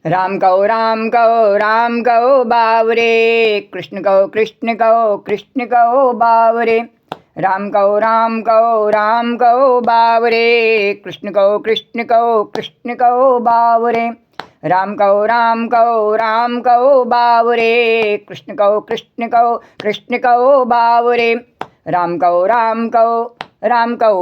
राम कहो राम कहो राम कहो बावरे, कृष्ण कहो कृष्ण कहो कृष्ण कहो बावरे। राम कहो राम कहो राम कहो बावरे, कृष्ण कहो कृष्ण कहो कृष्ण कहो बावरे। राम कहो राम कहो राम कहो बावरे, कृष्ण कहो कृष्ण कहो कृष्ण कहो बावरे। राम कहो राम कहो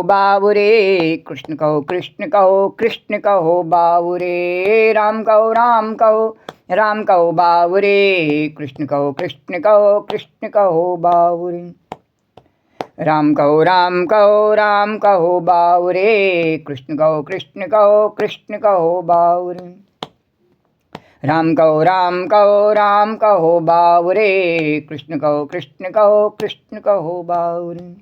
बावरे, कृष्ण कहो कृष्ण कहो कृष्ण कहो बावरे। राम कहो राम कहो बावरे, कृष्ण कहो कृष्ण कहो कृष्ण कहो बावरे। राम कहो राम कहो बावरे, कृष्ण कहो कृष्ण कहो कृष्ण कहो बावरे। राम कहो राम कहो बावरे, कृष्ण कहो कृष्ण कहो कृष्ण कहो बावरे।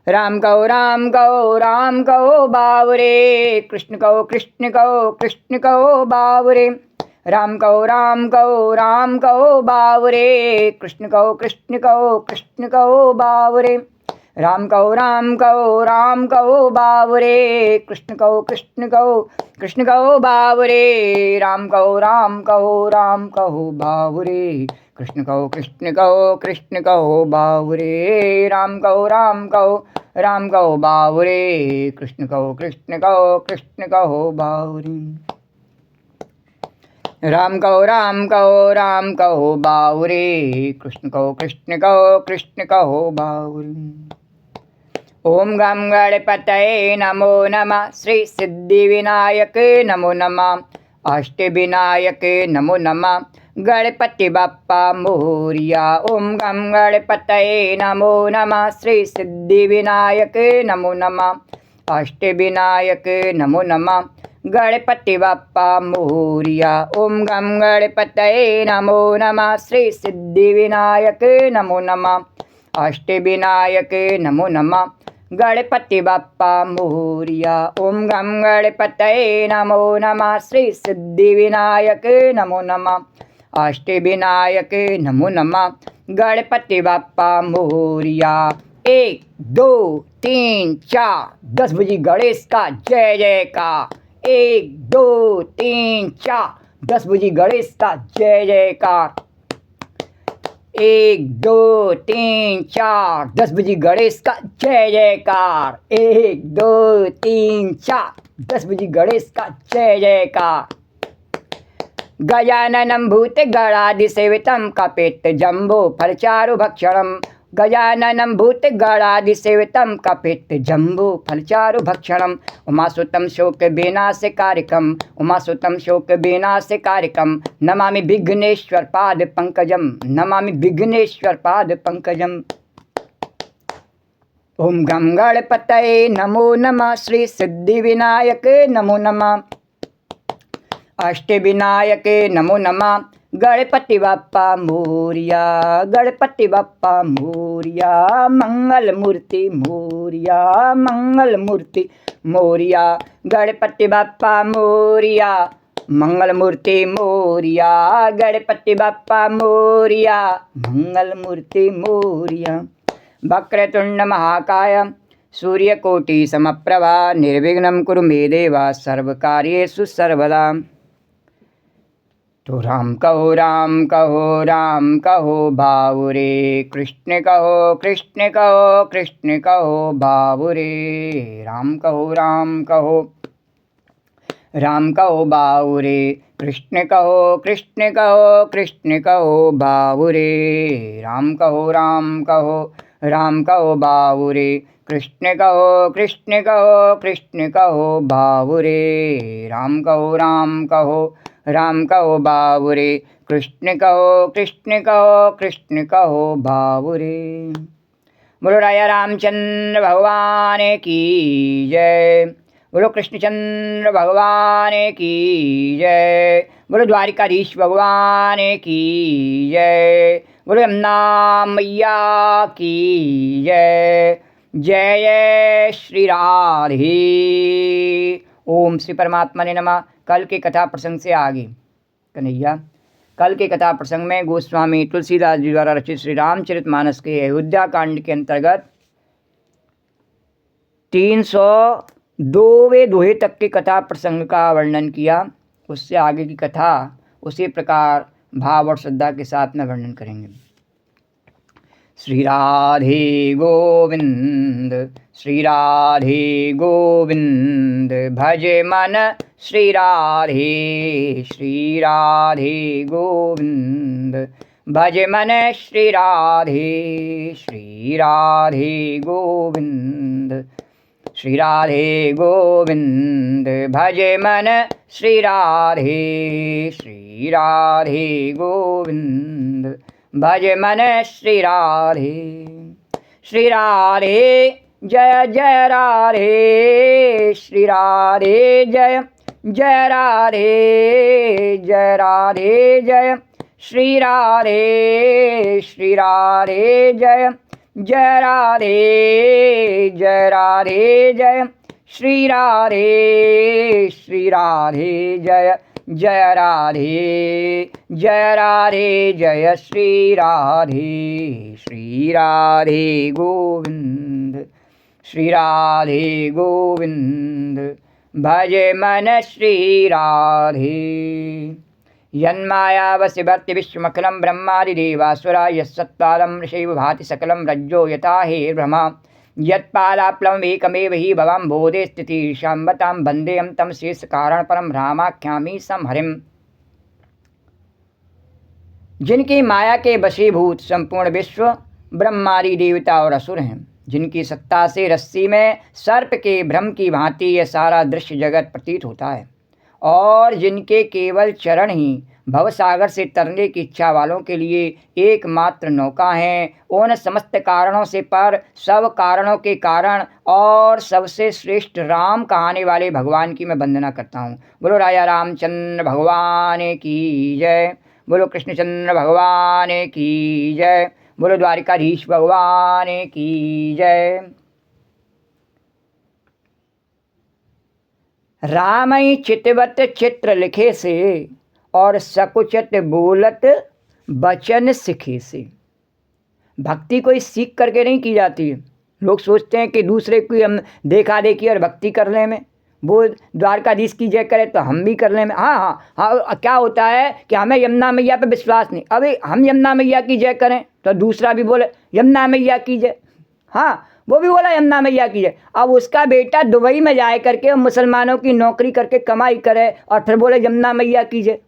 राम कहो राम कहो बावरे, कृष्ण कहो कृष्ण कहो कृष्ण कहो बावरे। राम कहो राम कहो बावरे, कृष्ण कहो कृष्ण कहो कृष्ण कहो बावरे। राम कहो राम कहो बावरे, कृष्ण कहो कृष्ण कहो कृष्ण कहो बावरे। राम कहो राम कहो बावरे, कृष्ण कहो कृष्ण कहो कृष्ण कहो बावरे। राम कहो राम कहो बावरे, कृष्ण कहो कृष्ण कहो कृष्ण कहो बावरे। राम कहो राम कहो बावरे, कृष्ण कहो कृष्ण कहो कृष्ण कहो बावरे। ओम गम गणपतये नमो नमः, श्री सिद्धिविनायक नमो नमः, अष्टविनायक नमो नमः, गणपति बप्पा मोरिया। ओम गम गणपतये नमो नमः, श्री सिद्धिविनायक नमो नमः, अष्टविनायक नमो नमः, गणपति बप्पा मोरिया। ओम गम गणपतये नमो नमः, श्री सिद्धिविनायक नमो नमः, अष्टविनायक नमो नमः, गणपति बप्पा मोरिया। ओम गम गणपतये नमो नमः, श्री सिद्धिविनायक नमो नमः, अष्टविनायक नमो नमः, गणपति बप्पा मोरिया। 1 2 3 4 10 बजी गणेश का जय जयकार। 1 2 3 4 10 बजी गणेश का जय जयकार। 1 2 3 4 10 बजी गणेश का जय जयकार। 1 2 3 4 10 बजी गणेश का जय जयकार। गजाननं भूतगणाधिसेवितं कपित्थजम्बो फलचारुभक्षणं। गजाननं भूतगणाधिसेवितं कपित्थजम्बो फलचारुभक्षणं। उमासुतं शोकविनाशकारिकं, उमासुतं शोकविनाशकारिकं, नमामि विघ्नेश्वर पादपङ्कजं, नमामि विघ्नेश्वर पादपङ्कजम्। ओम गम गणपतये नमो नमः, श्री सिद्धिविनायक नमो नमः, अष्टविनायक नमो नमः, गणपति बप्पा मोरिया। गणपति बप्पा मोरिया, मंगल मूर्ति मोरिया, मंगल मूर्ति मोरिया। गणपति बप्पा मोरिया, मंगल मूर्ति मोरिया। गणपति बप्पा मोरिया, मंगल मूर्ति मोरिया। वक्रतुंड महाकाय सूर्यकोटि समप्रभा, निर्विघ्नं कुरु मे देव सर्वकार्येषु सर्वदा। तो राम कहो बावरे, कृष्ण कहो कृष्ण कहो बावरे। राम कहो बावरे, कृष्ण कहो कृष्ण कहो बावरे। राम कहो बावरे, कृष्ण कहो कृष्ण कहो बावरे। राम कहो बावरे, कृष्ण कहो कृष्ण कहो बावरे। बोलो राया रामचंद्र भगवान की जय, बोलो कृष्णचंद्र भगवान की जय, बोलो द्वारिकाधीश भगवान की जय, बोलो यमुना मैया की जय। जय जय श्री राधे। ओम श्री परमात्मा ने नमः। कल के कथा प्रसंग से आगे कन्हैया। कल के कथा प्रसंग में गोस्वामी तुलसीदास जी द्वारा रचित श्री रामचरितमानस के अयोध्या कांड के अंतर्गत 302वें दोहे तक के कथा प्रसंग का वर्णन किया। उससे आगे की कथा उसी प्रकार भाव और श्रद्धा के साथ में वर्णन करेंगे। श्री राधे गोविंद, श्री राधे गोविंद, भजे मन श्री राधे, श्री राधे गोविंद, भजे मन श्री राधे, श्री राधे गोविंद, श्री राधे गोविंद, भजे मन श्री राधे, श्री राधे गोविंद, भजे मन श्री राधे। श्री राधे जय जय राधे, श्री राधे जय जय राधे, जय राधे जय श्री राधे, श्री राधे जय जय राधे, जय राधे जय श्री राधे, श्री राधे जय जय राधे, जय राधे जय श्री राधे, श्री राधे गोविंद, श्री राधे गोविंद, भजे मन श्री राधे। यन्मायावस्य विश्वमखिलं ब्रह्मादिदेवासुरा यत्सत्पादं ऋषैव भाति सकलं रज्जो यथा हेर्ब्रह्मा यत्पादाप्लवमेकमेव हि भवां बोधे स्थितिशाम्बतां वन्देऽहं तं शेषकारणपरं रामाख्यामि संहरिम्। जिनकी माया के वशीभूत संपूर्ण विश्व ब्रह्मादि देवता और असुर हैं, जिनकी सत्ता से रस्सी में सर्प के भ्रम की भांति यह सारा दृश्य जगत प्रतीत होता है, और जिनके केवल चरण ही भवसागर से तरने की इच्छा वालों के लिए एकमात्र नौका हैं, उन समस्त कारणों से पर सब कारणों के कारण और सबसे श्रेष्ठ राम कहाने वाले भगवान की मैं वंदना करता हूँ। बोलो राजा रामचंद्र भगवान की जय, बोलो कृष्णचंद्र भगवान की जय, बोलो द्वारिकाधीश भगवान की जय। रामई चितवत चित्र लिखे से और सकुचत बोलत बचन सिखे से। भक्ति कोई सीख करके नहीं की जाती है। लोग सोचते हैं कि दूसरे की हम देखा देखी और भक्ति करने में, वो द्वारकाधीश की जय करे तो हम भी करने में। हाँ, क्या होता है कि हमें यमुना मैया पे विश्वास नहीं, अभी हम यमुना मैया की जय करें तो दूसरा भी बोले यमुना मैया की जय, हाँ वो भी बोला यमुना मैया की जय। अब उसका बेटा दुबई में जाए करके मुसलमानों की नौकरी करके कमाई करे और फिर बोले यमुना मैया की जय।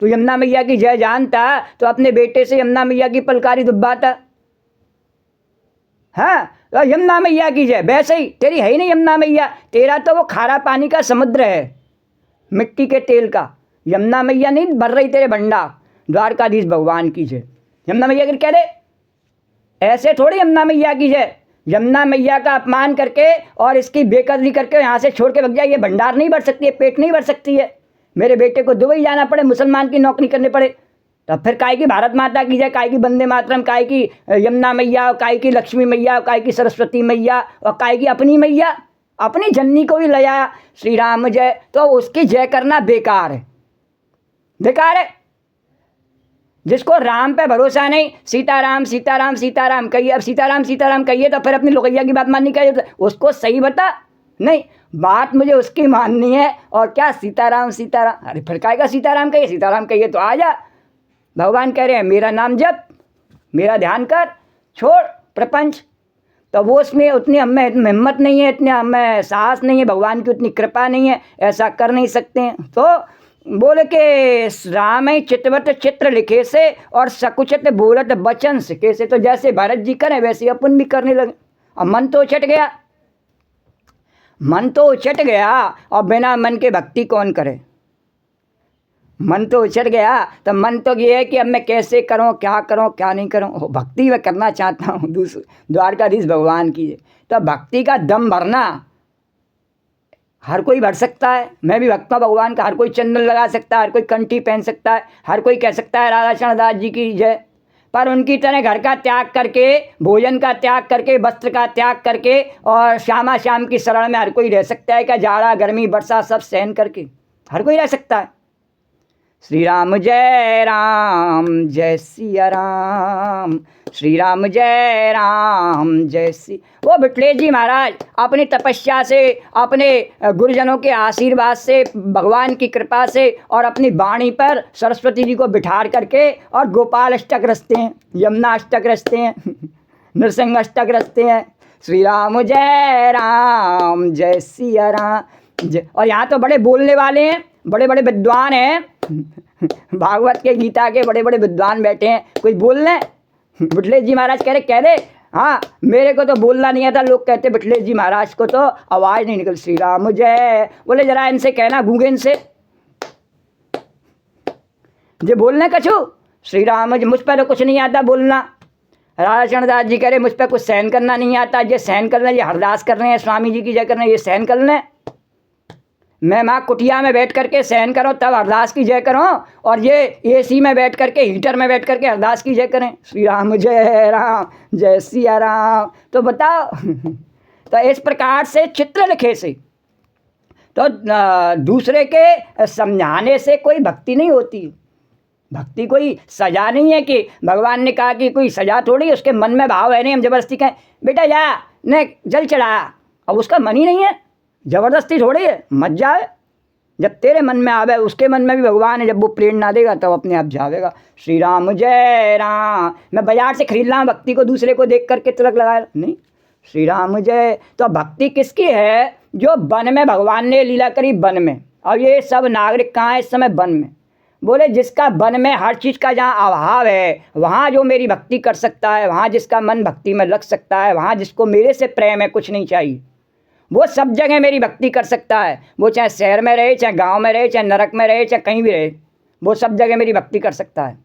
तो यमुना मैया की जय जानता तो अपने बेटे से यमुना मैया की पलकारी दुब्बाता। हाँ, तो यमुना मैया की जय। वैसे ही तेरी है ही नहीं यमुना मैया, तेरा तो वो खारा पानी का समुद्र है, मिट्टी के तेल का। यमुना मैया नहीं भर रही तेरे भंडा। द्वारकाधीश भगवान की जय। यमुना मैया की कह दे, ऐसे थोड़ी यमुना मैया की जय। यमुना मैया का अपमान करके और इसकी बेकदरी करके यहाँ से छोड़ के भग जाए, ये भंडार नहीं भर सकती है, पेट नहीं भर सकती है। मेरे बेटे को दुबई जाना पड़े, मुसलमान की नौकरी करने पड़े, तो फिर काय की भारत माता की जय, काय की वंदे मातरम, काय की यमुना मैया, काय की लक्ष्मी मैया, काय की सरस्वती मैया, और काय की अपनी मैया, अपनी जननी को भी ले आया श्री राम जय। तो उसकी जय करना बेकार है, बेकार है। जिसको राम पे भरोसा नहीं, सीताराम सीताराम सीताराम कहिए। अब सीताराम सीताराम कहिए तो फिर अपनी लोकैया की बात माननी चाहिए, उसको सही बता। नहीं, बात मुझे उसकी माननी है। और क्या सीताराम सीताराम, अरे फिर काय का सीताराम कहिए, सीताराम कहिए तो आ जा। भगवान कह रहे हैं मेरा नाम जप, मेरा ध्यान कर, छोड़ प्रपंच। तो वो उसमें उतनी हमें हिम्मत नहीं है, इतने हमें साहस नहीं है, भगवान की उतनी कृपा नहीं है, ऐसा कर नहीं सकते हैं। तो बोले कि राम चितवत चित्र लिखे से और सकुचत बोलत बचन सिखे से। तो जैसे भरत जी करें वैसे अपन भी करने लगे। और मन तो उचट गया, मन तो उचट गया, और बिना मन के भक्ति कौन करे। मन तो उचट गया तो मन तो ये है कि अब मैं कैसे करूं, क्या करूं, क्या नहीं करूं। भक्ति मैं करना चाहता हूं द्वारकाधीश भगवान की। तो भक्ति का दम भरना हर कोई भर सकता है। मैं भी भक्त हूं भगवान का। हर कोई चंदन लगा सकता है, हर कोई कंठी पहन सकता है, हर कोई कह सकता है राधा कृष्ण दास जी की जय। पर उनकी तरह घर का त्याग करके, भोजन का त्याग करके, वस्त्र का त्याग करके और श्यामा श्याम की शरण में हर कोई रह सकता है क्या? जाड़ा गर्मी वर्षा सब सहन करके हर कोई रह सकता है। श्री राम जय सिया राम, श्री राम जय सी। वो बिटले जी महाराज अपनी तपस्या से, अपने गुरुजनों के आशीर्वाद से, भगवान की कृपा से और अपनी वाणी पर सरस्वती जी को बिठार करके और गोपाल अष्टक रचते हैं, यमुना अष्टक रचते हैं, नृसिंह अष्टक रचते हैं। श्री राम जय सिया राम और यहाँ तो बड़े बोलने वाले हैं, बड़े बड़े विद्वान हैं, भागवत के गीता के बड़े बड़े विद्वान बैठे हैं, कोई बोल रहे। बिटले जी महाराज कह रहे हाँ मेरे को तो बोलना नहीं आता, लोग कहते बिटले जी महाराज को तो आवाज़ नहीं निकल। श्री राम जय बोले, जरा इनसे कहना गूंगे इनसे जो बोलने कछु। श्री राम जी मुझ पर तो कुछ नहीं आता बोलना। राधा चरण दास जी कह रहे मुझ पर कुछ सहन करना नहीं आता, ये सहन कर लें, ये हरदास कर रहे हैं, स्वामी जी की जय कर रहे हैं, ये सहन कर लें। मैं माँ कुटिया में बैठ करके सहन करो तब अरदास की जय करो, और ये एसी में बैठ करके, हीटर में बैठ करके अरदास की जय करें। श्री राम जय सिया राम। तो बताओ तो इस प्रकार से चित्र लिखे से तो दूसरे के समझाने से कोई भक्ति नहीं होती। भक्ति कोई सजा नहीं है कि भगवान ने कहा कि कोई सजा थोड़ी, उसके मन में भाव है नहीं, हम जबरदस्ती कहें बेटा जा ने जल चढ़ाया, अब उसका मन ही नहीं है, जबरदस्ती थोड़ी है, मत जाए। जब तेरे मन में आवे, उसके मन में भी भगवान है, जब वो प्रेरणा देगा तब अपने आप जावेगा। श्री राम जय राम। मैं बाजार से खरीद रहा हूँ भक्ति को, दूसरे को देख करके तिलक लगाया नहीं। श्री राम जय। तो भक्ति किसकी है? जो वन में भगवान ने लीला करी, वन में। और ये सब नागरिक कहाँ है इस समय? वन में। बोले जिसका वन में हर चीज़ का जहाँ अभाव है, वहाँ जो मेरी भक्ति कर सकता है, वहाँ जिसका मन भक्ति में लग सकता है, वहाँ जिसको मेरे से प्रेम है, कुछ नहीं चाहिए, वो सब जगह मेरी भक्ति कर सकता है। वो चाहे शहर में रहे, चाहे गांव में रहे, चाहे नरक में रहे, चाहे कहीं भी रहे, वो सब जगह मेरी भक्ति कर सकता है।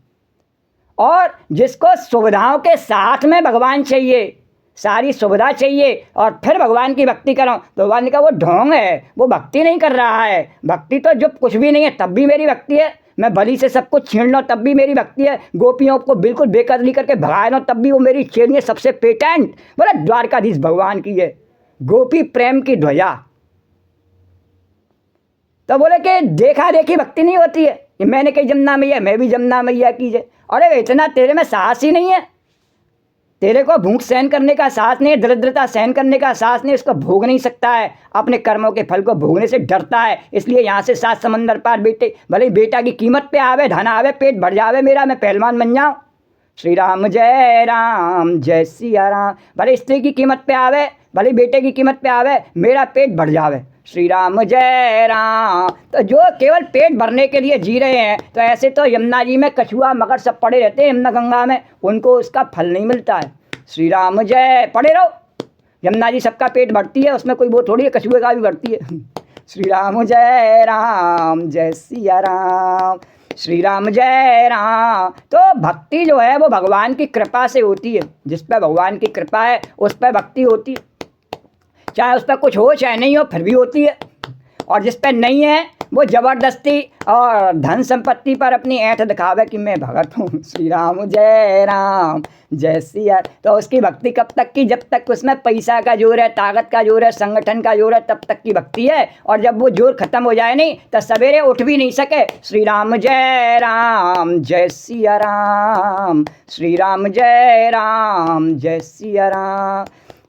और जिसको सुविधाओं के साथ में भगवान चाहिए, सारी सुविधा चाहिए और फिर भगवान की भक्ति करो, तो भगवान का वो ढोंग है, वो भक्ति नहीं कर रहा है। भक्ति तो जब कुछ भी नहीं है तब भी मेरी भक्ति है। मैं बलि से सब कुछ छीन लो तब भी मेरी भक्ति है। गोपियों को बिल्कुल बेकदरी करके भगाए लो तब भी वो मेरी चेनी है सबसे पेटेंट। बोले द्वारकाधीश भगवान की है गोपी प्रेम की ध्वजा। तो बोले कि देखा देखी भक्ति नहीं होती है, कि मैंने कही जमुना मैया, मैं भी जमुना मैया कीजिए। अरे इतना तेरे में साहस ही नहीं है, तेरे को भूख सहन करने का साहस नहीं है, दरिद्रता सहन करने का साहस नहीं, इसको भोग नहीं सकता है, अपने कर्मों के फल को भोगने से डरता है। इसलिए यहाँ से 7 समंदर पार बेटे, भले बेटा की कीमत पे आवे, धन आवे, पेट भर जावे मेरा, मैं पहलवान बन जाऊँ। श्री राम जय सिया राम। भले स्त्री की कीमत पे आवे, भले बेटे की कीमत पे आवे, मेरा पेट भर जावे। श्री राम जय राम। तो जो केवल पेट भरने के लिए जी रहे हैं, तो ऐसे तो यमुना जी में कछुआ मगर सब पड़े रहते हैं, यमुना गंगा में, उनको उसका फल नहीं मिलता है। श्री राम जय, पड़े रहो, यमुना जी सबका पेट भरती है, उसमें कोई वो थोड़ी है, कछुए का भी भरती है। श्री राम जय सिया राम, श्री राम जय राम। तो भक्ति जो है वो भगवान की कृपा से होती है। जिस पर भगवान की कृपा है उस पर भक्ति होती है, चाहे उस पर कुछ हो चाहे नहीं हो, फिर भी होती है। और जिस पर नहीं है वो ज़बरदस्ती और धन संपत्ति पर अपनी ऐठ दिखावे कि मैं भगत हूँ। श्री राम जय सिया। तो उसकी भक्ति कब तक की? जब तक उसमें पैसा का जोर है, ताकत का जोर है, संगठन का जोर है, तब तक की भक्ति है। और जब वो जोर खत्म हो जाए नहीं तो सवेरे उठ भी नहीं सके। श्री राम जय सिया राम, श्री राम जय सिया राम,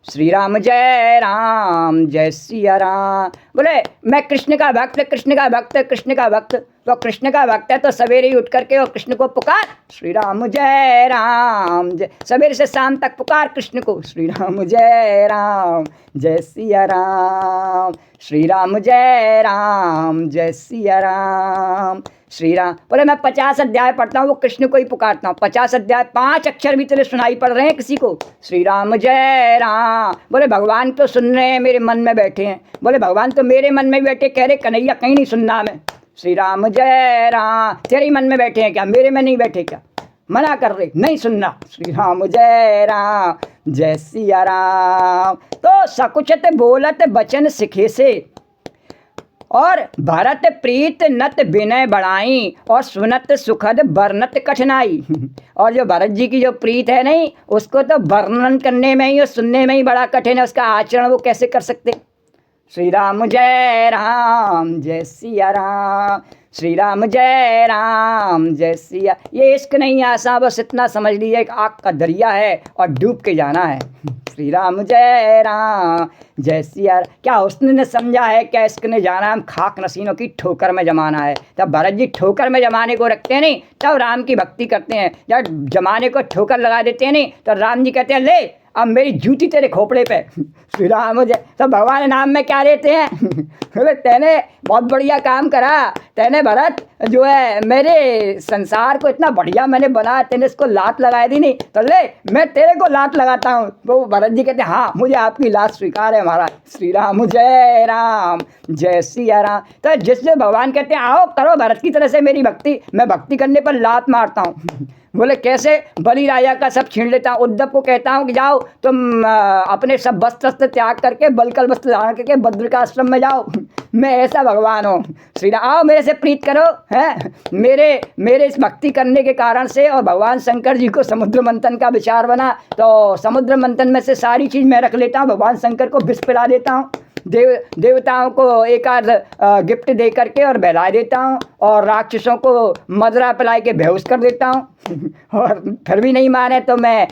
श्री राम जय सिया राम। बोले मैं कृष्ण का भक्त, कृष्ण का भक्त, कृष्ण का भक्त। तो कृष्ण का भक्त है तो सवेरे ही उठ करके और कृष्ण को पुकार, श्री राम जय, सवेरे से शाम तक पुकार कृष्ण को। श्री राम जय सिया राम, श्री राम जय सिया राम, श्री राम। बोले मैं 50 अध्याय पढ़ता हूँ, वो कृष्ण को ही पुकारता हूँ। 50 अध्याय 5 अक्षर भी तेरे सुनाई पड़ रहे हैं किसी को? श्री राम जय राम। बोले भगवान तो सुन रहे हैं, मेरे मन में बैठे हैं। बोले भगवान तो मेरे मन में बैठे, कह रहे कन्हैया कहीं नहीं सुनना मैं। श्री राम जय राम। तेरे मन में बैठे हैं क्या, मेरे में नहीं बैठे क्या? मना कर रहे, नहीं सुनना। श्री राम जय सिया राम। तो सकुचत बोलत बचन सिखे से, और भरत प्रीत नत विनय बढ़ाई, और सुनत सुखद वर्णत कठिनाई। और जो भरत जी की जो प्रीत है नहीं, उसको तो वर्णन करने में ही और सुनने में ही बड़ा कठिन है, उसका आचरण वो कैसे कर सकते? श्री राम जय सिया राम, श्री राम जय राम जय सिया। ये इश्क नहीं आसान, बस इतना समझ लीजिए एक आग का दरिया है और डूब के जाना है। श्री राम जय राम जय सिया। क्या हुस्न ने समझा है, क्या इश्क ने जाना, हम खाक नसीनों की ठोकर में जमाना है। तब भरत जी ठोकर में जमाने को रखते हैं नहीं, तब राम की भक्ति करते हैं। जब जमाने को ठोकर लगा देते हैं नहीं, तो राम जी कहते हैं ले अब मेरी जूती तेरे खोपड़े पे। श्री राम जय। तो भगवान नाम में क्या रहते हैं? बोले तेने बहुत बढ़िया काम करा, तेने भरत जो है मेरे संसार को इतना बढ़िया मैंने बनाया, तेने इसको लात लगाई दी नहीं, तो ले मैं तेरे को लात लगाता हूँ। तो भरत जी कहते हैं हाँ मुझे आपकी लात स्वीकार है महाराज। श्री राम जय सिया राम। तो जिससे भगवान कहते हैं आओ करो भरत की तरह से मेरी भक्ति, मैं भक्ति करने पर लात मारता हूँ। बोले कैसे? बलि राजा का सब छीन लेता हूँ। उद्धव को कहता हूँ कि जाओ तुम अपने सब वस्त्र त्याग करके बलकल वस्त्र धारण करके बद्र का आश्रम में जाओ। मैं ऐसा भगवान हूँ। श्री राम आओ मेरे से प्रीत करो। है मेरे इस भक्ति करने के कारण से, और भगवान शंकर जी को समुद्र मंथन का विचार बना, तो समुद्र मंथन में से सारी चीज़ मैं रख लेता हूँ, भगवान शंकर को विष पिला देता हूँ, देवताओं को एक आध गिफ्ट दे करके और बहला देता हूँ, और राक्षसों को मदरा पिला के बेहोश कर देता हूँ। और फिर भी नहीं माने तो मैं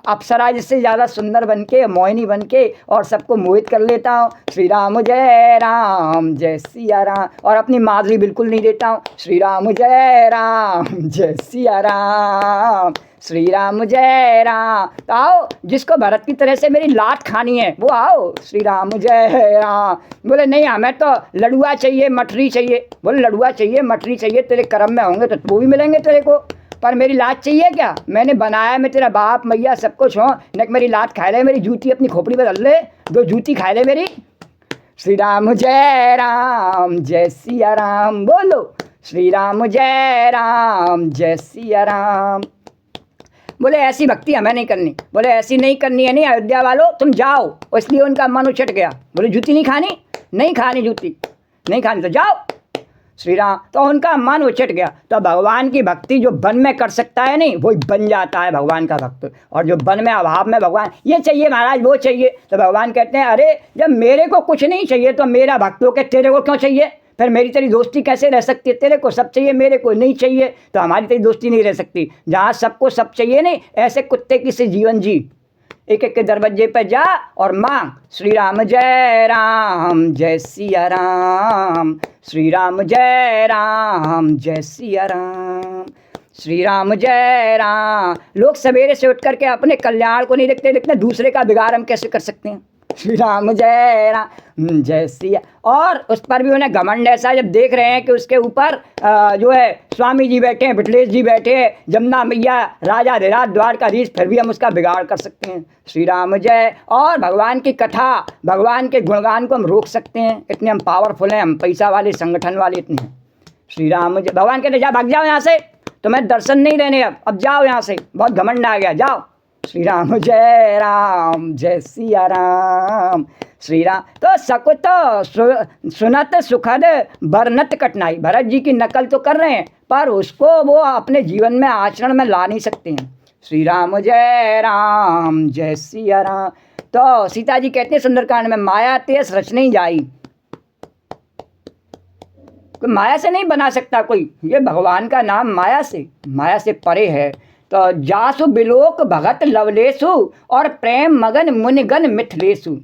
अप्सरा जिससे ज़्यादा सुंदर बन के, मोहिनी बन के और सबको मोहित कर लेता हूँ। श्री राम जय सिया राम। और अपनी माधुरी बिल्कुल नहीं देता हूँ। श्री राम जय सिया राम। श्री राम जय राम। तो आओ जिसको भरत की तरह से मेरी लात खानी है वो आओ। श्री राम जय राम। बोले नहीं हमें तो लड़ुआ चाहिए, मठरी चाहिए। बोले लड़ुआ चाहिए, मठरी चाहिए, तेरे कर्म में होंगे तो वो भी मिलेंगे तेरे को, पर मेरी लात चाहिए क्या? मैंने बनाया, मैं तेरा बाप मैया सब कुछ हूँ, न मेरी लात खा ले, मेरी जूती अपनी खोपड़ी पर डाल ले, दो जूती खा ले मेरी। श्री राम जय सिया राम। बोलो श्री राम जय सिया राम। बोले ऐसी भक्ति हमें नहीं करनी। बोले ऐसी नहीं करनी है नहीं, अयोध्या वालों तुम जाओ। और इसलिए उनका मन उछट गया। बोले जूती नहीं खानी, नहीं खानी जूती, नहीं खानी तो जाओ। श्री राम। तो उनका मन उछट गया। तो भगवान की भक्ति जो वन में कर सकता है नहीं, वही बन जाता है भगवान का भक्त। और जो वन में अभाव में भगवान ये चाहिए महाराज वो चाहिए, तो भगवान कहते हैं अरे जब मेरे को कुछ नहीं चाहिए तो मेरा भक्तों के तेरे को क्यों चाहिए? फिर मेरी तेरी दोस्ती कैसे रह सकती है? तेरे को सब चाहिए, मेरे को नहीं चाहिए, तो हमारी तेरी दोस्ती नहीं रह सकती। जहाँ सबको सब चाहिए नहीं, ऐसे कुत्ते की से जीवन जी। एक एक के दरवाजे पर जा और मांग। श्री राम जय सिया राम। श्री राम जय सिया राम। श्री राम जय राम। लोग सवेरे से उठ करके अपने कल्याण को नहीं देखते दूसरे का बिगाड़ हम कैसे कर सकते हैं? श्री राम जय सिया। और उस पर भी उन्हें घमंड ऐसा, जब देख रहे हैं कि उसके ऊपर जो है स्वामी जी बैठे हैं, विठलेश जी बैठे हैं, जमुना मैया, राजा धीराज द्वारकाधीश, फिर भी हम उसका बिगाड़ कर सकते हैं। श्री राम जय। और भगवान की कथा, भगवान के गुणगान को हम रोक सकते हैं, इतने हम पावरफुल हैं, हम पैसा वाले संगठन वाले इतने हैं। श्री राम जय। भगवान कहते जा भाग जाओ यहाँ से, तुम्हें दर्शन नहीं देने, अब जाओ यहाँ से, बहुत घमंड आ गया, जाओ। श्री राम जय सिया राम। श्री राम। तो सकुत सुनत सुखद बरनत कठिनाई। भरत जी की नकल तो कर रहे हैं, पर उसको वो अपने जीवन में आचरण में ला नहीं सकते हैं। श्री राम जय सिया राम। तो सीता जी कहते हैं सुंदरकांड में, माया तेज रच नहीं जाई। कोई माया से नहीं बना सकता कोई, ये भगवान का नाम माया से परे है। तो जासु बिलोक भगत लवलेसु, और प्रेम मगन मुनिगन मिथलेसु।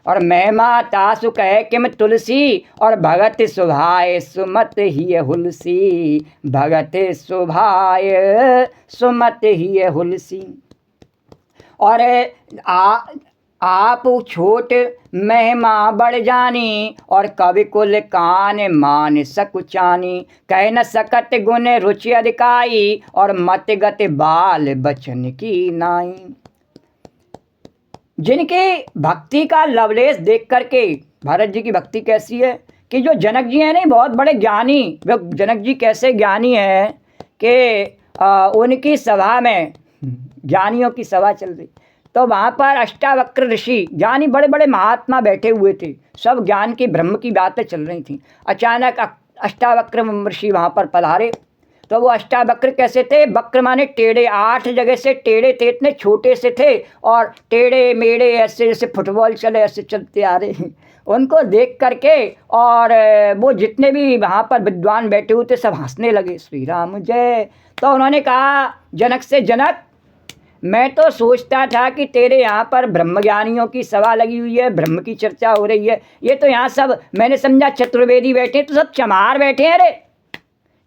और महिमा तासु कह किम तुलसी, और भगत सुभाय सुमत ही हुलसी। भगत सुभाय सुमत ही हुलसी। और आप छोट महिमा बढ़ जानी, और कवि कुल कान मान सकुचानी। कह न सकत गुण रुचि अधिकाई, और मत गत बाल बचन की नाई। जिनकी भक्ति का लवलेश देख करके, भरत जी की भक्ति कैसी है कि जो जनक जी हैं नहीं, बहुत बड़े ज्ञानी, वे जनक जी कैसे ज्ञानी हैं कि उनकी सभा में, ज्ञानियों की सभा चल रही, तो वहाँ पर अष्टावक्र ऋषि, ज्ञानी बड़े बड़े महात्मा बैठे हुए थे, सब ज्ञान की ब्रह्म की बातें चल रही थी। अचानक अष्टावक्र ऋषि वहाँ पर पधारे। तो वो अष्टावक्र कैसे थे? वक्र माने टेढ़े, 8 जगह से टेढ़े थे, इतने छोटे से थे, और टेढ़े मेढ़े ऐसे जैसे फुटबॉल चले ऐसे चलते आ रहे। उनको देख करके और वो जितने भी वहाँ पर विद्वान बैठे हुए थे सब हंसने लगे, श्री राम जय। तो उन्होंने कहा जनक से, जनक मैं तो सोचता था कि तेरे यहाँ पर ब्रह्मज्ञानियों की सभा लगी हुई है, ब्रह्म की चर्चा हो रही है, ये तो यहाँ सब मैंने समझा चतुर्वेदी बैठे, तो सब चमार बैठे हैं। अरे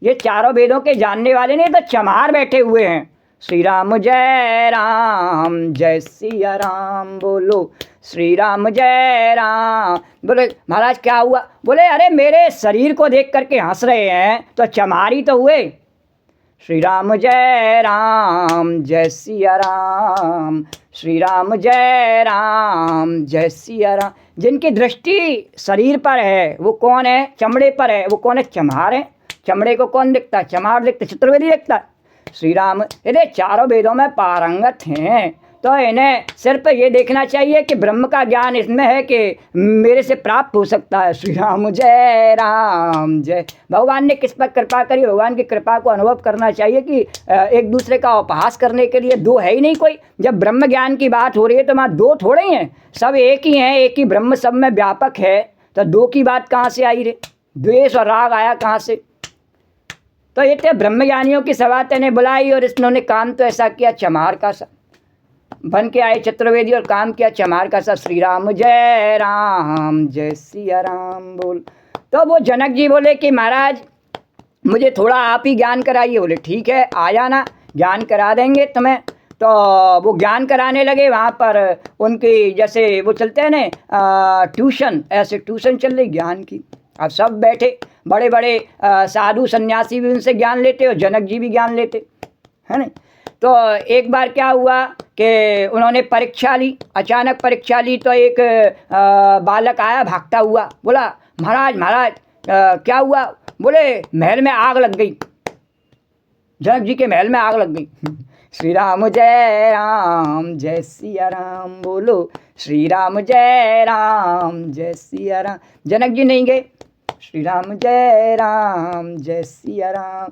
ये चारों वेदों के जानने वाले नहीं, तो चमार बैठे हुए हैं। श्री राम जय सिया राम, बोलो श्री राम जय राम। बोले महाराज क्या हुआ? बोले अरे मेरे शरीर को देख करके हंस रहे हैं, तो चमारी तो हुए। श्री राम जय सिया राम, श्री राम जय सिया राम। जिनकी दृष्टि शरीर पर है वो कौन है? चमड़े पर है, वो कौन है? चमार है। चमड़े को कौन दिखता है? चमार दिखता, चतुर्वेदी दिखता है। श्री राम यदि चारों वेदों में पारंगत हैं तो इन्हें सिर्फ ये देखना चाहिए कि ब्रह्म का ज्ञान इसमें है कि मेरे से प्राप्त हो सकता है। श्री राम जय। भगवान ने किस पर कृपा करी? भगवान की कृपा को अनुभव करना चाहिए कि एक दूसरे का उपहास करने के लिए दो है ही नहीं कोई। जब ब्रह्म ज्ञान की बात हो रही है तो वहाँ दो थोड़े ही हैं, सब एक ही हैं, एक ही ब्रह्म सब में व्यापक है। तो दो की बात कहाँ से आई रे? द्वेष और राग आया कहाँ से? तो ये थे ब्रह्मज्ञानियों की सभा ने बुलाई और इन्होंने काम तो ऐसा किया, चमार का सा बन के आए चतुर्वेदी और काम किया चमार का सा। श्री राम जय सिया राम, बोल। तो वो जनक जी बोले कि महाराज मुझे थोड़ा आप ही ज्ञान कराइए। बोले ठीक है, आ जाना, ज्ञान करा देंगे तुम्हें। तो वो ज्ञान कराने लगे। वहाँ पर उनकी जैसे वो चलते हैं ना ट्यूशन, ऐसे ट्यूशन चल रही ज्ञान की। अब सब बैठे, बड़े बड़े साधु सन्यासी भी उनसे ज्ञान लेते और जनक जी भी ज्ञान लेते, है ना। तो एक बार क्या हुआ कि उन्होंने परीक्षा ली, अचानक परीक्षा ली। तो एक बालक आया भागता हुआ, बोला महाराज क्या हुआ? बोले महल में आग लग गई, जनक जी के महल में आग लग गई। श्री राम जय सिया राम, बोलो श्री राम जय सिया राम। जनक जी नहीं गए, श्री राम जय सिया राम।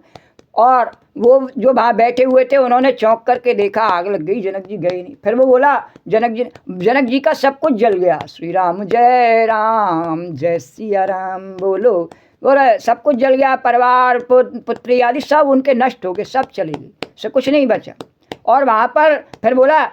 और वो जो वहाँ बैठे हुए थे उन्होंने चौंक करके देखा आग लग गई, जनक जी गए नहीं। फिर वो बोला जनक जी का सब कुछ जल गया। श्री राम जय सिया राम, बोलो। बोले सब कुछ जल गया, परिवार पुत्री आदि सब उनके नष्ट हो गए, सब चले गए, सब कुछ नहीं बचा। और वहाँ पर फिर बोला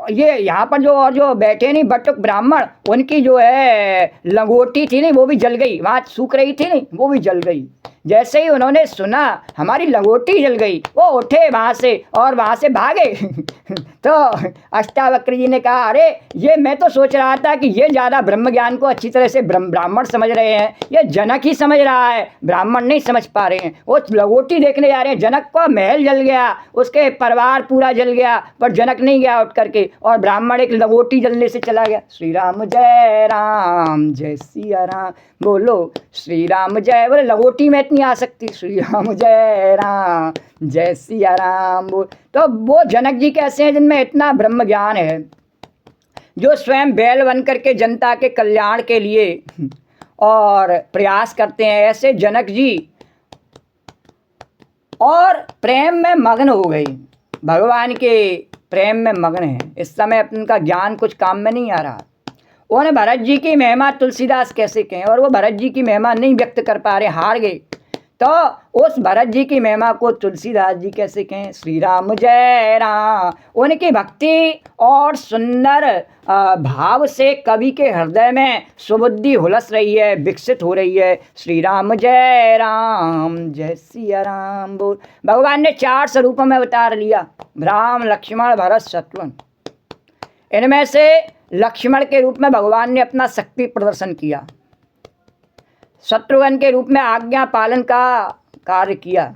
ये यहाँ पर जो बैठे नहीं बटुक ब्राह्मण, उनकी जो है लंगोटी थी नहीं वो भी जल गई, वहाँ सूख रही थी नहीं वो भी जल गई। जैसे ही उन्होंने सुना हमारी लंगोटी जल गई, वो उठे वहाँ से और वहाँ से भागे। तो अष्टावक्र जी ने कहा अरे ये मैं तो सोच रहा था कि ये ज़्यादा ब्रह्म ज्ञान को अच्छी तरह से ब्राह्मण समझ रहे हैं, ये जनक ही समझ रहा है, ब्राह्मण नहीं समझ पा रहे हैं। वो लंगोटी देखने जा रहे हैं, जनक का महल जल गया, उसके परिवार पूरा जल गया, पर जनक नहीं गया उठ करके, और ब्राह्मण एक लंगोटी जलने से चला गया। श्री राम जय सिया राम, बोलो श्री राम जय। बोले लंगोटी में इतनी आ सकती, श्री राम जय सिया राम, बोल। तो वो जनक जी कैसे हैं जिनमें इतना ब्रह्म ज्ञान है, जो स्वयं बैल बन करके जनता के कल्याण के लिए और प्रयास करते हैं, ऐसे जनक जी और प्रेम में मग्न हो गई, भगवान के प्रेम में मग्न है। इस समय उनका ज्ञान कुछ काम में नहीं आ रहा। उन्हें भरत जी की महिमा तुलसीदास कैसे कहें, और वो भरत जी की महिमा नहीं व्यक्त कर पा रहे, हार गए। तो उस भरत जी की महिमा को तुलसीदास जी कैसे कहें। श्री राम जय राम। उनकी भक्ति और सुंदर भाव से कवि के हृदय में सुबुद्धि हुलस रही है, विकसित हो रही है। श्री राम जय सिया राम, बोल। भगवान ने 4 स्वरूपों में अवतार लिया, राम लक्ष्मण भरत शत्रुघ्न। इनमें से लक्ष्मण के रूप में भगवान ने अपना शक्ति प्रदर्शन किया, शत्रुघ्न के रूप में आज्ञा पालन का कार्य किया,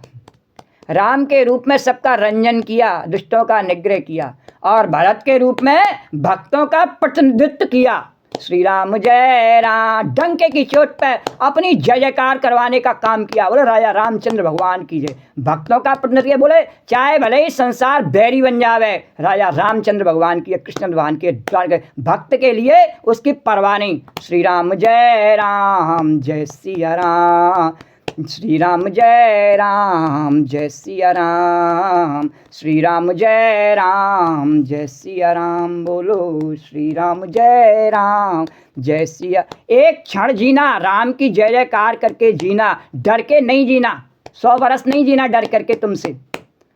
राम के रूप में सबका रंजन किया, दुष्टों का निग्रह किया, और भरत के रूप में भक्तों का प्रतिनिधित्व किया। श्री राम जय राम। डंके की चोट पर अपनी जय जयकार करवाने का काम किया। बोले राजा रामचंद्र भगवान की जय। भक्तों का प्रतिनिधित्व, बोले चाहे भले ही संसार बैरी बन जावे, राजा रामचंद्र भगवान की, कृष्ण भगवान के भक्त के लिए उसकी परवाह नहीं। श्री राम जय सिया राम। श्री राम जय सिया राम, श्री राम जय सिया राम, बोलो श्री राम जय सिया। एक क्षण जीना, राम की जय जयकार करके जीना, डर के नहीं जीना। 100 बरस नहीं जीना डर करके तुमसे।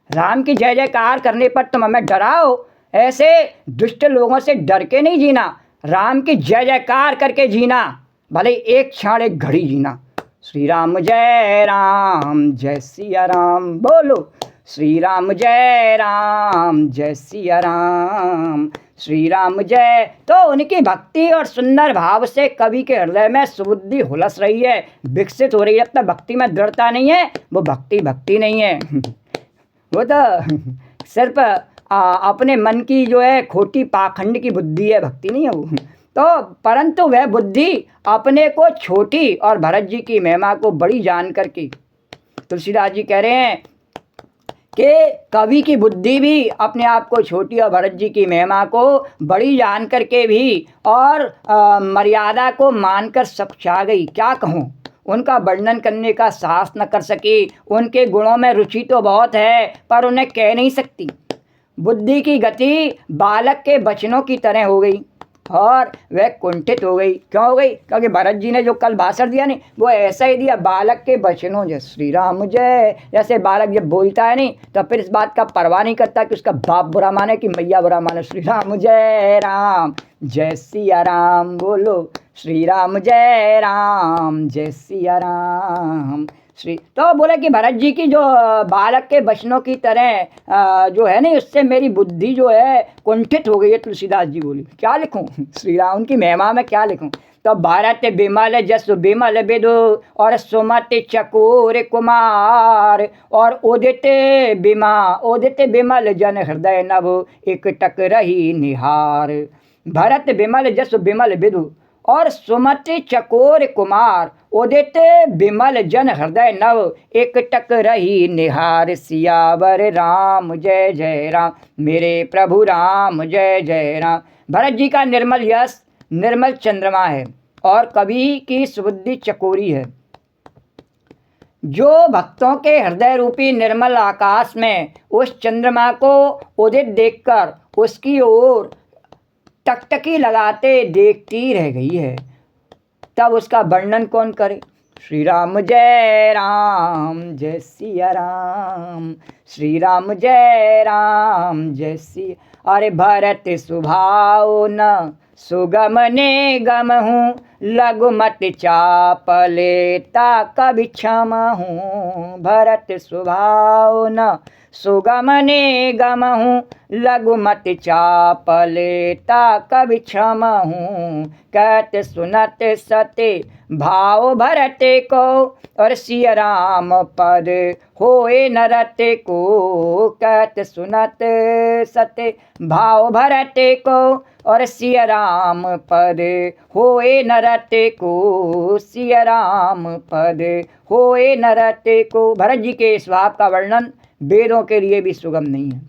राम की जय जयकार करने पर तुम हमें डराओ, ऐसे दुष्ट लोगों से डर के नहीं जीना। राम की जय जयकार करके जीना, भले एक क्षण एक घड़ी जीना। श्री राम जय सिया राम, बोलो श्री राम जय सिया राम, श्री राम जय। तो उनकी भक्ति और सुंदर भाव से कवि के हृदय में सुबुद्धि हुलस रही है, विकसित हो रही है। तब भक्ति में दृढ़ता नहीं है, वो भक्ति नहीं है। वो तो सिर्फ अपने मन की जो है खोटी पाखंड की बुद्धि है, भक्ति नहीं है वो। तो परंतु वह बुद्धि अपने को छोटी और भरत जी की महिमा को बड़ी जान करके, तुलसीदास जी कह रहे हैं कि कवि की बुद्धि भी अपने आप को छोटी और भरत जी की महिमा को बड़ी जान करके भी और मर्यादा को मानकर सकुचा गई। क्या कहूँ, उनका वर्णन करने का साहस न कर सकी। उनके गुणों में रुचि तो बहुत है पर उन्हें कह नहीं सकती। बुद्धि की गति बालक के बचनों की तरह हो गई और वह कुंठित हो गई। क्यों हो गई? क्योंकि भरत जी ने जो कल भाषण दिया नहीं, वो ऐसा ही दिया, बालक के बचनों जैसे। श्री राम जय, जैसे बालक जब बोलता है नहीं तो फिर इस बात का परवाह नहीं करता कि उसका बाप बुरा माने कि मैया बुरा माने। श्री राम जय सिया राम, बोलो श्री राम जय सिया राम। तो बोले कि भरत जी की जो बालक के बचनों की तरह जो है नहीं, उससे मेरी बुद्धि जो है कुंठित हो गई है। तुलसीदास जी बोली, क्या लिखूं श्री राम, उनकी महिमा में क्या लिखूं। तो भारत बिमल जस बिमल बिदु और सुमत चकोर कुमार और उदित बिमल जन हृदय नभ एक टक रही निहार। भरत बिमल जस बिमल बिदु और सुमत चकोर कुमार, उदित बिमल जन हृदय नव एक टक रही निहार। सियावर राम जय राम, मेरे प्रभु राम जय राम। भरत जी का निर्मल यश निर्मल चंद्रमा है और कवि की सुबुद्धि चकोरी है। जो भक्तों के हृदय रूपी निर्मल आकाश में उस चंद्रमा को उदित देखकर उसकी ओर टकटकी लगाते देखती रह गई है, तब उसका वर्णन कौन करे। श्री राम जय सिया राम, श्री राम जय सिया। अरे भरत सुभाव न सुगम ने गम हूँ, लघुमत चाप लेता कभी क्षम हूँ। भरत सुभाव न सुगम ने गम हूँ, लघुमत चाप लेता कभी क्षम हूँ। कहते सुनत सते भाव भरत को और सिया राम पद होए नरत को। कहते सुनत सते भाव भरत को और सिया राम पद होए नरत को। सिया राम पद होए नरत को। भरत जी के स्वभाव का वर्णन वेदों के लिए भी सुगम नहीं है।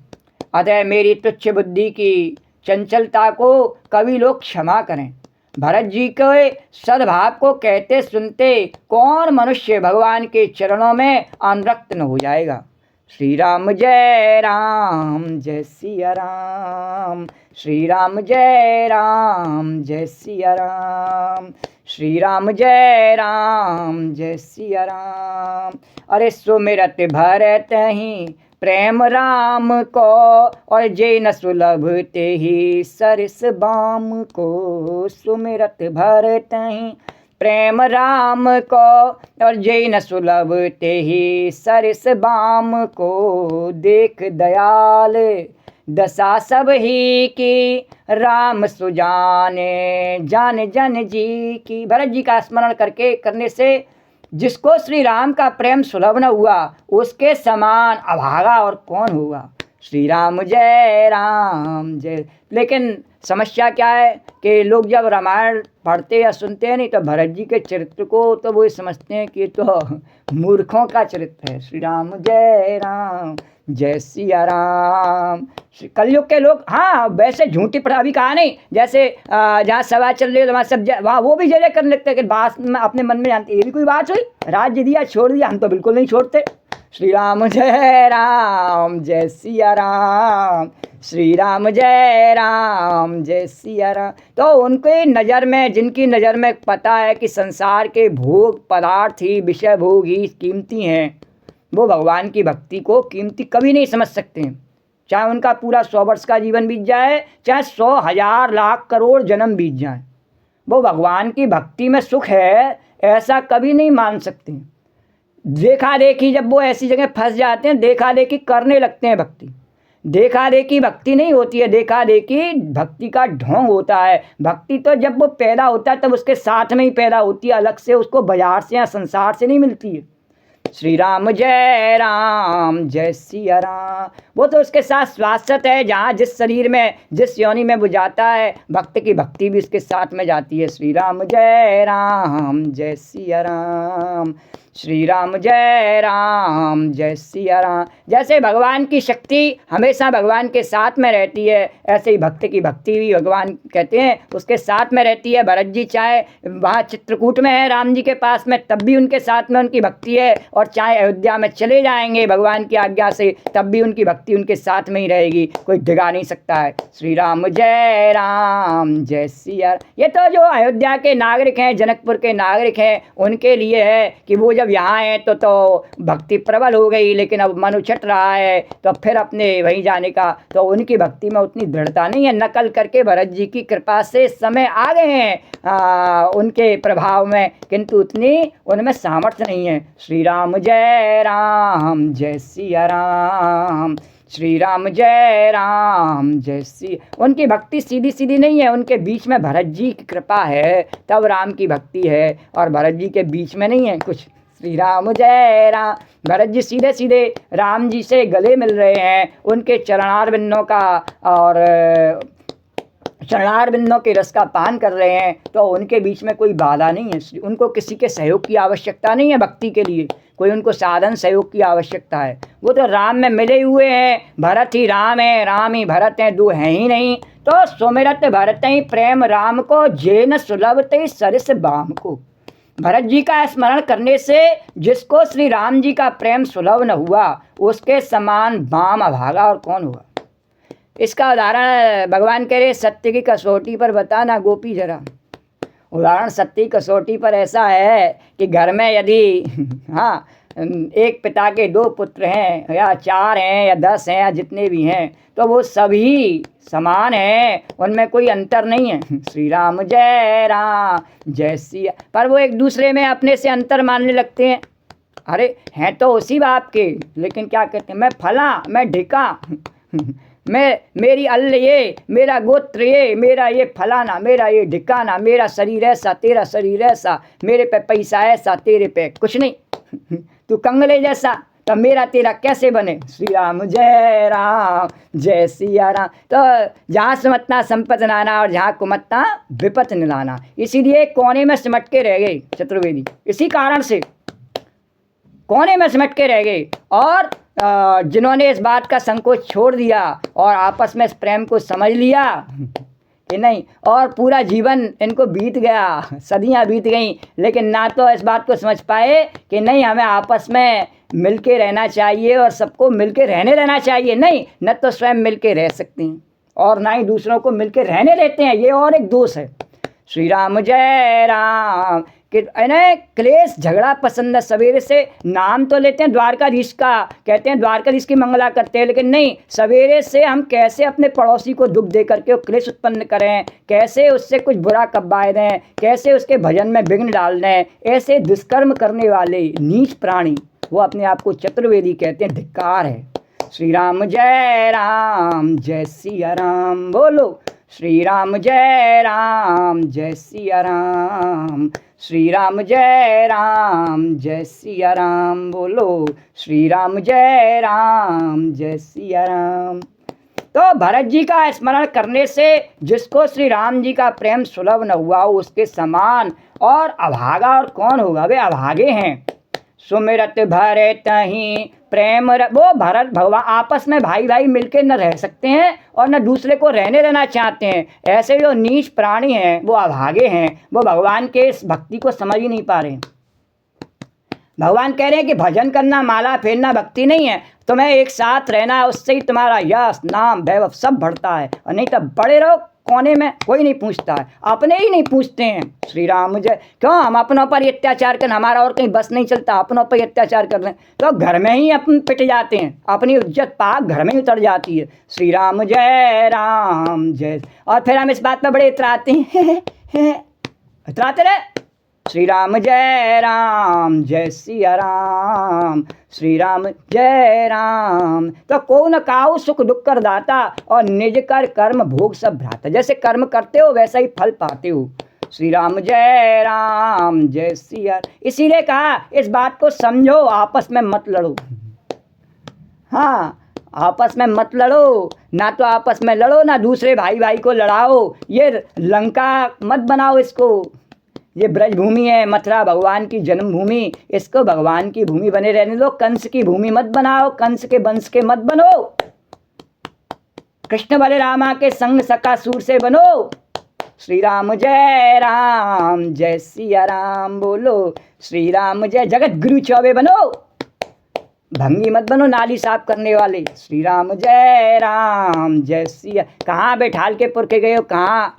अतः मेरी तुच्छ बुद्धि की चंचलता को कवि लोग क्षमा करें। भरत जी के सद्भाव को कहते सुनते कौन मनुष्य भगवान के चरणों में अनुरक्त न हो जाएगा। श्री राम जय सिया राम, श्री राम जय सिया राम, श्री राम जय सिया राम। अरे सुमिरत भरत ही प्रेम राम को और जे न सुलभ ते ही सरस बाम को। सुमिरत भरत ही प्रेम राम को और जे न सुलभ ते ही सरस बाम को। देख दयाल दशा सब ही की राम सुजाने जान जन जी की। भरत जी का स्मरण करने से जिसको श्री राम का प्रेम सुलभ न हुआ उसके समान अभागा और कौन होगा। श्री राम जय राम जय। लेकिन समस्या क्या है कि लोग जब रामायण पढ़ते या सुनते हैं नहीं तो भरत जी के चरित्र को तो वो समझते हैं कि तो मूर्खों का चरित्र है। श्री राम जय सिया राम। कलयुग के लोग हाँ वैसे झूठी प्रथा अभी कहा नहीं, जैसे जहाँ सभा चल रही है वहाँ सब वहाँ वो भी जय करने लगते हैं कि बात में अपने मन में जानते ये भी कोई बात हुई, राज्य दिया छोड़ दिया, हम तो बिल्कुल नहीं छोड़ते। श्री राम जय सिया राम, श्री राम जय सिया राम। तो उनके नज़र में, जिनकी नज़र में पता है कि संसार के भोग पदार्थ ही, विषय भोग ही कीमती हैं, वो भगवान की भक्ति को कीमती कभी नहीं समझ सकते हैं। चाहे उनका पूरा 100 वर्ष का जीवन बीत जाए, चाहे 100 1000 लाख करोड़ जन्म बीत जाए, वो भगवान की भक्ति में सुख है ऐसा कभी नहीं मान सकते। देखा देखी जब वो ऐसी जगह फंस जाते हैं, देखा देखी करने लगते हैं भक्ति। देखा देखी भक्ति नहीं होती है, देखा देखी भक्ति का ढोंग होता है। भक्ति तो जब वो पैदा होता है तब उसके साथ में ही पैदा होती है, अलग से उसको बाजार से या संसार से नहीं मिलती है। श्री राम जय सिया राम, वो तो उसके साथ शाश्वत है। जहाँ जिस शरीर में, जिस योनि में वो जाता है, भक्त की भक्ति भी उसके साथ में जाती है। श्री राम जय सिया राम, श्री राम जय सिया राम। जैसे भगवान की शक्ति हमेशा भगवान के साथ में रहती है, ऐसे ही भक्त की भक्ति भी भगवान कहते हैं उसके साथ में रहती है। भरत जी चाहे वहाँ चित्रकूट में है राम जी के पास में, तब भी उनके साथ में उनकी भक्ति है, और चाहे अयोध्या में चले जाएंगे भगवान की आज्ञा से, तब भी उनकी भक्ति उनके साथ में ही रहेगी, कोई डिगा नहीं सकता है। श्री राम जय सिया। ये तो जो अयोध्या के नागरिक हैं, जनकपुर के नागरिक हैं, उनके लिए है कि वो जब यहाँ है तो भक्ति प्रबल हो गई, लेकिन अब मन उछट रहा है तो फिर अपने वहीं जाने का, तो उनकी भक्ति में उतनी दृढ़ता नहीं है। नकल करके भरत जी की कृपा से समय आ गए हैं उनके प्रभाव में, किंतु उतनी उनमें सामर्थ्य नहीं है। श्री राम जय सिया राम, श्री राम जय सी। उनकी भक्ति सीधी सीधी नहीं है, उनके बीच में भरत जी की कृपा है, तब राम की भक्ति है, और भरत जी के बीच में नहीं है कुछ। श्री राम जय राम। भरत जी सीधे सीधे राम जी से गले मिल रहे हैं, उनके चरणारविंदों का और चरणारविंदों के रस का पान कर रहे हैं, तो उनके बीच में कोई बाधा नहीं है। उनको किसी के सहयोग की आवश्यकता नहीं है भक्ति के लिए, कोई उनको साधन सहयोग की आवश्यकता है। वो तो राम में मिले हुए हैं, भरत ही राम है, राम ही भरत हैं, दो हैं ही नहीं। तो सुमिरत भरत ही प्रेम राम को, जेन सुलभते सरिस बाम को। भरत जी का स्मरण करने से जिसको श्री राम जी का प्रेम सुलभ न हुआ, उसके समान बाम अभागा और कौन हुआ। इसका उदाहरण भगवान कह रहे सत्य की कसौटी पर बताना गोपी जरा। उदाहरण सत्य की कसौटी पर ऐसा है कि घर में यदि हाँ एक पिता के 2 पुत्र हैं या 4 हैं या 10 हैं या जितने भी हैं, तो वो सभी समान हैं, उनमें कोई अंतर नहीं है। श्री राम जय सिया। पर वो एक दूसरे में अपने से अंतर मानने लगते हैं। अरे हैं तो उसी बाप के, लेकिन क्या कहते हैं, मैं फला, मैं ढिका, मैं मेरी अल्ल ये, मेरा गोत्र ये, मेरा ये फलाना, मेरा ये ढिकाना, मेरा शरीर ऐसा, तेरा शरीर ऐसा, मेरे पे पैसा ऐसा, तेरे पे कुछ नहीं, तू कंगले जैसा, तो मेरा तेरा कैसे बने। श्री राम जय सिया राम। तो जहाँ समतना संपत नाना और जहाँ कुमतना विपत निलाना, इसीलिए कोने में सिमट के रह गए चतुर्वेदी, इसी कारण से कोने में सिमट के रह गए। और जिन्होंने इस बात का संकोच छोड़ दिया और आपस में इस प्रेम को समझ लिया कि नहीं, और पूरा जीवन इनको बीत गया, सदियां बीत गईं, लेकिन ना तो इस बात को समझ पाए कि नहीं हमें आपस में मिल के रहना चाहिए और सबको मिल के रहने देना चाहिए। नहीं, न तो स्वयं मिल के रह सकते हैं और ना ही दूसरों को मिल के रहने देते हैं, ये और एक दोष है। श्री राम जय राम। कि क्लेश झगड़ा पसंद है। सवेरे से नाम तो लेते हैं द्वारकाधीश का, कहते हैं द्वारकाधीश की मंगला करते हैं, लेकिन नहीं, सवेरे से हम कैसे अपने पड़ोसी को दुख दे करके वो क्लेश उत्पन्न करें, कैसे उससे कुछ बुरा कब्बाए दें, कैसे उसके भजन में विघ्न डाल दें। ऐसे दुष्कर्म करने वाले नीच प्राणी वो अपने आप को चतुर्वेदी कहते हैं, धिक्कार है। श्री राम जय सिया राम। बोलो श्री राम जय सिया राम, श्री राम जय राम जय सिया राम, बोलो श्री राम जय राम जय सिया राम। तो भरत जी का स्मरण करने से जिसको श्री राम जी का प्रेम सुलभ न हुआ उसके समान और अभागा और कौन होगा, वे अभागे हैं। सुमिरत भरत ही प्रेम वो भरत भगवान आपस में भाई भाई मिलकर न रह सकते हैं और न दूसरे को रहने देना चाहते हैं। ऐसे जो नीच प्राणी हैं वो अभागे हैं, वो भगवान के इस भक्ति को समझ ही नहीं पा रहे हैं। भगवान कह रहे हैं कि भजन करना, माला फेरना भक्ति नहीं है, तुम्हें एक साथ रहना, उससे ही तुम्हारा यश नाम वैभव सब बढ़ता है। और नहीं तो बड़े रहो कोने में, कोई नहीं पूछता है, अपने ही नहीं पूछते हैं। श्री राम जय। क्यों हम अपनों पर ही अत्याचार करें, हमारा और कहीं बस नहीं चलता, अपनों पर ही अत्याचार कर रहे हैं तो घर में ही अपन पिट जाते हैं, अपनी इज्जत पाक घर में ही उतर जाती है। श्री राम जय। और फिर हम इस बात पर बड़े इतराते हैं इतराते रहे। श्री राम जय सिया राम, श्री राम जय राम। तो को न काऊ सुख दुख कर दाता और निज कर कर्म भोग सब भ्राता। जैसे कर्म करते हो वैसा ही फल पाते हो। श्री राम जय सिया। इसीलिए कहा इस बात को समझो, आपस में मत लड़ो। हाँ, आपस में मत लड़ो, ना तो आपस में लड़ो ना दूसरे भाई भाई को लड़ाओ। ये लंका मत बनाओ इसको, ये ब्रजभूमि है, मथुरा भगवान की जन्मभूमि, इसको भगवान की भूमि बने रहने दो। कंस की भूमि मत बनाओ, कंस के वंश के मत बनो। कृष्ण बलरामा के संग सकासुर से बनो। श्री राम जय सिया राम, बोलो श्री राम जय। जगत गुरु चौबे बनो, भंगी मत बनो नाली साफ करने वाले। श्री राम जय सिया। कहाँ बैठाल के पुरखे गए हो, कहाँ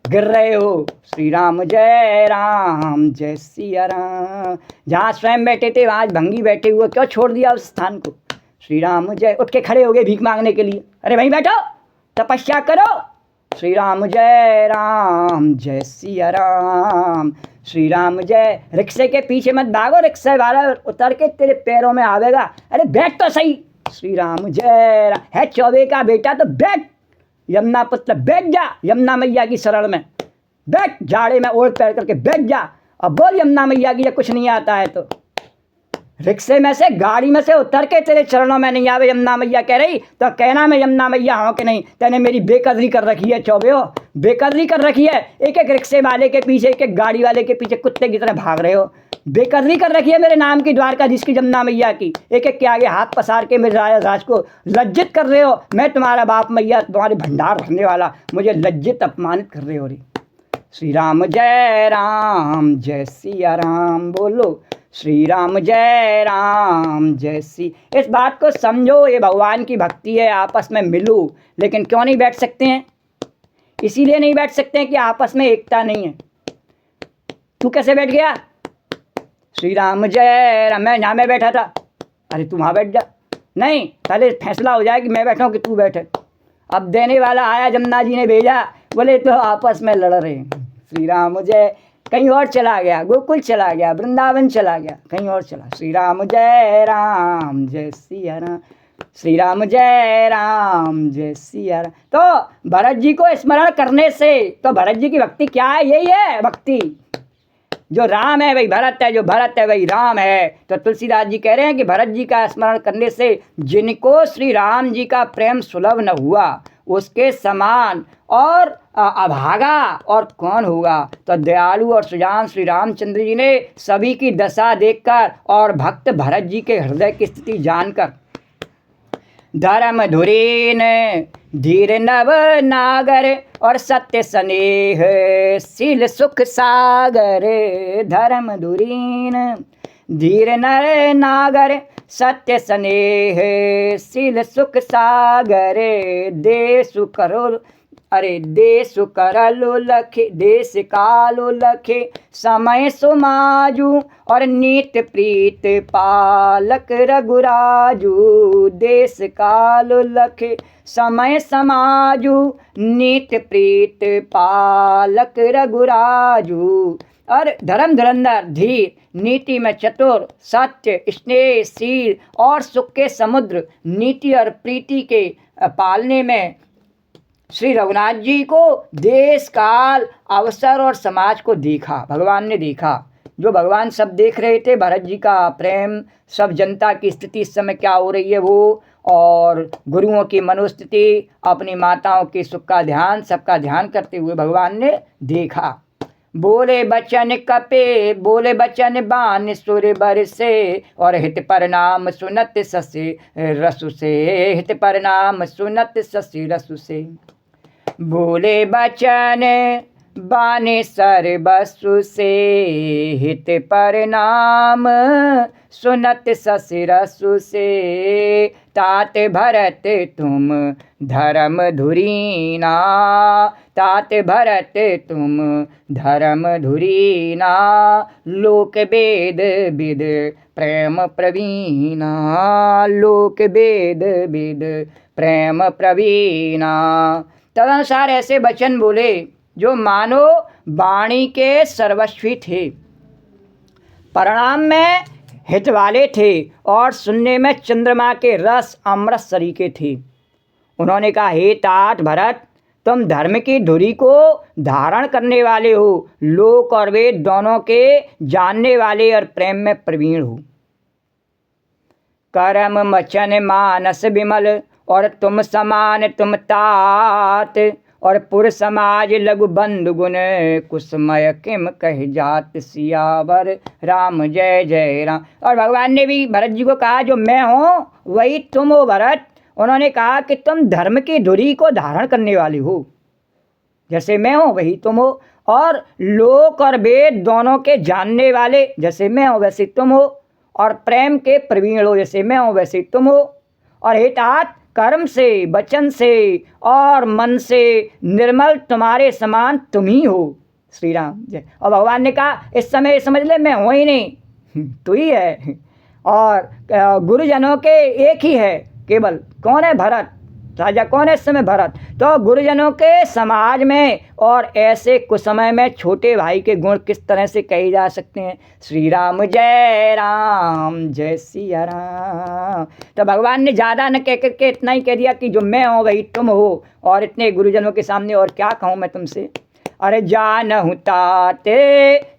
गिर रहे हो। श्री राम जय सिया राम। जहाँ स्वयं बैठे थे वहाँ भंगी बैठे हुए, क्यों छोड़ दिया उस स्थान को। श्री राम जय। उठ के खड़े हो गए भीख मांगने के लिए, अरे वहीं बैठो तपस्या करो। श्री राम जय सिया राम, श्री राम जय। रिक्शे के पीछे मत भागो, रिक्शे वाला उतर के तेरे पैरों में आवेगा, अरे बैठ तो सही। श्री राम जय राम। है चौबे का बेटा तो बैठ, यमुना पुत्र बैठ जा, यमुना मैया की शरण में बैठ, जाड़े में ओढ़ पैर करके बैठ जा। अब बोल यमुना मैया की, कुछ नहीं आता है तो रिक्शे में से गाड़ी में से उतर के तेरे चरणों में नहीं आवे यमुना मैया कह रही तो कहना मैं यमुना मैया हूँ कि नहीं। तेने मेरी बेकदरी कर रखी है चौबे हो, बेकदरी कर रखी है। एक एक रिक्शे वाले के पीछे, एक एक गाड़ी वाले के पीछे कुत्ते की तरह भाग रहे हो। बेकदरी कर रखी है मेरे नाम की द्वारका जिसकी यमुना मैया की। एक एक के आगे हाथ पसार के मेरे राज को लज्जित कर रहे हो। मैं तुम्हारा बाप मैया, तुम्हारे भंडार रखने वाला, मुझे लज्जित अपमानित कर रहे हो रे। श्री राम जय सिया राम, बोलो श्री राम जय सी। इस बात को समझो, ये भगवान की भक्ति है, आपस में मिलो। लेकिन क्यों नहीं बैठ सकते हैं? इसीलिए नहीं बैठ सकते हैं कि आपस में एकता नहीं है। तू कैसे बैठ गया? श्री राम जय राम। मैं यहाँ में बैठा था, अरे तू वहाँ बैठ जा। नहीं, पहले फैसला हो जाए कि मैं बैठा हूँ कि तू बैठे। अब देने वाला आया, जमुना जी ने भेजा, बोले तो आपस में लड़ रहे हैं। श्री राम जय। कहीं और चला गया, गोकुल चला गया, वृंदावन चला गया, कहीं और चला। श्री राम जय सिया राम, श्री राम जय सिया राम। तो भरत जी को स्मरण करने से, तो भरत जी की भक्ति क्या है? यही है भक्ति। जो राम है वही भरत है, जो भरत है वही राम है। तो तुलसीदास जी कह रहे हैं कि भरत जी का स्मरण करने से जिनको श्री राम जी का प्रेम सुलभ न हुआ उसके समान और अभागा और कौन होगा। तो दयालु और सुजान श्री रामचंद्र जी ने सभी की दशा देखकर और भक्त भरत जी के हृदय की स्थिति जानकर धर्म धुरीन धीर नव नागर और सत्य स्नेह शील सुख सागर। धर्म धुरीन धीर नर नागर सत्य स्नेह शील सुख सागर। देश करो, अरे देश करलो लखे, देश कालो लखे समय सुमाजू और नीत प्रीत पालक रघुराजू। देश कालो लखे समय समाजू नीत प्रीत पालक रघुराजू। और धर्म धुरंधर धीर, नीति में चतुर, सत्य स्नेह शील और सुख के समुद्र, नीति और प्रीति के पालने में श्री रघुनाथ जी को देश काल अवसर और समाज को देखा, भगवान ने देखा। जो भगवान सब देख रहे थे, भरत जी का प्रेम, सब जनता की स्थिति इस समय क्या हो रही है वो, और गुरुओं की मनोस्थिति, अपनी माताओं के सुख का ध्यान, सबका ध्यान करते हुए भगवान ने देखा। बोले बचन कपे, बोले बचन बान सुर बरसे, और हित परिणाम सुनत शशि रसु से, हित परिणाम सुनत शशि रसु से। बोले बचन बाने सर बसु से, हित परिणाम सुनत शशि रसु से। तात भरत तुम धर्म धुरीना, तात भरत तुम धर्म धुरीना, लोक वेद विद प्रेम प्रवीणा, लोक वेद विद प्रेम प्रवीणा। तदनुसार ऐसे वचन बोले जो मानो वाणी के सर्वस्वी थे, परिणाम में हित वाले थे, और सुनने में चंद्रमा के रस अमृत सरीखे थे। उन्होंने कहा, हे तात भरत, तुम धर्म की धुरी को धारण करने वाले हो, लोक और वेद दोनों के जानने वाले और प्रेम में प्रवीण हो। कर्म मचन मानस विमल, और तुम समान तुम तात, और पुर समाज लघु बंधु गुण, कुसमय किम कह जात सियावर राम जय जय राम। और भगवान ने भी भरत जी को कहा, जो मैं हूँ वही तुम हो भरत। उन्होंने कहा कि तुम धर्म की धुरी को धारण करने वाले हो, जैसे मैं हूँ वही तुम हो, और लोक और वेद दोनों के जानने वाले, जैसे मैं हूँ वैसे तुम हो, और प्रेम के प्रवीण हो, जैसे मैं हूँ वैसे तुम हो। और हे तात, कर्म से, वचन से और मन से निर्मल तुम्हारे समान तुम ही हो। श्री राम जय। और भगवान ने कहा, इस समय समझ ले मैं हूँ ही नहीं, तू ही है। और गुरुजनों के एक ही है केवल, कौन है? भरत। राजा कौन है इस समय? भरत। तो गुरुजनों के समाज में और ऐसे कुछ समय में छोटे भाई के गुण किस तरह से कहे जा सकते हैं? श्री राम जय सिया राम। तो भगवान ने ज़्यादा न कह करके इतना ही कह दिया कि जो मैं हूँ वही तुम हो, और इतने गुरुजनों के सामने और क्या कहूँ मैं तुमसे। अरे जानहु ताते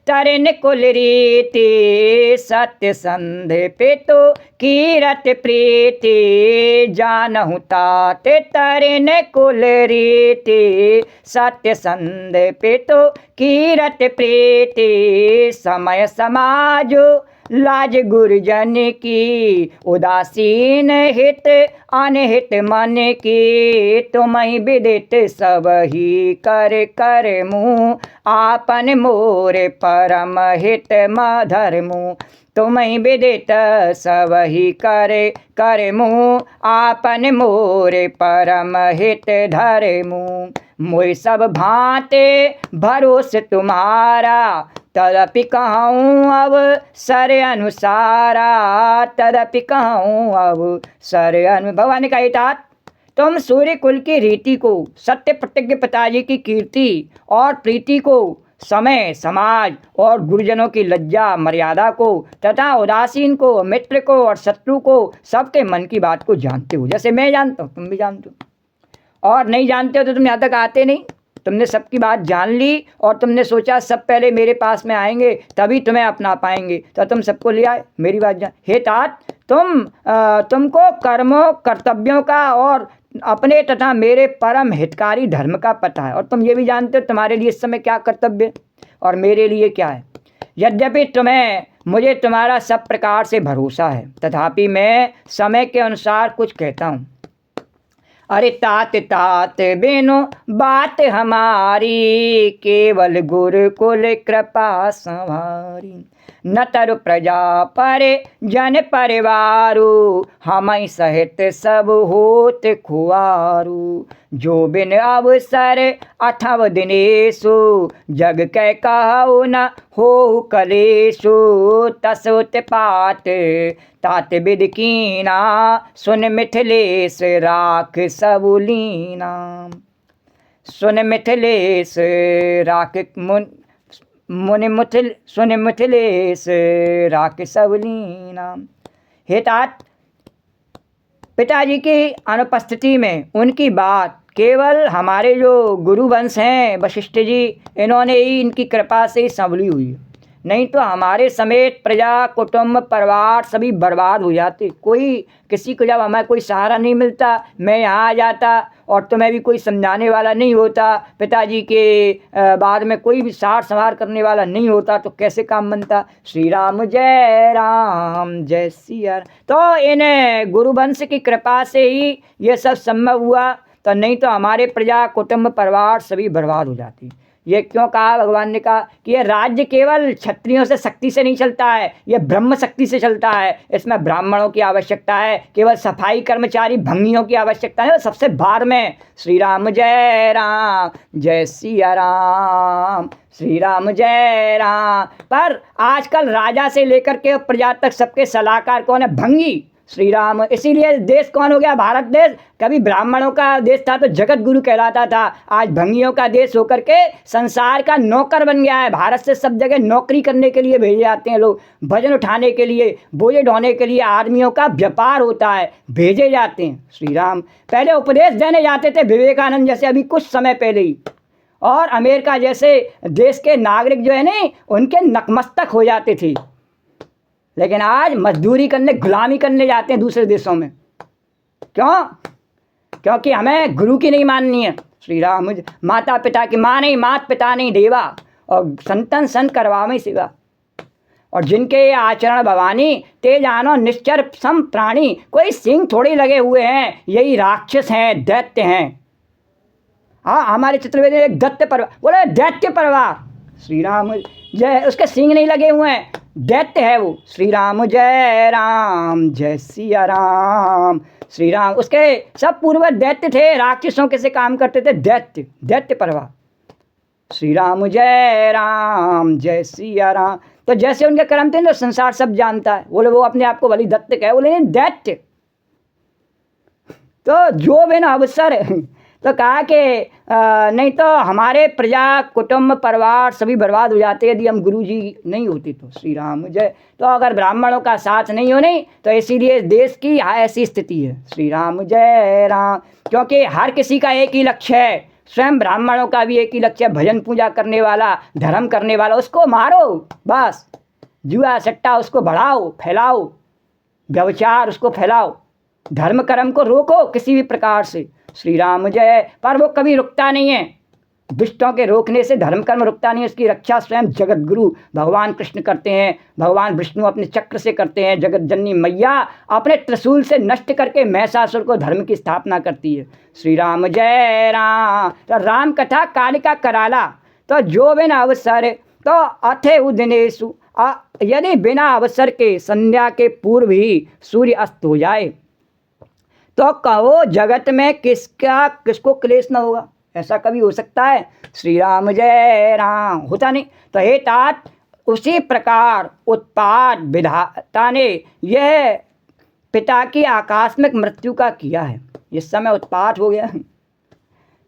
तरिन कुल रीति, सत्य संधे पे तो कीरत प्रीति। जानहु ताते तरिन कुल रीति, सत्य संधे पे तो कीरत प्रीति। समय समाज लाज गुरुजन की, उदासीन हित अनहित मन की। तुम ही विदित सब ही कर कर मुँह, आपन मोरे परम हित धर्मु। तुम ही विदित सब ही करे कर मुँह, आपन मोरे परम हित धर्मु। मोहि सब भांते भरोस तुम्हारा, तदपि कहूँ अब सर अनुसारा, तदपि कहूँ अब सर अनु। भगवान ने कहा, तात तुम सूर्य कुल की रीति को, सत्य प्रतिज्ञ पिताजी की कीर्ति और प्रीति को, समय समाज और गुरुजनों की लज्जा मर्यादा को, तथा उदासीन को, मित्र को और शत्रु को, सबके मन की बात को जानते हो। जैसे मैं जानता हूँ तुम भी जानते हो, और नहीं जानते हो तो तुम यहाँ तक आते नहीं। तुमने सबकी बात जान ली और तुमने सोचा सब पहले मेरे पास में आएंगे तभी तुम्हें अपना पाएंगे, तो तुम सबको ले आए। मेरी बात जान। हे तात, तुमको कर्मों कर्तव्यों का और अपने तथा मेरे परम हितकारी धर्म का पता है, और तुम ये भी जानते हो तुम्हारे लिए इस समय क्या कर्तव्य और मेरे लिए क्या है। यद्यपि तुम्हें मुझे तुम्हारा सब प्रकार से भरोसा है, तथापि मैं समय के अनुसार कुछ कहता हूँ। अरे तात तात बेनो बात हमारी, केवल गुरुकुल कृपा संवारी। न तरु प्रजा परे जन परिवारु, हम सहित सब होत खुआरू। जो बिन अवसर अथव दिनेशु, जग कै कहु न हो कलेशु। तस उत्पात तात विद कीना, सुन मिथिलेश राख सबु लीना। सुन मिथिलेश राख सुन मिथिलेश राख सब लीना। हे तात, पिताजी की अनुपस्थिति में उनकी बात केवल हमारे जो गुरु वंश हैं वशिष्ठ जी, इन्होंने ही इनकी कृपा से ही संभली हुई है, नहीं तो हमारे समेत प्रजा कुटुंब परिवार सभी बर्बाद हो जाते। कोई किसी को जब हमें कोई सहारा नहीं मिलता, मैं यहाँ आ जाता और तुम्हें भी कोई समझाने वाला नहीं होता, पिताजी के बाद में कोई भी सार संवार करने वाला नहीं होता, तो कैसे काम बनता। श्री राम जय सिया। तो इन गुरुवंश की कृपा से ही ये सब संभव हुआ, तो नहीं तो हमारे प्रजा कुटुंब परिवार सभी बर्बाद हो जाती। ये क्यों कहा भगवान ने कहा कि ये राज्य केवल क्षत्रियों से शक्ति से नहीं चलता है, ये ब्रह्म शक्ति से चलता है। इसमें ब्राह्मणों की आवश्यकता है, केवल सफाई कर्मचारी भंगियों की आवश्यकता है सबसे बाहर में। श्री राम जय सिया राम, श्री राम जय राम। पर आजकल राजा से लेकर के प्रजा तक सबके सलाहकार कौन है? भंगी। श्री राम। इसीलिए देश कौन हो गया? भारत देश। कभी ब्राह्मणों का देश था तो जगत गुरु कहलाता था, आज भंगियों का देश होकर के संसार का नौकर बन गया है। भारत से सब जगह नौकरी करने के लिए भेजे जाते हैं लोग, भजन उठाने के लिए, बोझे ढोने के लिए, आदमियों का व्यापार होता है, भेजे जाते हैं। श्री राम। पहले उपदेश देने जाते थे विवेकानंद जैसे, अभी कुछ समय पहले ही, और अमेरिका जैसे देश के नागरिक जो है ना, उनके नतमस्तक हो जाते थे। लेकिन आज मजदूरी करने, गुलामी करने जाते हैं दूसरे देशों में। क्यों? क्योंकि हमें गुरु की नहीं माननी है। श्री राम। माता पिता की माँ नहीं, मात पिता नहीं देवा, और संतन संत करवावे सेवा। और जिनके आचरण भवानी, तेज आनो निश्चर सम प्राणी, कोई सिंह थोड़ी लगे हुए हैं, यही राक्षस हैं, दैत्य हैं। हाँ, हमारे चित्रवेद में एक दैत्य परिवार बोले, दैत्य परिवार। श्री राम जय। उसके सिंह नहीं लगे हुए हैं, दैत्य है वो। श्री राम जय सिया राम। श्री राम। उसके सब पूर्वज दैत्य थे, राक्षसों के से काम करते थे, दैत्य परिवार। श्री राम जय सिया राम। तो जैसे उनके कर्म थे तो संसार सब जानता है। बोले वो अपने आप को भली दत्त कहे, बोले नहीं, दैत्य। तो जो भी ना अवसर तो कहा कि नहीं तो हमारे प्रजा कुटुंब परिवार सभी बर्बाद हो जाते यदि हम गुरु जी नहीं होते तो। श्री राम जय। तो अगर ब्राह्मणों का साथ नहीं हो, नहीं तो इसीलिए देश की ऐसी स्थिति है। श्री राम जय राम। क्योंकि हर किसी का एक ही लक्ष्य है, स्वयं ब्राह्मणों का भी एक ही लक्ष्य है, भजन पूजा करने वाला, धर्म करने वाला, उसको मारो बस। जुआ सट्टा उसको बढ़ाओ, फैलाओ, व्यभिचार उसको फैलाओ, धर्म कर्म को रोको किसी भी प्रकार से। श्री राम जय। पर वो कभी रुकता नहीं है, दुष्टों के रोकने से धर्म कर्म रुकता नहीं है। उसकी रक्षा स्वयं जगत गुरु भगवान कृष्ण करते हैं, भगवान विष्णु अपने चक्र से करते हैं, जगत जननी मैया अपने त्रिशूल से नष्ट करके महिषासुर को धर्म की स्थापना करती है। श्री राम जय राम। तो राम कथा कालिका कराला। तो जो बिना अवसर तो अथे उदिनेशु, यदि बिना अवसर के संध्या के पूर्व ही सूर्य अस्त हो जाए तो कहो जगत में किसको क्लेश न होगा? ऐसा कभी हो सकता है? श्री राम जय राम। होता नहीं। तो हे तात, उसी प्रकार उत्पात विधाता ने यह पिता की आकस्मिक मृत्यु का किया है। इस समय उत्पात हो गया।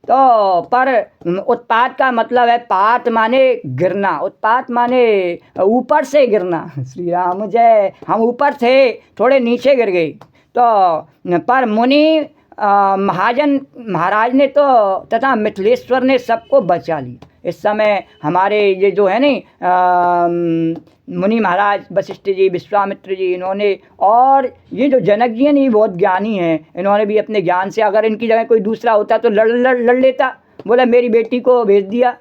तो पर उत्पात का मतलब है, पात माने गिरना, उत्पात माने ऊपर से गिरना। श्री राम जय। हम ऊपर थे, थोड़े नीचे गिर गए। तो पर मुनि महाजन महाराज ने तो तथा मिथिलेश्वर ने सबको बचा लिया। इस समय हमारे ये जो है नहीं मुनि महाराज वशिष्ठ जी, विश्वामित्र जी, इन्होंने, और ये जो जनक जी हैं ये बहुत ज्ञानी हैं, इन्होंने भी अपने ज्ञान से, अगर इनकी जगह कोई दूसरा होता तो लड़ लेता। बोला मेरी बेटी को भेज दिया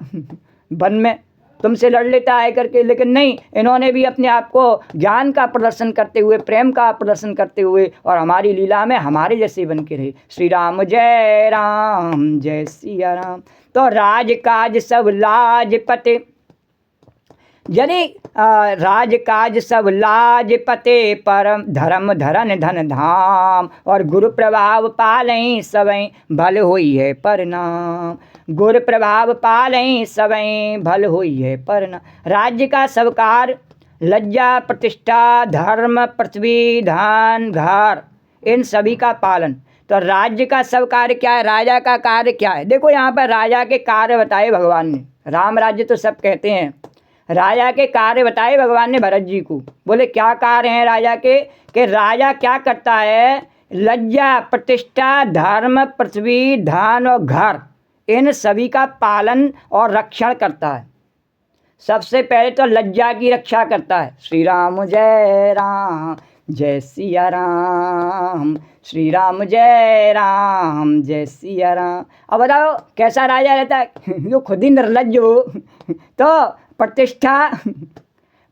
वन में, तुमसे लड़ लेता आए करके, लेकिन नहीं, इन्होंने भी अपने आप को ज्ञान का प्रदर्शन करते हुए, प्रेम का प्रदर्शन करते हुए, और हमारी लीला में हमारे जैसे बन के रहे। श्री राम जय सिया राम। तो राज काज सब लाज पते, यदि राज काज सब लाज पते, परम धर्म धरन धन धाम, और गुरु प्रभाव पालई सबई भल होई है परिणाम। गुरु प्रभाव पालई सबई भल होई है परिणाम। राज्य का सब कार, लज्जा प्रतिष्ठा धर्म पृथ्वी धन घर, इन सभी का पालन। तो राज्य का सब कार्य क्या है? राजा का कार्य क्या है? देखो यहाँ पर राजा के कार्य बताए भगवान ने। राम राज्य तो सब कहते हैं, राजा के कार्य बताए भगवान ने भरत जी को। बोले क्या कार्य हैं राजा के? कि राजा क्या करता है लज्जा, प्रतिष्ठा, धर्म, पृथ्वी, धन और घर, इन सभी का पालन और रक्षण करता है। सबसे पहले तो लज्जा की रक्षा करता है। श्री राम जय सिया राम, श्री राम जय राम जय सिया राम। अब बताओ कैसा राजा रहता है जो खुद ही निर्लज्ज हो। तो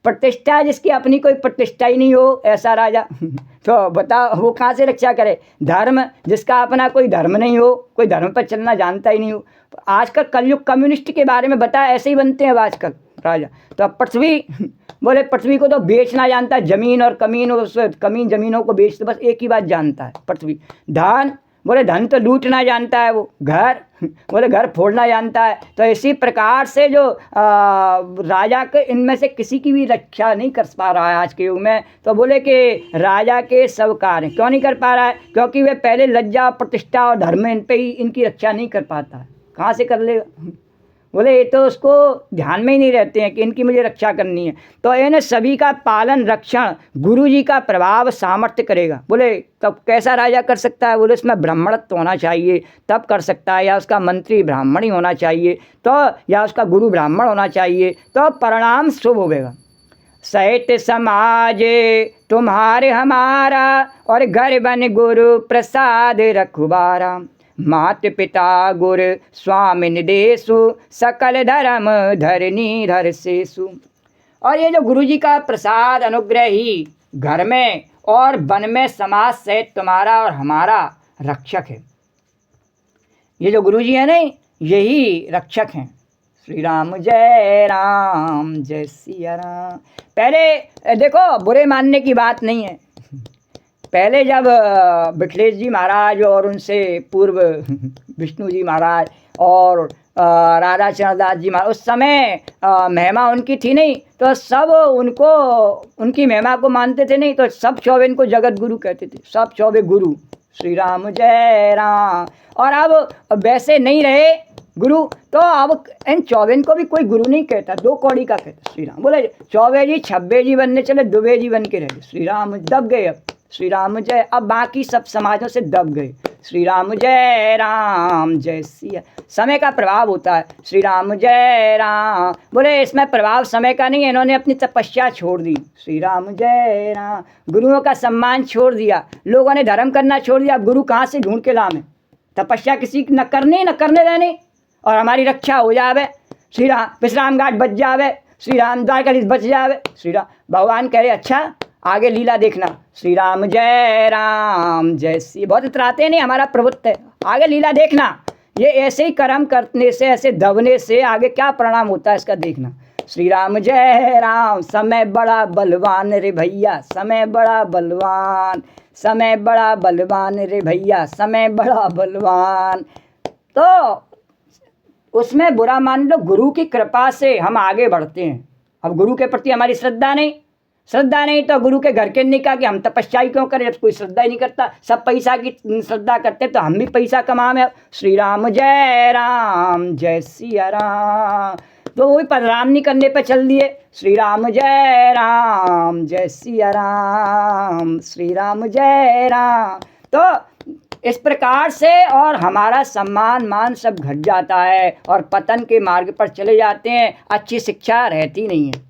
प्रतिष्ठा जिसकी अपनी कोई प्रतिष्ठा ही नहीं हो, ऐसा राजा तो बताओ वो कहाँ से रक्षा करे। धर्म, जिसका अपना कोई धर्म नहीं हो, कोई धर्म पर चलना जानता ही नहीं हो। आजकल कलयुग कम्युनिस्ट के बारे में बताया, ऐसे ही बनते हैं आजकल राजा। तो अब पृथ्वी, बोले पृथ्वी को तो बेचना जानता है, जमीन और कमीन, उस कमीन जमीनों को बेचते, बस एक ही बात जानता है पृथ्वी। धन, बोले धन तो लूटना जानता है वो। घर, बोले घर फोड़ना जानता है। तो इसी प्रकार से जो राजा के इनमें से किसी की भी रक्षा नहीं कर पा रहा है आज के युग में। तो बोले कि राजा के सब कार्य क्यों नहीं कर पा रहा है? क्योंकि वे पहले लज्जा, प्रतिष्ठा और धर्म इन पे ही इनकी रक्षा नहीं कर पाता है। कहाँ से कर लेगा? बोले ये तो उसको ध्यान में ही नहीं रहते हैं कि इनकी मुझे रक्षा करनी है। तो इन सभी का पालन रक्षण गुरु जी का प्रभाव सामर्थ्य करेगा। बोले तब कैसा राजा कर सकता है? बोले उसमें ब्राह्मणत्व होना चाहिए तब कर सकता है, या उसका मंत्री ब्राह्मण ही होना चाहिए तो, या उसका गुरु ब्राह्मण होना चाहिए तो परिणाम शुभ होगा। साहित्य समाज तुम्हारे हमारा, और घर बन गुरु प्रसाद रखवारा। मात पिता गुर स्वामी निदेशु, सकल धर्म धरनी धर सेसु। और ये जो गुरु जी का प्रसाद अनुग्रह ही घर में और वन में समाज सहित तुम्हारा और हमारा रक्षक है। ये जो गुरु जी है ना, यही रक्षक हैं। श्री राम जय सिया राम। पहले देखो बुरे मानने की बात नहीं है। पहले जब बिठलेश जी महाराज और उनसे पूर्व विष्णु जी महाराज और राधा चरणदास जी महाराज, उस समय महिमा उनकी थी नहीं, तो सब उनको उनकी महिमा को मानते थे नहीं, तो सब 24 को जगत गुरु कहते थे, सब 24 गुरु। श्री राम जय राम। और अब वैसे नहीं रहे गुरु, तो अब इन 24 को भी कोई गुरु नहीं कहता, 2 कौड़ी का कहता। श्री राम बोले 24 जी 26 जी बनने चले, 2 जी बन के रहे। श्री राम दब गए अब। श्री राम जय, अब बाकी सब समाजों से दब गए। श्री राम जय सिया। समय का प्रभाव होता है। श्री राम जय राम। बोले इसमें प्रभाव समय का नहीं है, इन्होंने अपनी तपस्या छोड़ दी। श्री राम जय राम। गुरुओं का सम्मान छोड़ दिया, लोगों ने धर्म करना छोड़ दिया। अब गुरु कहाँ से ढूंढ के लावे? तपस्या किसी न करने देने और हमारी रक्षा हो जावे। श्री राम विश्राम घाट बच जावे, श्री राम द्वारकाधीश बच जावे। श्री राम भगवान कह रहे अच्छा आगे लीला देखना। श्री राम जय सी। बहुत इतराते नहीं, हमारा प्रभुत्व है, आगे लीला देखना। ये ऐसे ही कर्म करने से, ऐसे दबने से आगे क्या परिणाम होता है इसका देखना। श्री राम जय राम। समय बड़ा बलवान रे भैया, समय बड़ा बलवान, समय बड़ा बलवान रे भैया, समय बड़ा बलवान। तो उसमें बुरा मान लो, गुरु की कृपा से हम आगे बढ़ते हैं। अब गुरु के प्रति हमारी श्रद्धा नहीं तो गुरु के घर के नहीं कहा कि हम तपस्या ही क्यों करें, जब कोई श्रद्धा ही नहीं करता, सब पैसा की श्रद्धा करते, तो हम भी पैसा कमावे। श्री राम जय सिया राम। तो वही परिणाम नहीं करने पे चल दिए। श्री राम जय सिया राम, श्री राम जय राम। तो इस प्रकार से और हमारा सम्मान मान सब घट जाता है और पतन के मार्ग पर चले जाते हैं, अच्छी शिक्षा रहती नहीं है।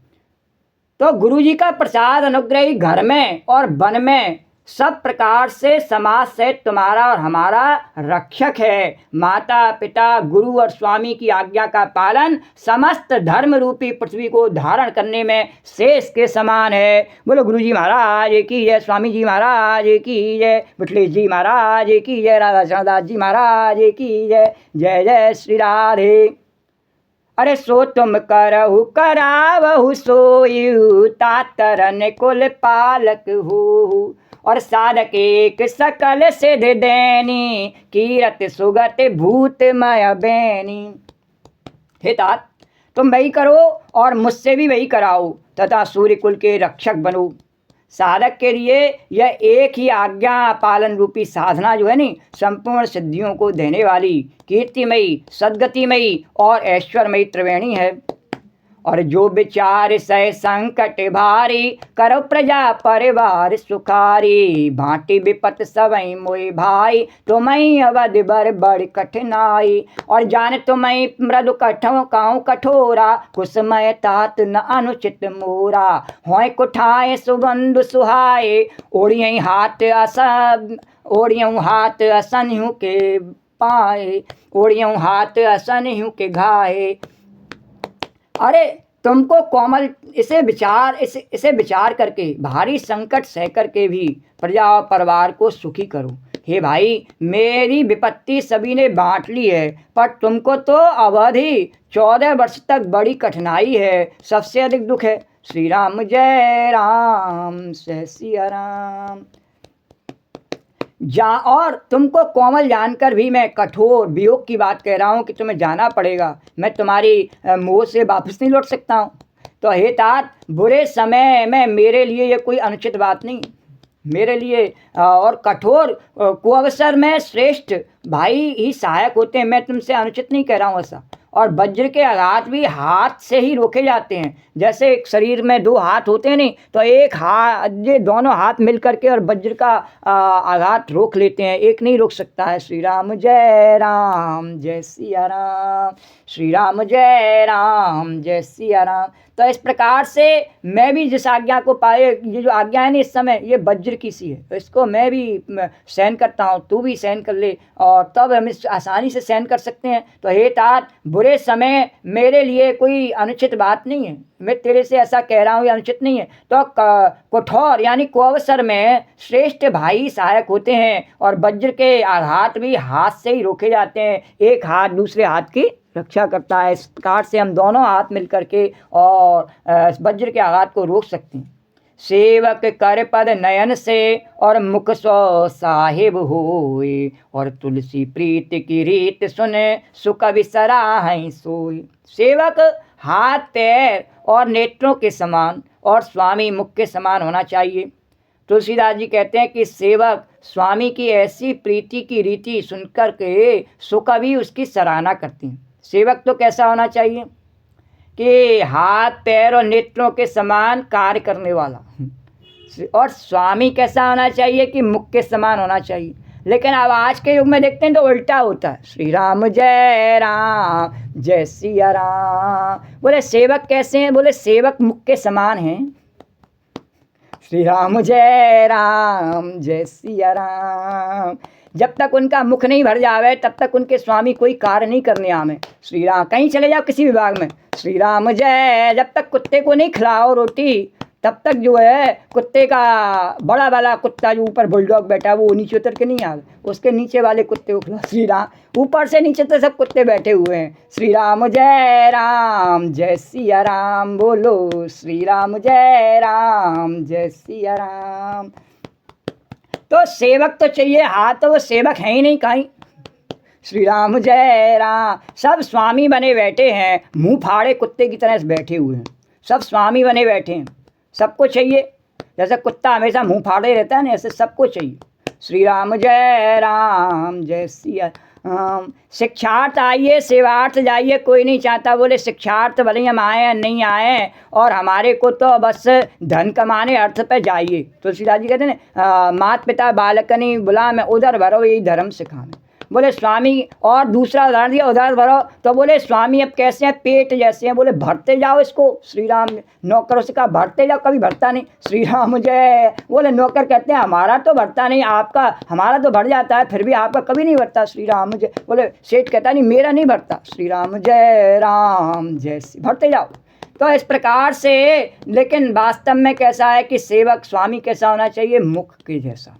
तो गुरु जी का प्रसाद अनुग्रह घर में और वन में सब प्रकार से समाज से तुम्हारा और हमारा रक्षक है। माता पिता गुरु और स्वामी की आज्ञा का पालन समस्त धर्म रूपी पृथ्वी को धारण करने में शेष के समान है। बोलो गुरु जी महाराज की जय, स्वामी जी महाराज की जय, बिठलेश जी महाराज की जय, राधा चरणदास जी महाराज की जय। जय जय श्री राधे। अरे सो तुम करहु करावहु सोयु, तातरन कुल पालक हो, और साधक एक सकल सिद्ध देनी, कीरत सुगत भूतमय बेनी। हे तात, तुम वही करो और मुझसे भी वही कराओ तथा सूर्य कुल के रक्षक बनो। साधक के लिए यह एक ही आज्ञा पालन रूपी साधना जो है नी, संपूर्ण सिद्धियों को देने वाली कीर्तिमयी, सद्गतिमयी और ऐश्वर्यमयी त्रिवेणी है। और जो विचार सह संकट भारी, करो प्रजा परिवार सुखारी। भांति विपत सवई मोहि भाई, तुम्हें अवधि बर बड़ कठिनाई। और जान तुम्हें मृदु कठों काहू कठोरा, कुसमय तात न अनुचित मोरा। होय कुठाए सुबंधु सुहाए, ओढ़ियई हाथ असन्हु के पाए। ओढ़ियऊ हाथ असन्हु के घाए। अरे तुमको कोमल इसे विचार करके भारी संकट सह करके भी प्रजा और परिवार को सुखी करो। हे भाई, मेरी विपत्ति सभी ने बांट ली है, पर तुमको तो अवधि 14 वर्ष तक बड़ी कठिनाई है, सबसे अधिक दुख है। श्री राम जय राम जय सिया राम। और तुमको कोमल जानकर भी मैं कठोर वियोग की बात कह रहा हूँ कि तुम्हें जाना पड़ेगा। मैं तुम्हारी मोह से वापस नहीं लौट सकता हूँ। तो हे तात, बुरे समय में मेरे लिए ये कोई अनुचित बात नहीं। मेरे लिए और कठोर कुअवसर में श्रेष्ठ भाई ही सहायक होते हैं। मैं तुमसे अनुचित नहीं कह रहा हूँ ऐसा। और वज्र के आघात भी हाथ से ही रोके जाते हैं। जैसे एक शरीर में 2 हाथ होते हैं नहीं, तो एक हाथ, ये दोनों हाथ मिल करके और वज्र का आघात रोक लेते हैं, एक नहीं रोक सकता है। श्री राम जय सिया राम। श्री राम जय राम जय सिया राम। तो इस प्रकार से मैं भी जिस आज्ञा को पाए, ये जो आज्ञा है ना इस समय, ये वज्र की सी है, तो इसको मैं भी सहन करता हूँ, तू भी सहन कर ले, और तब हम इस आसानी से सहन कर सकते हैं। तो हे तात, बुरे समय मेरे लिए कोई अनुचित बात नहीं है। मैं तेरे से ऐसा कह रहा हूँ, ये अनुचित नहीं है। तो कठोर यानी कुअवसर में श्रेष्ठ भाई सहायक होते हैं, और वज्र के आघात भी हाथ से ही रोके जाते हैं। एक हाथ दूसरे हाथ की रक्षा करता है। इस प्रकार से हम दोनों हाथ मिल करके और वज्र के आघात को रोक सकते हैं। सेवक कर पद नयन से, और मुख सो साहिब होए। और तुलसी प्रीत की रीत सुने, सुख विसराहि सोए। सेवक हाथ पैर और नेत्रों के समान, और स्वामी मुख के समान होना चाहिए। तुलसीदास जी कहते हैं कि सेवक स्वामी की ऐसी प्रीति की रीति सुनकर के सुख भी उसकी सराहना करते हैं। सेवक तो कैसा होना चाहिए कि हाथ पैर और नेत्रों के समान कार्य करने वाला, और स्वामी कैसा होना चाहिए कि मुख के समान होना चाहिए। लेकिन अब आज के युग में देखते हैं तो उल्टा होता है। श्री राम जय सिया राम। बोले सेवक कैसे हैं? बोले सेवक मुख के समान हैं। श्री राम जय सिया राम। जब तक उनका मुख नहीं भर जावे तब तक उनके स्वामी कोई कार्य नहीं करने आवे। श्री राम, कहीं चले जाओ किसी विभाग में, श्री राम जय। जब तक कुत्ते को नहीं खिलाओ रोटी, तब तक जो है कुत्ते का बड़ा वाला कुत्ता जो ऊपर बुलडॉग बैठा है वो नीचे उतर के नहीं आवे, उसके नीचे वाले कुत्ते को खिलाओ। श्री राम, ऊपर से नीचे तो सब कुत्ते बैठे हुए हैं। श्री राम जय सिया राम। बोलो श्री राम जय सिया राम। तो सेवक तो चाहिए, हाथ तो वो सेवक है ही नहीं कहीं। श्री राम जय राम। सब स्वामी बने बैठे हैं, मुंह फाड़े कुत्ते की तरह बैठे हुए हैं। सब स्वामी बने बैठे हैं, सबको चाहिए। जैसे कुत्ता हमेशा मुंह फाड़े रहता है ना, ऐसे सबको चाहिए। श्री राम जय सिया राम। शिक्षार्थ आइए सेवार्थ जाइए, कोई नहीं चाहता बोले शिक्षार्थ भले हम आए नहीं आए, और हमारे को तो बस धन कमाने अर्थ पे जाइए। तुलसीदास जी कहते हैं ना, मात पिता बालकनी बुला में उधर भरो यही धर्म सिखाने। बोले स्वामी, और दूसरा उदाहरण दिया उधर भरो, तो बोले स्वामी अब कैसे हैं? पेट जैसे हैं। बोले भरते जाओ इसको। श्री राम, नौकरों से कहा भरते जाओ, कभी भरता नहीं। श्री राम जय। बोले नौकर कहते हैं हमारा तो भरता नहीं, आपका हमारा तो भर जाता है, फिर भी आपका कभी नहीं भरता। श्री राम जय। बोले सेठ कहता नहीं मेरा नहीं भरता। श्री राम जय भरते जाओ। तो इस प्रकार से, लेकिन वास्तव में कैसा है कि सेवक स्वामी कैसा होना चाहिए? मुख के जैसा।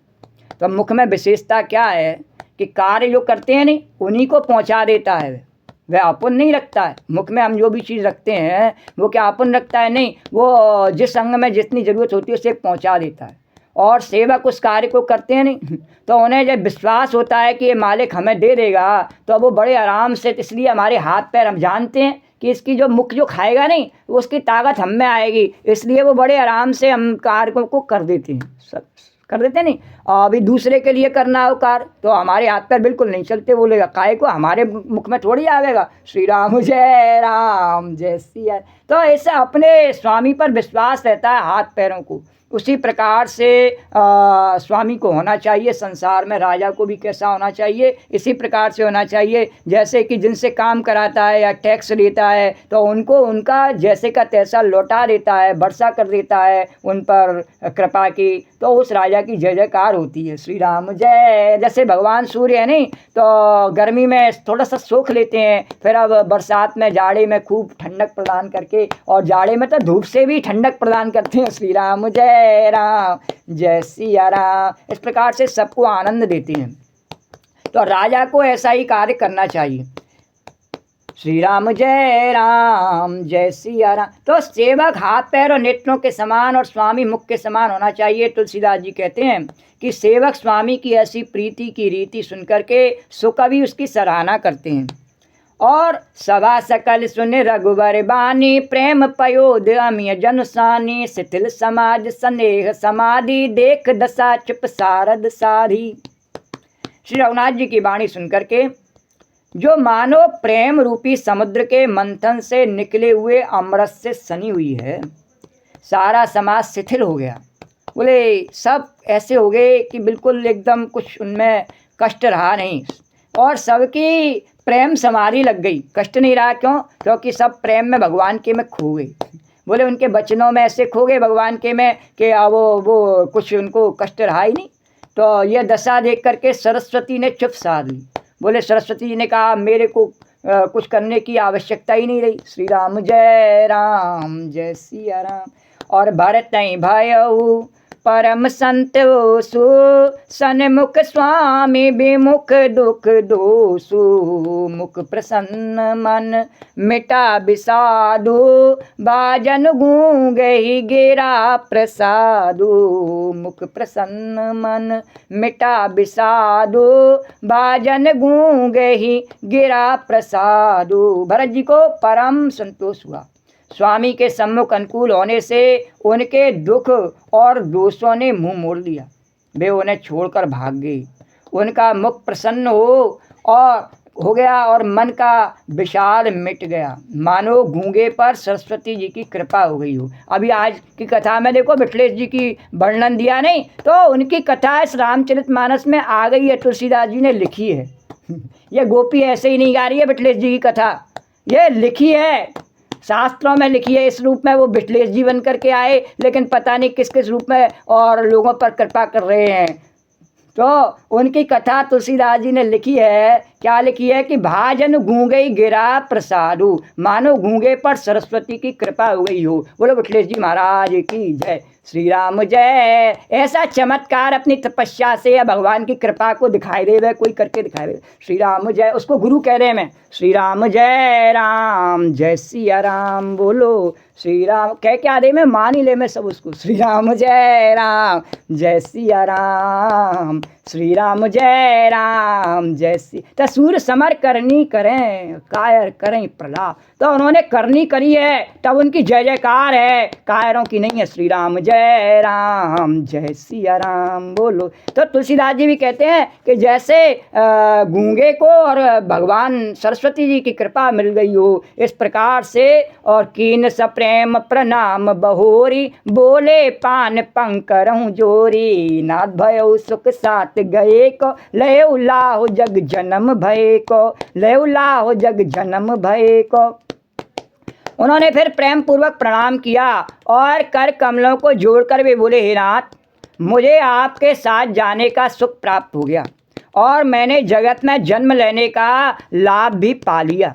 तो मुख में विशेषता क्या है कि कार्य जो करते हैं नहीं उन्हीं को पहुंचा देता है, वह अपन नहीं रखता है। मुख में हम जो भी चीज़ रखते हैं वो क्या अपन रखता है? नहीं, वो जिस अंग में जितनी ज़रूरत होती है उसे पहुंचा देता है। और सेवक उस कार्य को करते हैं नहीं, तो उन्हें जब विश्वास होता है कि ये मालिक हमें दे देगा, तो वो बड़े आराम से, इसलिए हमारे हाथ पैर हम जानते हैं कि इसकी जो मुख जो खाएगा नहीं उसकी ताकत हम में आएगी, इसलिए वो बड़े आराम से हम कार्य को कर देते हैं, सब कर देते नहीं। अभी दूसरे के लिए करना हो कार्य तो हमारे हाथ पैर बिल्कुल नहीं चलते, बोलेगा काहे को, हमारे मुख में थोड़ी आवेगा श्री राम जय सिया। तो ऐसा अपने स्वामी पर विश्वास रहता है हाथ पैरों को, उसी प्रकार से स्वामी को होना चाहिए। संसार में राजा को भी कैसा होना चाहिए, इसी प्रकार से होना चाहिए। जैसे कि जिनसे काम कराता है या टैक्स लेता है तो उनको उनका जैसे का तैसा लौटा देता है, वर्षा कर देता है उन पर कृपा की, तो उस राजा की जय जयकार होती है। श्री राम जय। जैसे भगवान सूर्य है नहीं, तो गर्मी में थोड़ा सा सोख लेते हैं, फिर अब बरसात में जाड़े में खूब ठंडक प्रदान करके, और जाड़े में तो धूप से भी ठंडक प्रदान करते हैं। श्री राम जय सिया राम। इस प्रकार से सबको आनंद देते हैं। तो राजा को ऐसा ही कार्य करना चाहिए। श्री राम जय सिया राम। तो सेवक हाथ पैर और नेत्रों के समान और स्वामी मुख के समान होना चाहिए। तुलसीदास जी कहते हैं कि सेवक स्वामी की ऐसी प्रीति की रीति सुनकर के सुकवि उसकी सराहना करते हैं। और सभा सकल सुन रघुवर बानी, प्रेम पयोध अमिय जनुसानी, शिथिल समाज स्नेह समाधि, देख दशा चुप सारद सारी। श्री रघुनाथ जी की वाणी सुनकर के जो मानो प्रेम रूपी समुद्र के मंथन से निकले हुए अमृत से सनी हुई है, सारा समाज शिथिल हो गया। बोले सब ऐसे हो गए कि बिल्कुल एकदम कुछ उनमें कष्ट रहा नहीं, और सबकी प्रेम समारी लग गई। कष्ट नहीं रहा, क्यों? क्योंकि सब प्रेम में भगवान के में खो गए। बोले उनके वचनों में ऐसे खो गए भगवान के में कि वो कुछ उनको कष्ट रहा ही नहीं। तो यह दशा देख करके सरस्वती ने चुप साध ली। बोले सरस्वती जी ने कहा मेरे को कुछ करने की आवश्यकता ही नहीं रही। श्री राम जय सिया राम। और भरत भयऊ परम संत सु, सन्मुख स्वामी विमुख दुख दोसु, मुख प्रसन्न मन मिटा विषादु, बाजन गूंगे गिरा प्रसादु, मुख प्रसन्न मन मिटा विषादु, बाजन गूंगे गिरा प्रसादु। भरत जी को परम संतोष हुआ। स्वामी के सम्मुख अनुकूल होने से उनके दुख और दोषों ने मुंह मोड़ लिया, वे उन्हें छोड़कर भाग गए। उनका मुख प्रसन्न हो गया और मन का विषाद मिट गया, मानो गूंगे पर सरस्वती जी की कृपा हो गई हो। अभी आज की कथा में देखो विठलेश जी की वर्णन दिया नहीं, तो उनकी कथा इस रामचरितमानस में आ गई है, तुलसीदास जी ने लिखी है। ये गोपी ऐसे ही नहीं गा रही है विठलेश जी की कथा, ये लिखी है, शास्त्रों में लिखी है। इस रूप में वो विठलेश जी बन करके आए, लेकिन पता नहीं किस किस रूप में और लोगों पर कृपा कर रहे हैं। तो उनकी कथा तुलसीदास जी ने लिखी है। क्या लिखी है कि भाजन गूंगे गिरा प्रसादु, मानो गूंगे पर सरस्वती की कृपा हो गई हो। बोलो विठलेश जी महाराज की जय। श्री राम जय। ऐसा चमत्कार अपनी तपस्या से या भगवान की कृपा को दिखाई दे वह कोई करके दिखाई दे। श्री राम जय, उसको गुरु कह रहे हैं मैं। श्री राम जय सिया राम। बोलो श्री राम कह क्या दे मैं मान ही ले मैं सब उसको। श्री राम जय सिया राम। श्री राम जय सी। तो सूर समर करनी करें, कायर करें प्रलाप। तो उन्होंने करनी करी है, तब उनकी जय जयकार है, कायरों की नहीं है। श्री राम जय सिया राम। बोलो। तो तुलसीदास जी भी कहते हैं कि जैसे गूंगे को और भगवान सरस्वती जी की कृपा मिल गई हो, इस प्रकार से और कीन सप्रेम प्रणाम बहोरी, बोले पान पंकरहूँ जोरी, नाथ भयो सुख साथ गए को, लय उलाहो जग जन्म भय को, लय उलाहो जग जन्म भय को। उन्होंने फिर प्रेम पूर्वक प्रणाम किया और कर कमलों को जोड़कर वे बोले, हे नाथ, मुझे आपके साथ जाने का सुख प्राप्त हो गया और मैंने जगत में जन्म लेने का लाभ भी पा लिया।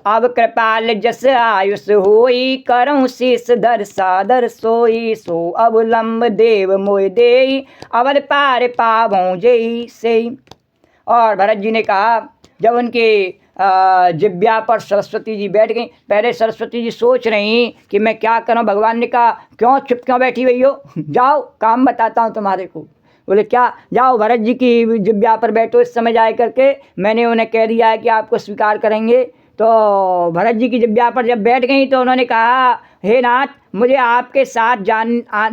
अब कृपाल जस आयुष होई, करऊँ शीस धर सादर सोई, सो अवलंब देव मोय देई, अवध पार पावों जई से। और भरत जी ने कहा, जब उनके जिब्या पर सरस्वती जी बैठ गई, पहले सरस्वती जी सोच रही कि मैं क्या करूं। भगवान ने कहा, क्यों चुप क्यों बैठी हुई हो, जाओ काम बताता हूं तुम्हारे को। बोले क्या? जाओ भरत जी की जिब्या पर बैठो, इस समय जाए करके मैंने उन्हें कह दिया है कि आपको स्वीकार करेंगे। तो भरत जी की जिब्या पर जब बैठ गई तो उन्होंने कहा, हे नाथ, मुझे आपके साथ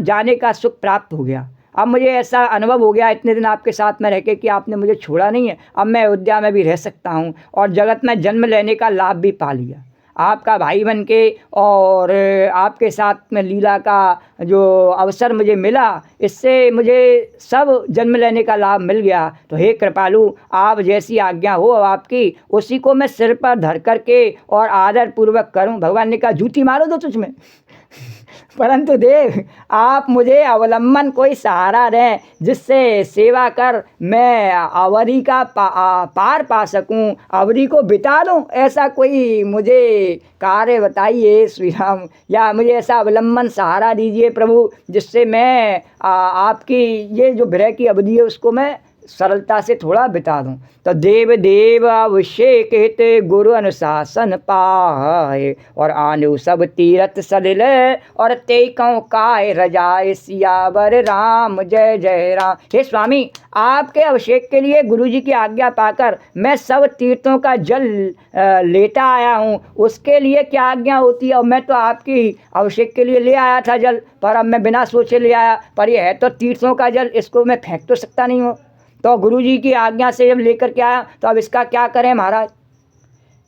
जाने का सुख प्राप्त हो गया अब मुझे ऐसा अनुभव हो गया इतने दिन आपके साथ में रह के कि आपने मुझे छोड़ा नहीं है। अब मैं अयोध्या में भी रह सकता हूँ और जगत में जन्म लेने का लाभ भी पा लिया आपका भाई बन के, और आपके साथ में लीला का जो अवसर मुझे मिला, इससे मुझे सब जन्म लेने का लाभ मिल गया। तो हे कृपालु, आप जैसी आज्ञा हो आपकी, उसी को मैं सिर पर धर करके और आदर पूर्वक करूं। भगवान ने कहा जूती मारो दो तुझमें परंतु देव, आप मुझे अवलंबन कोई सहारा दें जिससे सेवा कर मैं अवधि का पार पा सकूं, अवधि को बिता दूं। ऐसा कोई मुझे कार्य बताइए श्री राम, या मुझे ऐसा अवलंबन सहारा दीजिए प्रभु जिससे मैं आपकी ये जो विरह की अवधि है उसको मैं सरलता से थोड़ा बिता दूं। तो देव देव अभिषेक हित गुरु अनुशासन पाए, और आनु सब तीरथ सलिल और ते कौ काय रजाए, सियावर राम जय जय राम। हे स्वामी, आपके अभिषेक के लिए गुरु जी की आज्ञा पाकर मैं सब तीर्थों का जल लेता आया हूँ। उसके लिए क्या आज्ञा होती है? और मैं तो आपकी अभिषेक के लिए ले आया था जल, पर अब मैं बिना सोचे ले आया, पर यह है तो तीर्थों का जल, इसको मैं फेंक तो सकता नहीं हूँ। तो गुरुजी की आज्ञा से जब लेकर के आया तो अब इसका क्या करें महाराज?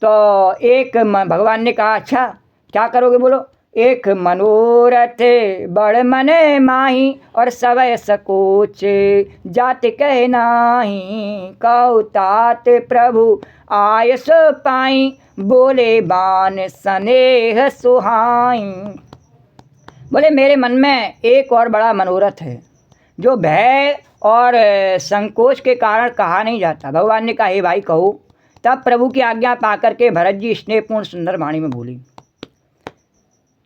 तो एक भगवान ने कहा अच्छा क्या करोगे बोलो? एक मनोरथ बड़ मने माही, और सवय सकोच जात कह नाही, कहु तात प्रभु आयस पाई, बोले बान स्नेह सुहाई। बोले मेरे मन में एक और बड़ा मनोरथ है जो भय और संकोच के कारण कहा नहीं जाता। भगवान ने कहा हे भाई कहो। तब प्रभु की आज्ञा पाकर के भरत जी स्नेहपूर्ण सुंदर वाणी में बोली,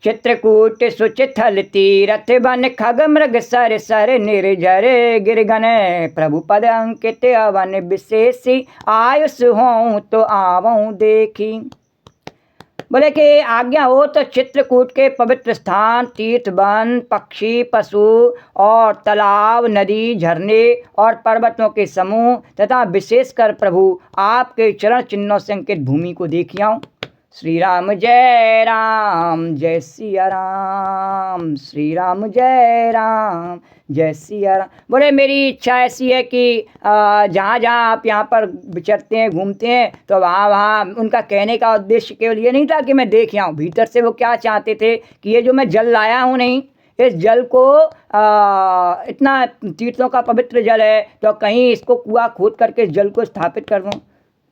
चित्रकूट सुचिथल तीरथ बन खग मृग सर सर निर्जर गिरगन, प्रभु पद अंकित अवन विशेषी, आयुष हों तो आवऊं देखी। बोले कि आज्ञा हो तो चित्रकूट के पवित्र स्थान, तीर्थ, वन, पक्षी, पशु और तालाब, नदी, झरने और पर्वतों के समूह तथा विशेषकर प्रभु आपके चरण चिन्हों से अंकित भूमि को देखियाऊं। श्री राम जय सिया राम, श्री राम जय सिया राम। बोले मेरी इच्छा ऐसी है कि जहाँ जहाँ आप यहाँ पर विचरते हैं, घूमते हैं, तो वहाँ वहाँ उनका कहने का उद्देश्य केवल ये नहीं था कि मैं देख आऊँ। भीतर से वो क्या चाहते थे कि ये जो मैं जल लाया हूँ नहीं, इस जल को इतना तीर्थों का पवित्र जल है, तो कहीं इसको कुआं खोद करके इस जल को स्थापित कर दूँ।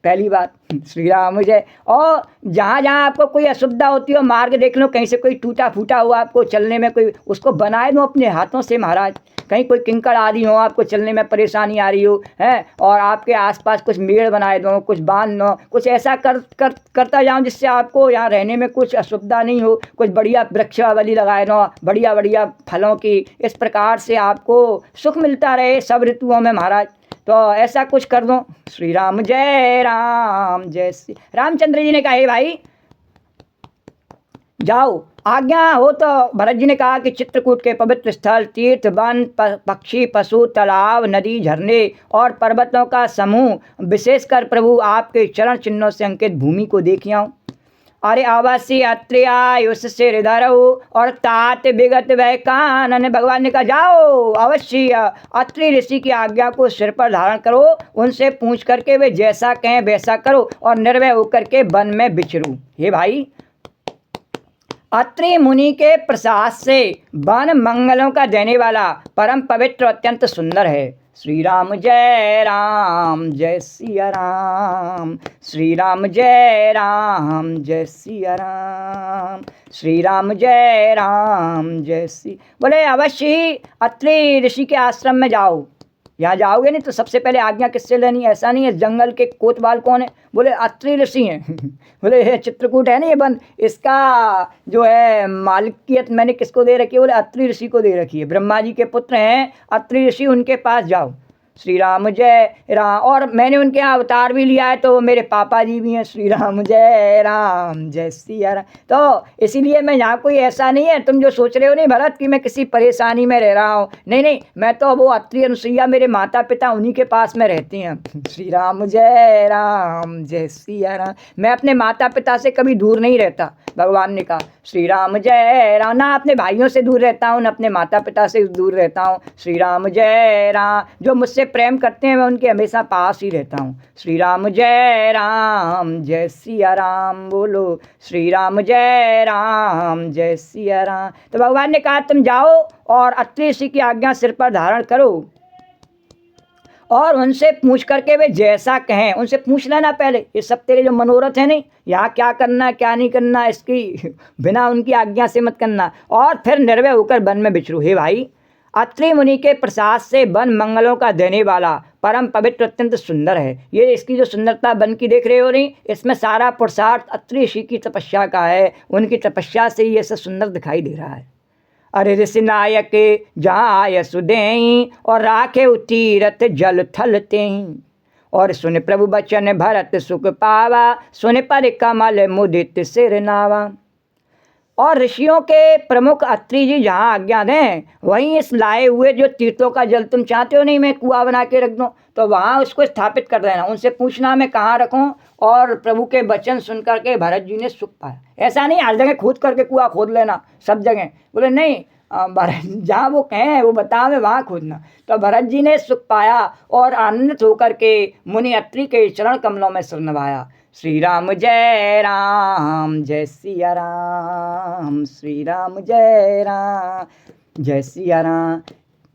पहली बात श्री राम जय। और जहाँ जहाँ आपको कोई असुविधा होती हो, मार्ग देख लो, कहीं से कोई टूटा फूटा हुआ आपको चलने में, कोई उसको बनाए दो अपने हाथों से महाराज। कहीं कोई किंकड़ आदि हो, आपको चलने में परेशानी आ रही हो है, और आपके आसपास कुछ मेड़ बनाए दो, कुछ बांध दो, कुछ ऐसा करता जाऊँ जिससे आपको यहाँ रहने में कुछ असुविधा नहीं हो। कुछ बढ़िया वृक्षावली लगाए दो, बढ़िया बढ़िया फलों की, इस प्रकार से आपको सुख मिलता रहे सब ऋतुओं में महाराज। तो ऐसा कुछ कर दो। श्री राम जय श्री रामचंद्र जी ने कहा हे भाई जाओ, आज्ञा हो तो भरत जी ने कहा कि चित्रकूट के पवित्र स्थल, तीर्थ, वन, पक्षी, पशु, तालाब, नदी, झरने और पर्वतों का समूह, विशेषकर प्रभु आपके चरण चिन्हों से अंकित भूमि को देखियाऊं। अरे अवश्य अत्रि आयुष सिर धरो और तात विगत वह कानन। भगवान ने कहा जाओ अवश्य अत्रि ऋषि की आज्ञा को सिर पर धारण करो, उनसे पूछ करके वे जैसा कहें वैसा करो और निर्भय होकर के वन में विचरो। हे भाई, अत्रि मुनि के प्रसाद से वन मंगलों का देने वाला परम पवित्र अत्यंत सुंदर है। श्री राम जय सिया राम, श्री राम जय सिया राम, श्री राम जय सी। बोले अवश्य अत्रि ऋषि के आश्रम में जाओ। यहाँ जाओगे नहीं तो सबसे पहले आज्ञा किससे लेनी? ऐसा नहीं है जंगल के कोतवाल कौन है? बोले अत्रि ऋषि हैं बोले ये चित्रकूट है ना ये वन, इसका जो है मालिकियत मैंने किसको दे रखी है? बोले अत्रि ऋषि को दे रखी है। ब्रह्मा जी के पुत्र हैं अत्रि ऋषि, उनके पास जाओ। श्री राम जय राम। और मैंने उनके यहाँ अवतार भी लिया है, तो वो मेरे पापा जी भी हैं। श्री राम जय सिया राम। तो इसीलिए मैं यहाँ, कोई ऐसा नहीं है तुम जो सोच रहे हो नहीं भरत कि मैं किसी परेशानी में रह रहा हूँ, नहीं नहीं, मैं तो वो अत्रि अनुसुईया मेरे माता पिता उन्हीं के पास में रहती हैं। श्री राम जय सिया राम। मैं अपने माता पिता से कभी दूर नहीं रहता, भगवान ने कहा। श्री राम जय राम। ना अपने भाइयों से दूर रहता हूँ, ना अपने माता पिता से दूर रहता हूँ। श्री राम जय राम। जो मुझसे प्रेम करते हैं मैं उनके हमेशा पास ही रहता हूँ। श्री राम जय सिया राम। बोलो श्री राम जय सिया राम। तो भगवान ने कहा तुम जाओ और अत्रि ऋषि की आज्ञा सिर पर धारण करो और उनसे पूछ करके वे जैसा कहें उनसे पूछ लेना पहले। ये सब तेरे जो मनोरथ है नहीं, यहाँ क्या करना क्या नहीं करना, इसकी बिना उनकी आज्ञा से मत करना, और फिर निर्भय होकर वन में विचरो। हे भाई, अत्रि मुनि के प्रसाद से वन मंगलों का देने वाला परम पवित्र अत्यंत सुंदर है। ये इसकी जो सुंदरता वन की देख रहे हो नहीं, इसमें सारा पुरुषार्थ अत्रि ऋषि की तपस्या का है। उनकी तपस्या से ही ये सब सुंदर दिखाई दे रहा है। अरे ऋषि नायक जहाँ आय सुदेई और राखे तीरथ जल थल तेई। और सुन प्रभु बचन भरत सुख पावा, सुन पर कमल मुदित सिर नावा। और ऋषियों के प्रमुख अत्रि जी जहाँ आज्ञा दें वहीं इस लाए हुए जो तीर्थों का जल तुम चाहते हो नहीं मैं कुआं बना के रख दूँ, तो वहाँ उसको स्थापित कर देना। उनसे पूछना मैं कहाँ रखूँ। और प्रभु के वचन सुन करके भरत जी ने सुख पाया। ऐसा नहीं हर जगह खोद करके कुआं खोद लेना सब जगह, बोले नहीं, भरत जहाँ वो कहें वो बतावे वहाँ खोदना। तो भरत जी ने सुख पाया और आनंदित होकर के मुनि अत्रि के चरण कमलों में सिर नवाया। श्री राम जय सिया राम। श्री राम जय सिया राम।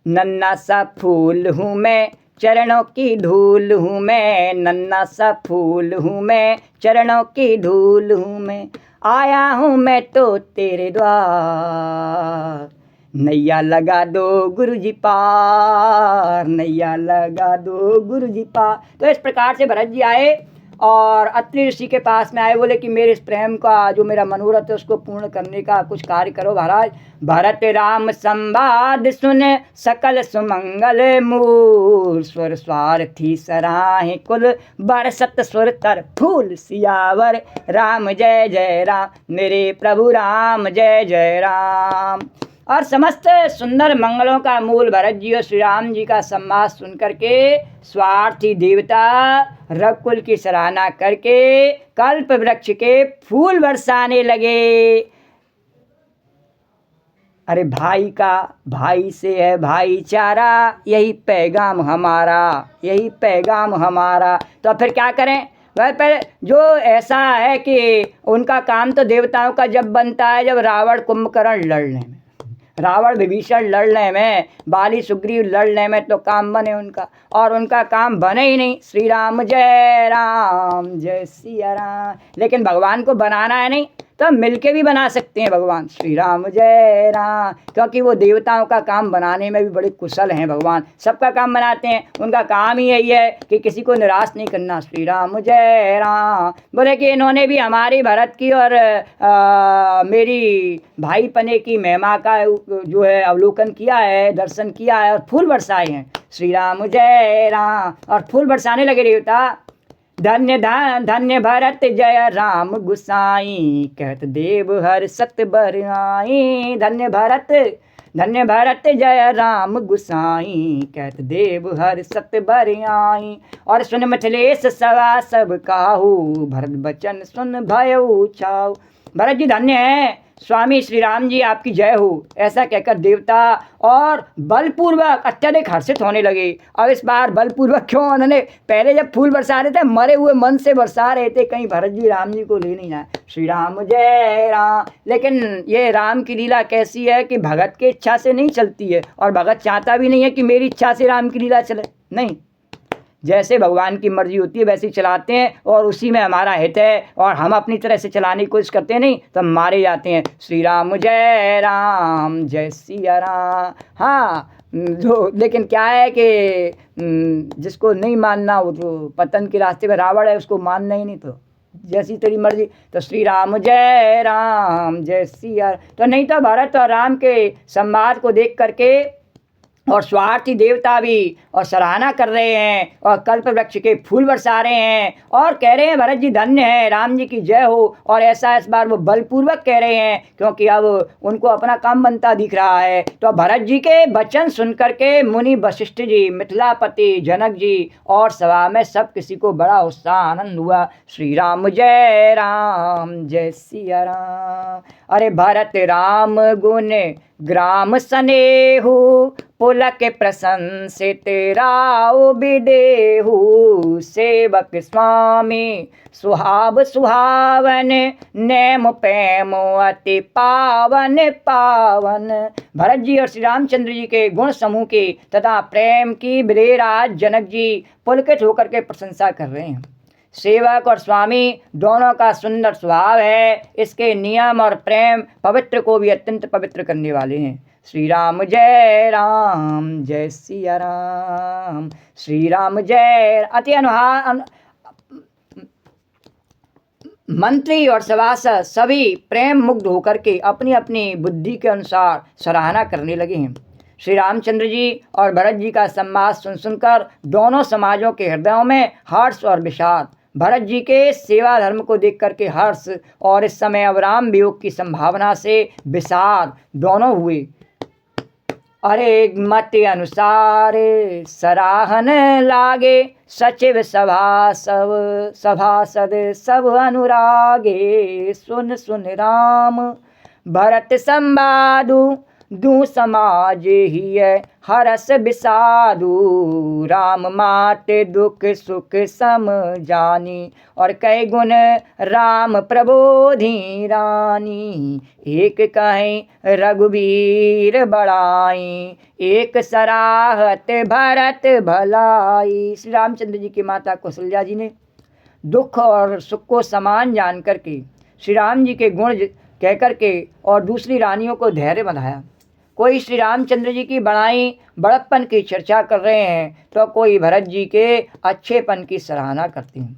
नन्ना सा फूल हूँ मैं, चरणों की धूल हूँ मैं, नन्ना सा फूल हूँ मैं, चरणों की धूल हूँ मैं, आया हूँ मैं तो तेरे द्वार, नैया लगा दो गुरुजी पार, नैया लगा दो गुरुजी पार। तो इस प्रकार से भरत जी आए और अत्रि ऋषि के पास में आए, बोले कि मेरे इस प्रेम का जो मेरा मनोरथ है उसको पूर्ण करने का कुछ कार्य करो महाराज। भरत राम संवाद सुन सकल सुमंगल मूल, स्वर स्वार्थी सराहे कुल बरसत सुर तर फूल, सियावर राम जय राम, मेरे प्रभु राम जय राम। और समस्त सुंदर मंगलों का मूल भरत जी और श्री राम जी का संवाद सुन करके स्वार्थी देवता रघुकुल की सराहना करके कल्प वृक्ष के फूल बरसाने लगे। अरे भाई का भाई से है भाईचारा, यही पैगाम हमारा, यही पैगाम हमारा। तो फिर क्या करें। वह पर जो ऐसा है कि उनका काम तो देवताओं का जब बनता है जब रावण कुंभकर्ण लड़ने में, रावण विभीषण लड़ने में, बाली सुग्रीव लड़ने में तो काम बने उनका, और उनका काम बने ही नहीं। श्री राम जय सिया राम। लेकिन भगवान को बनाना है नहीं तो मिलके भी बना सकते हैं भगवान। श्री राम जय राम, क्योंकि वो देवताओं का काम बनाने में भी बड़े कुशल हैं भगवान, सबका काम बनाते हैं। उनका काम ही यही है कि किसी को निराश नहीं करना। श्री राम जय राम। बोले कि इन्होंने भी हमारी भरत की और मेरी भाई पने की महिमा का जो है अवलोकन किया है, दर्शन किया है और फूल बरसाए हैं। श्री राम जय राम। और फूल बरसाने लगे देवता। धन्य धन्य भरत जय राम गुसाई, कहत देव हर सत बर आई। धन्य भरत जय राम गुसाई, कहत देव हर सत बर आई। और सुन मिथिलेश सवा सब काहू, भरत बचन सुन भयउ छाऊ। भरत जी धन्य है, स्वामी श्री राम जी आपकी जय हो, ऐसा कहकर देवता और बलपूर्वक अत्यधिक हर्षित होने लगे। अब इस बार बलपूर्वक क्यों, उन्होंने पहले जब फूल बरसा रहे थे मरे हुए मन से बरसा रहे थे, कहीं भरत जी राम जी को ले नहीं जाए। श्री राम जय राम। लेकिन ये राम की लीला कैसी है कि भगत की इच्छा से नहीं चलती है, और भगत चाहता भी नहीं है कि मेरी इच्छा से राम की लीला चले, नहीं, जैसे भगवान की मर्जी होती है वैसे चलाते हैं, और उसी में हमारा हित है। और हम अपनी तरह से चलाने की कोशिश करते हैं नहीं तो हम मारे जाते हैं। श्री राम जय सिया राम। हाँ, जो लेकिन क्या है कि जिसको नहीं मानना वो जो पतन के रास्ते में रावण है उसको मानना ही नहीं, तो जैसी तेरी मर्जी। तो श्री राम जय सिया। तो नहीं तो भरत और राम के संवाद को देख करके और स्वार्थी देवता भी और सराहना कर रहे हैं और कल्प वृक्ष के फूल बरसा रहे हैं और कह रहे हैं भरत जी धन्य है, राम जी की जय हो। और ऐसा इस बार वो बलपूर्वक कह रहे हैं क्योंकि अब उनको अपना काम बनता दिख रहा है। तो भरत जी के वचन सुनकर के मुनि वशिष्ठ जी, मिथिलापति जनक जी और सभा में सब किसी को बड़ा उत्साह आनंद हुआ। श्री राम जय सिया राम। अरे भरत राम गुण ग्राम स्नेहु, पुलक प्रशंसित राव बिदेहु, सेवक स्वामी सुहाव सुहावन, नेम प्रेम अति पावन पावन। भरत जी और श्री रामचंद्र जी के गुण समूह की तथा प्रेम की विदेहराज जनक जी पुलकित होकर के प्रशंसा कर रहे हैं। सेवक और स्वामी दोनों का सुंदर स्वभाव है, इसके नियम और प्रेम पवित्र को भी अत्यंत पवित्र करने वाले हैं। श्री राम जय सिया राम। श्री राम जय। अति मंत्री और सभासद सभी प्रेम मुग्ध होकर के अपनी अपनी बुद्धि के अनुसार सराहना करने लगे हैं। श्री रामचंद्र जी और भरत जी का संवाद सुन सुनकर दोनों समाजों के हृदयों में हर्ष और विषाद, भरत जी के सेवा धर्म को देख करके हर्ष और इस समय अब राम वियोग की संभावना से विषाद दोनों हुए। अरे मत अनुसार सराहन लागे, सचिव सभासद सब अनुरागे, सुन सुन राम भरत संवादु, दू समाज ही हरस विषादु, राम माते दुख सुख सम जानी, और कई गुण राम प्रबोधि रानी, एक कहीं रघुवीर बड़ाई, एक सराहत भरत भलाई। श्री रामचंद्र जी की माता कौशल्या जी ने दुख और सुख को समान जान करके श्री राम जी के गुण कह करके और दूसरी रानियों को धैर्य बंधाया। कोई श्री रामचंद्र जी की बड़ाई बड़प्पन की चर्चा कर रहे हैं तो कोई भरत जी के अच्छेपन की सराहना करते हैं।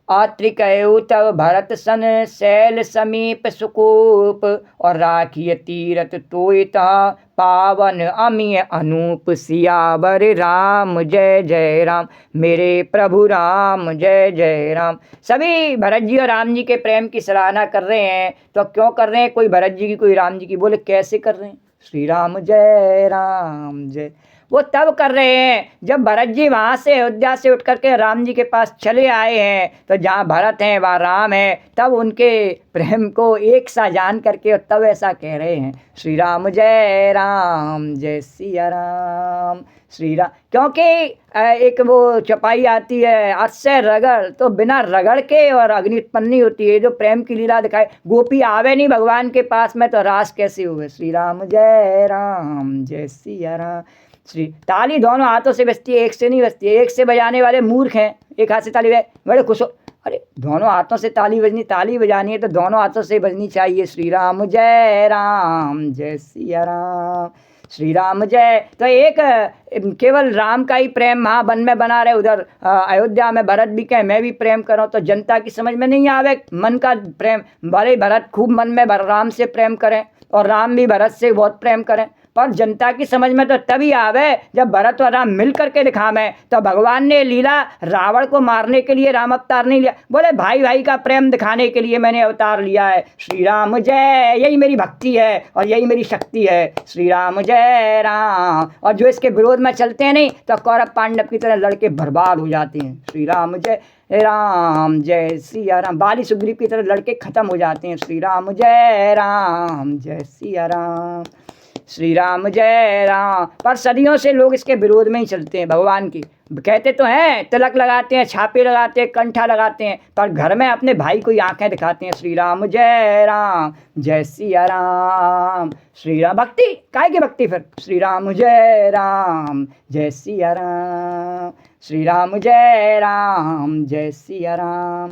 आत्रिकयु तव भरत सन, शैल समीप सुकूप, और राखिय तीरथ तोयता, पावन अमीय अनूप, सियावर राम जय राम, मेरे प्रभु राम जय जय राम। सभी भरत जी और राम जी के प्रेम की सराहना कर रहे हैं। तो क्यों कर रहे हैं? कोई भरत जी की कोई राम जी की। बोले कैसे कर रहे हैं? श्री राम जय। वो तब कर रहे हैं जब भरत जी वहाँ से अयोध्या से उठ करके राम जी के पास चले आए हैं। तो जहाँ भरत हैं वहाँ राम है, तब उनके प्रेम को एक सा जान करके और तब ऐसा कह रहे हैं श्री राम जय सिया राम। श्री राम, क्योंकि एक वो चपाई आती है अस्य रगड़, तो बिना रगड़ के और अग्नि उत्पन्न नहीं होती है। जो प्रेम की लीला दिखाए, गोपी आवे नहीं भगवान के पास में तो रास कैसे हुए। श्री राम जय सिया राम। श्री ताली दोनों हाथों से बजती है, एक से नहीं बजती है। एक से बजाने वाले मूर्ख हैं, एक हाथ से ताली बड़े खुश हो। अरे दोनों हाथों से ताली बजानी है तो दोनों हाथों से बजनी चाहिए। श्री राम जय सिया राम। श्री राम जय। तो एक केवल राम का ही प्रेम वहाँ वन में बना रहे, उधर अयोध्या में भरत भी कहे मैं भी प्रेम करूँ, तो जनता की समझ में नहीं आवे मन का प्रेम। भले भरत खूब मन में राम से प्रेम करें और राम भी भरत से बहुत प्रेम करें, पर जनता की समझ में तो तभी आवे जब भरत और राम मिल करके दिखावे। तो भगवान ने लीला रावण को मारने के लिए राम अवतार नहीं लिया, बोले भाई भाई का प्रेम दिखाने के लिए मैंने अवतार लिया है। श्री राम जय, यही मेरी भक्ति है और यही मेरी शक्ति है। श्री राम जय राम। और जो इसके विरोध में चलते हैं नहीं तो कौरव पांडव की तरह लड़के बर्बाद हो जाते हैं। श्री राम जय सिया राम। बाली सुग्रीव की तरह लड़के खत्म हो जाते हैं। श्री राम जय सिया राम। श्री राम जय राम। पर सदियों से लोग इसके विरोध में ही चलते हैं। भगवान की कहते तो हैं, तिलक लगाते हैं, छापे लगाते हैं, कंठा लगाते हैं, पर घर में अपने भाई को आंखें दिखाते हैं। श्री राम जय सिया राम। श्री राम भक्ति काय की भक्ति फिर? श्री राम जय सिया राम। श्री राम जय सिया राम।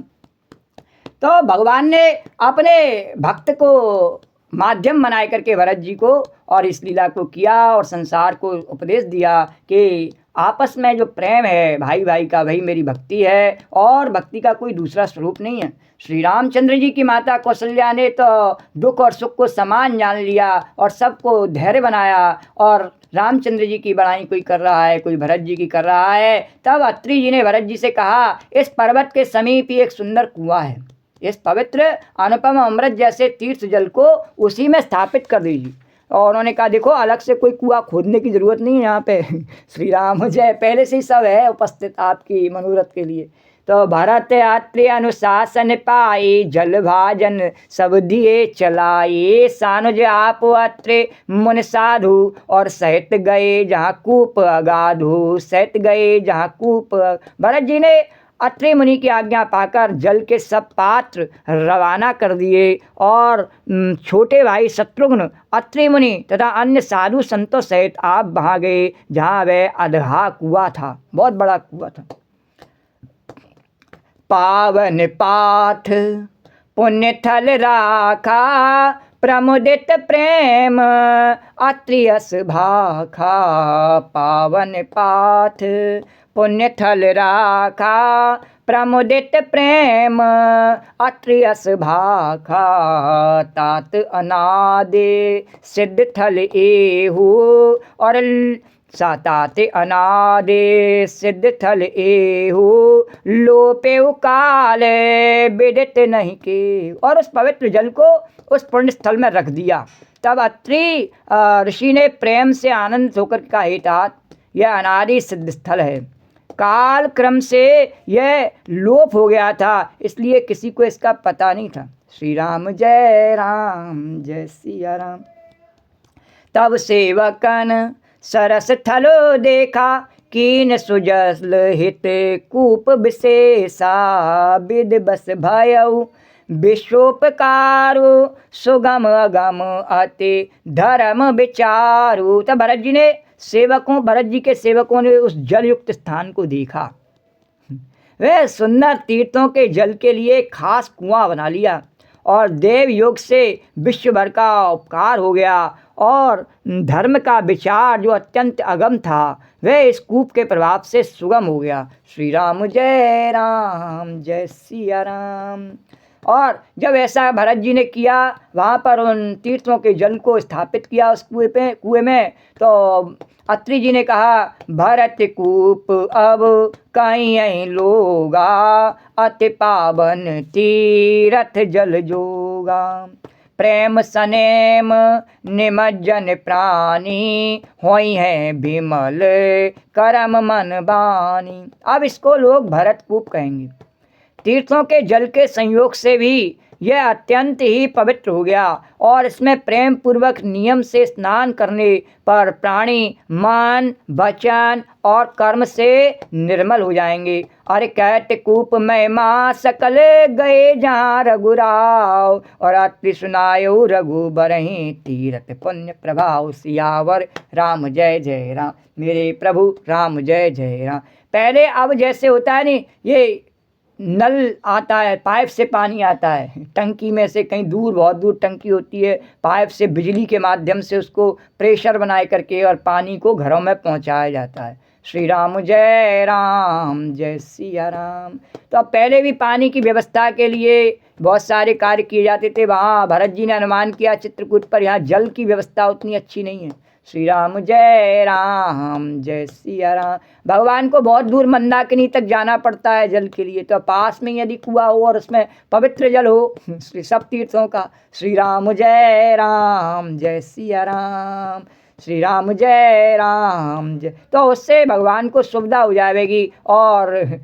तो भगवान ने अपने भक्त को माध्यम बनाए करके भरत जी को और इस लीला को किया और संसार को उपदेश दिया कि आपस में जो प्रेम है भाई भाई का, वही मेरी भक्ति है और भक्ति का कोई दूसरा स्वरूप नहीं है। श्री रामचंद्र जी की माता कौशल्या ने तो दुख और सुख को समान जान लिया और सबको धैर्य बनाया और रामचंद्र जी की बड़ाई कोई कर रहा है, कोई भरत जी की कर रहा है। तब अत्रि जी ने भरत जी से कहा, इस पर्वत के समीप ही एक सुंदर कुआं है, इस पवित्र अनुपम अमृत जैसे तीर्थ जल को उसी में स्थापित कर दीजिए। और उन्होंने कहा, देखो अलग से कोई कुआं खोदने की जरूरत नहीं है यहाँ पे श्री राम जय, पहले से ही सब है उपस्थित आपकी मनोरथ के लिए। तो भरत अत्रि अनुशासन पाए, जल भाजन सब दिए चलाए, सानुज आप अत्रि मुनि साधु, और सहित गए जहाँ कूप अगाधु, सहित गए जहाँ कूप। भरत जी ने अत्रि मुनि की आज्ञा पाकर जल के सब पात्र रवाना कर दिए और छोटे भाई शत्रुघ्न, अत्रि मुनि तथा अन्य साधु संतों सहित आप वहाँ गए जहाँ वह अधहा कुआं था, बहुत बड़ा कुआं था। पावन पाथ पुण्य थल राखा, प्रमुदित प्रेम अत्रियस भाखा, पावन पाथ पुण्य थल राखा, प्रमुदित प्रेम अत्रियस भाखा, तात अनादि सिद्ध थल एहू, और साताते अनादि सिद्ध थल एहू, लोपे काल विदित नहीं के। और उस पवित्र जल को उस पुण्य स्थल में रख दिया। तब अत्रि ऋषि ने प्रेम से आनंद होकर कहा, हे तात, यह अनादि सिद्ध स्थल है, काल क्रम से यह लोप हो गया था, इसलिए किसी को इसका पता नहीं था। श्री राम जय सिया राम। तब सेवकन सरस थलो देखा, कीन सुजल हित कूप विशेषा, विद बस भयउ विश्वोपकारु, सुगम अगम अति धर्म विचारु। तब भरत जी के सेवकों ने उस जल युक्त स्थान को देखा। वे सुंदर तीर्थों के जल के लिए खास कुआं बना लिया और देव योग से विश्व भर का उपकार हो गया, और धर्म का विचार जो अत्यंत अगम था वह इस कूप के प्रभाव से सुगम हो गया। श्री राम जय सिया राम। और जब ऐसा भरत जी ने किया, वहाँ पर उन तीर्थों के जल को स्थापित किया उस कुएं में, तो अत्रि जी ने कहा, भरत कूप अब कहीं यहीं लोगा, अति पावन तीरथ जल जोगा, प्रेम सनेम निमज्जन प्राणी, होई है विमल करम मन बानी। अब इसको लोग भरत कूप कहेंगे। तीर्थों के जल के संयोग से भी यह अत्यंत ही पवित्र हो गया, और इसमें प्रेम पूर्वक नियम से स्नान करने पर प्राणी मन वचन और कर्म से निर्मल हो जाएंगे। अरे कहते कूप में माँ सकल गए जहाँ रघुराव, और अत्रि सुनायो रघुबरहि तीरथ पुण्य प्रभाव, सियावर राम जय राम। मेरे प्रभु राम जय राम। पहले अब जैसे होता है नहीं, ये नल आता है, पाइप से पानी आता है, टंकी में से कहीं दूर, बहुत दूर टंकी होती है, पाइप से बिजली के माध्यम से उसको प्रेशर बनाए करके और पानी को घरों में पहुंचाया जाता है। श्री राम जय सिया राम। तो अब पहले भी पानी की व्यवस्था के लिए बहुत सारे कार्य किए जाते थे। वहाँ भरत जी ने अनुमान किया चित्रकूट पर, यहाँ जल की व्यवस्था उतनी अच्छी नहीं है। श्री राम जय सिया राम। भगवान को बहुत दूर मंदाकिनी तक जाना पड़ता है जल के लिए, तो पास में यदि कुआं हो और उसमें पवित्र जल हो सब तीर्थों का। श्री राम जय सिया राम। श्री राम जय, तो उससे भगवान को सुविधा हो जाएगी, और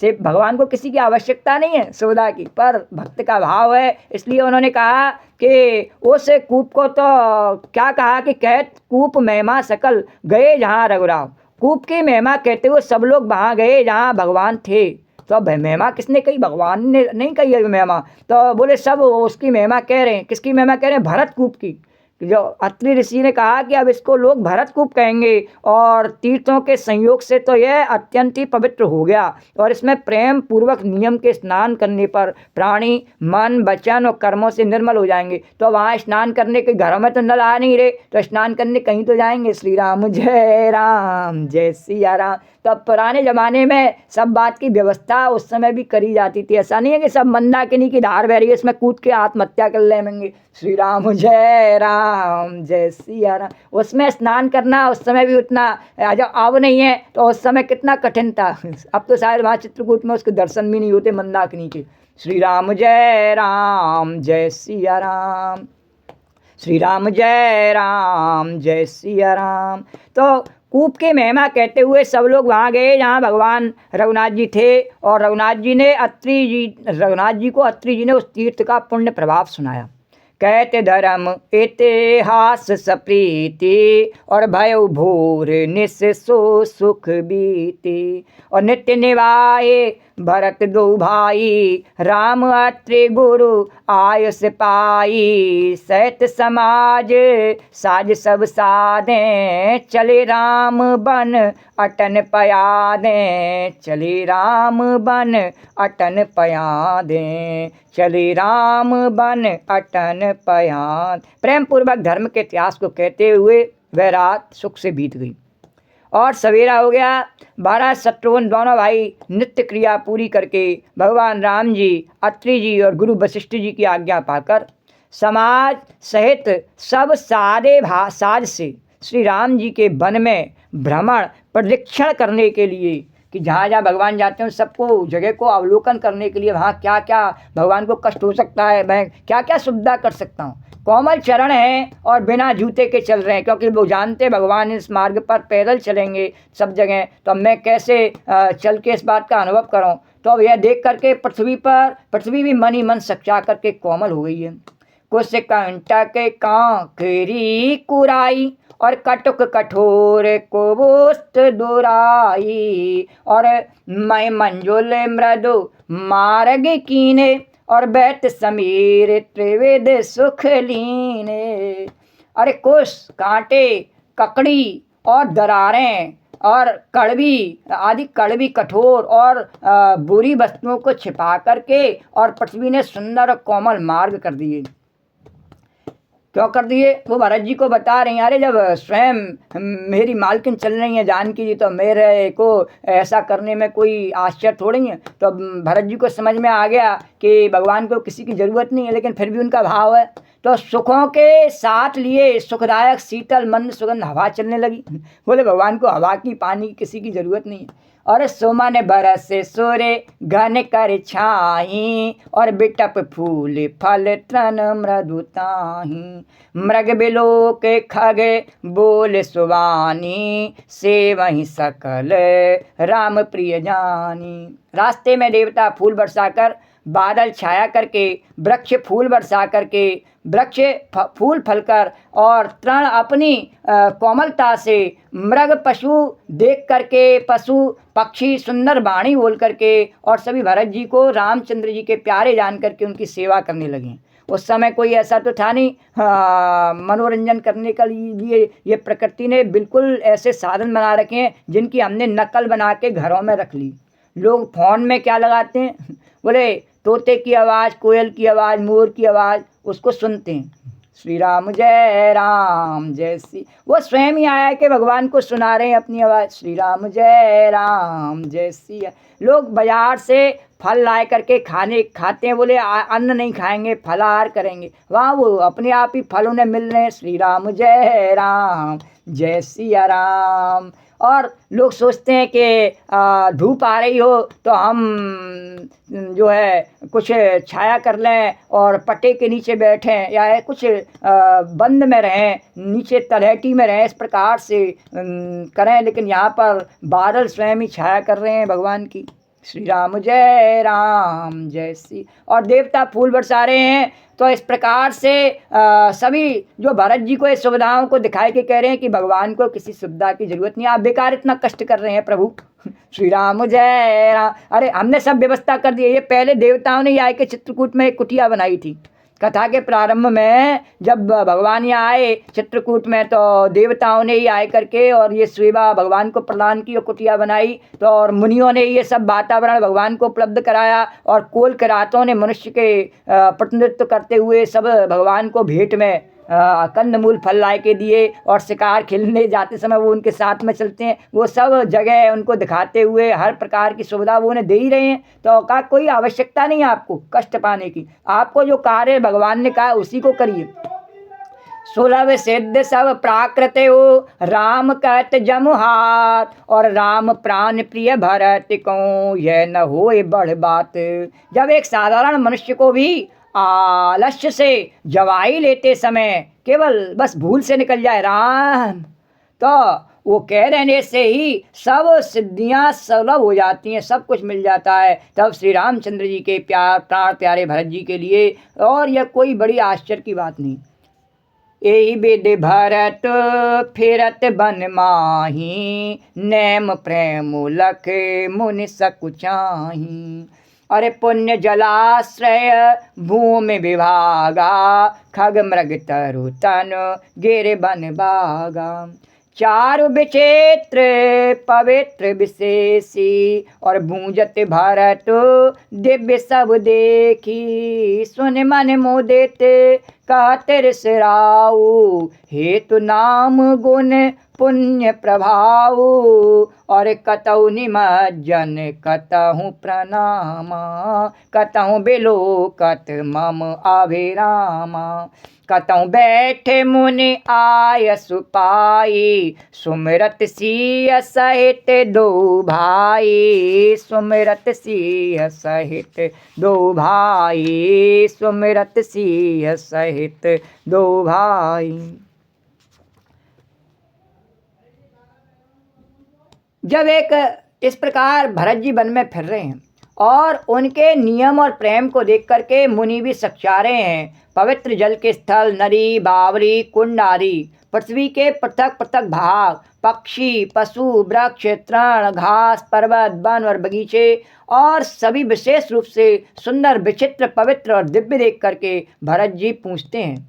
से भगवान को किसी की आवश्यकता नहीं है सुविधा की, पर भक्त का भाव है, इसलिए उन्होंने कहा कि उस कूप को तो क्या कहा कि कहत कूप महिमा सकल गए जहाँ रघुराव। कूप की महिमा कहते हुए सब लोग वहाँ गए जहाँ भगवान थे। तो अब महिमा किसने कही? भगवान ने नहीं कही है महिमा, तो बोले सब उसकी महिमा कह रहे हैं। किसकी महिमा कह रहे हैं? भरत कूप की। जो अत्रि ऋषि ने कहा कि अब इसको लोग भरत कूप कहेंगे, और तीर्थों के संयोग से तो यह अत्यंत ही पवित्र हो गया, और इसमें प्रेम पूर्वक नियम के स्नान करने पर प्राणी मन वचन और कर्मों से निर्मल हो जाएंगे। तो वहाँ स्नान करने के घरों में तो नल आ नहीं रहे, तो स्नान करने कहीं तो जाएंगे। श्री राम जय सिया राम। तब पुराने ज़माने में सब बात की व्यवस्था उस समय भी करी जाती थी। ऐसा नहीं है कि सब मंदाकिनी की धार बह रही है इसमें कूद के आत्महत्या कर लेंगे। श्री राम जय सिया राम। उसमें स्नान करना उस समय भी उतना जब अब नहीं है तो उस समय कितना कठिन था। अब तो शायद वहाँ चित्रकूट में उसके दर्शन भी नहीं होते मंदाकिनी के। श्री राम जय सिया राम। श्री राम जय सिया राम। तो कूप की महिमा कहते हुए सब लोग वहाँ गए जहाँ भगवान रघुनाथ जी थे, और रघुनाथ जी को अत्रि जी ने उस तीर्थ का पुण्य प्रभाव सुनाया। कहते धर्म इतिहास सप्रीति, और भय भोर निस सो सुख बीती। और नित्य निभाए भरत दो भाई, राम अत्रि गुरु आयुष पाई। सहित समाज साज सब साधे, चले राम बन अटन पयादे। चले राम बन अटन पयादे। चले राम बन अटन पयाद। प्रेम पूर्वक धर्म के इतिहास को कहते हुए वह रात सुख से बीत गई और सवेरा हो गया। भरत शत्रुघ्न दोनों भाई नित्य क्रिया पूरी करके भगवान राम जी, अत्रि जी और गुरु वशिष्ठ जी की आज्ञा पाकर समाज सहित सब साज से श्री राम जी के वन में भ्रमण प्रदक्षिण करने के लिए, कि जहाँ जहाँ भगवान जाते हैं सबको जगह को अवलोकन करने के लिए वहाँ क्या क्या भगवान को कष्ट हो सकता है, मैं क्या क्या सुविधा कर सकता हूँ। कोमल चरण हैं और बिना जूते के चल रहे हैं, क्योंकि वो जानते भगवान इस मार्ग पर पैदल चलेंगे सब जगह, तो अब मैं कैसे चल के इस बात का अनुभव करूं। तो अब यह देख करके पृथ्वी भी मन ही मन सच्चा करके कोमल हो गई है। कुछ कंटक कांकरी कुराई, और कटुक कठोर कुबुस्त दुराई। और मैं मंजुल मृदु मार्ग कीने, और बैत समीर त्रिविध सुख लीने। अरे कुश, कांटे, ककड़ी और दरारें और कड़वी कठोर और बुरी वस्तुओं को छिपा करके और पृथ्वी ने सुंदर और कोमल मार्ग कर दिए। क्यों कर दिए? वो भरत जी को बता रही हैं, अरे जब स्वयं मेरी मालकिन चल रही है जानकी जी, तो मेरे को ऐसा करने में कोई आश्चर्य थोड़ी है। तो भरत जी को समझ में आ गया कि भगवान को किसी की ज़रूरत नहीं है, लेकिन फिर भी उनका भाव है। तो सुखों के साथ लिए सुखदायक शीतल मंद सुगंध हवा चलने लगी। बोले भगवान को हवा की, पानी की किसी की ज़रूरत नहीं है। और सुमन बरस सूर्य घन कर छाही, और बिटप फूल फल तृण मृदुताही। मृग बिलो के खग बोल सुवानी, से वही सकल राम प्रिय जानी। रास्ते में देवता फूल बरसाकर, बादल छाया करके, वृक्ष फूल बरसा करके, वृक्ष फूल फलकर, और तृण अपनी कोमलता से, मृग पशु देख करके, पशु पक्षी सुंदर वाणी बोल करके, और सभी भरत जी को रामचंद्र जी के प्यारे जान करके उनकी सेवा करने लगे। उस समय कोई ऐसा तो था नहीं, मनोरंजन करने के लिए ये प्रकृति ने बिल्कुल ऐसे साधन बना रखे हैं जिनकी हमने नकल बना के घरों में रख ली। लोग फ़ोन में क्या लगाते हैं, बोले तोते की आवाज़, कोयल की आवाज़, मोर की आवाज़, उसको सुनते हैं। श्री राम जय सी, वो स्वयं ही आया कि भगवान को सुना रहे हैं अपनी आवाज़। श्री राम जय सी। लोग बाजार से फल लाए करके खाते हैं, बोले अन्न नहीं खाएंगे, फलाहार करेंगे, वहाँ वो अपने आप ही फल उन्हें मिल रहे हैं। श्री राम जय सिया राम। और लोग सोचते हैं कि धूप आ रही हो तो हम जो है कुछ छाया कर लें और पट्टे के नीचे बैठें, या कुछ बंद में रहें, नीचे तलहटी में रहें, इस प्रकार से करें। लेकिन यहाँ पर बादल स्वयं ही छाया कर रहे हैं भगवान की। श्री राम जय सी। और देवता फूल बरसा रहे हैं। तो इस प्रकार से सभी जो भरत जी को इस सुविधाओं को दिखाई के कह रहे हैं कि भगवान को किसी सुविधा की जरूरत नहीं, आप बेकार इतना कष्ट कर रहे हैं प्रभु। श्री राम जय राम। अरे हमने सब व्यवस्था कर दी है। ये पहले देवताओं ने आए के चित्रकूट में एक कुटिया बनाई थी। कथा के प्रारंभ में जब भगवान यहाँ आए चित्रकूट में, तो देवताओं ने ही आए करके और ये सेवा भगवान को प्रदान की और कुटिया बनाई। तो और मुनियों ने ये सब वातावरण भगवान को उपलब्ध कराया, और कोल किरातों ने मनुष्य के प्रतिनिधित्व करते हुए सब भगवान को भेंट में कंदमूल फल ला के दिए, और शिकार खेलने जाते समय वो उनके साथ में चलते हैं, वो सब जगह उनको दिखाते हुए हर प्रकार की सुविधा वो उन्हें दे ही रहे हैं। तो का कोई आवश्यकता नहीं है आपको कष्ट पाने की, आपको जो कार्य भगवान ने कहा उसी को करिए। सुलभ सिद्ध सब प्राकृत हो, राम कहत जमुहार, और राम प्राण प्रिय भरत को यह न होए बड़ बात। जब एक साधारण मनुष्य को भी आलस्य से जवाई लेते समय केवल बस भूल से निकल जाए राम, तो वो कह रहने से ही सब सिद्धियां सुलभ हो जाती हैं, सब कुछ मिल जाता है। तब श्री रामचंद्र जी के प्यार प्राण प्यारे भरत जी के लिए, और यह कोई बड़ी आश्चर्य की बात नहीं। एहि विधि भरत फिरत बन माही, नेम प्रेम लख मुनि सकुचाही। अरे पुण्य जलाश्रय भूमि विभागा, खग मृग तरु तन गिर बन बागा। चारु विचित्र पवित्र विशेषी, और भूंजत भरत दिव्य सब देखी। सुन मन मोदित कहत ऋषिराऊ, हेतु नाम गुण पुण्य प्रभाव। और कतहु निमज्जन कतहु प्रणामा, कतहु बिलोकत मम अभिरामा। कतहु बैठे मुनि आय सुपाई, सुमिरत सिय सहित दो भाई। सुमिरत सिय सहित दो भाई, सुमिरत सिय सहित दो भाई। जब एक इस प्रकार भरत जी वन में फिर रहे हैं, और उनके नियम और प्रेम को देख करके मुनि भी सक्चा रहे हैं। पवित्र जल के स्थल, नदी, बावली, कुंड आदि, पृथ्वी के पृथक पृथक भाग, पक्षी, पशु, वृक्ष, तृण, घास, पर्वत, वन और बगीचे, और सभी विशेष रूप से सुंदर, विचित्र, पवित्र और दिव्य देख करके भरत जी पूछते हैं।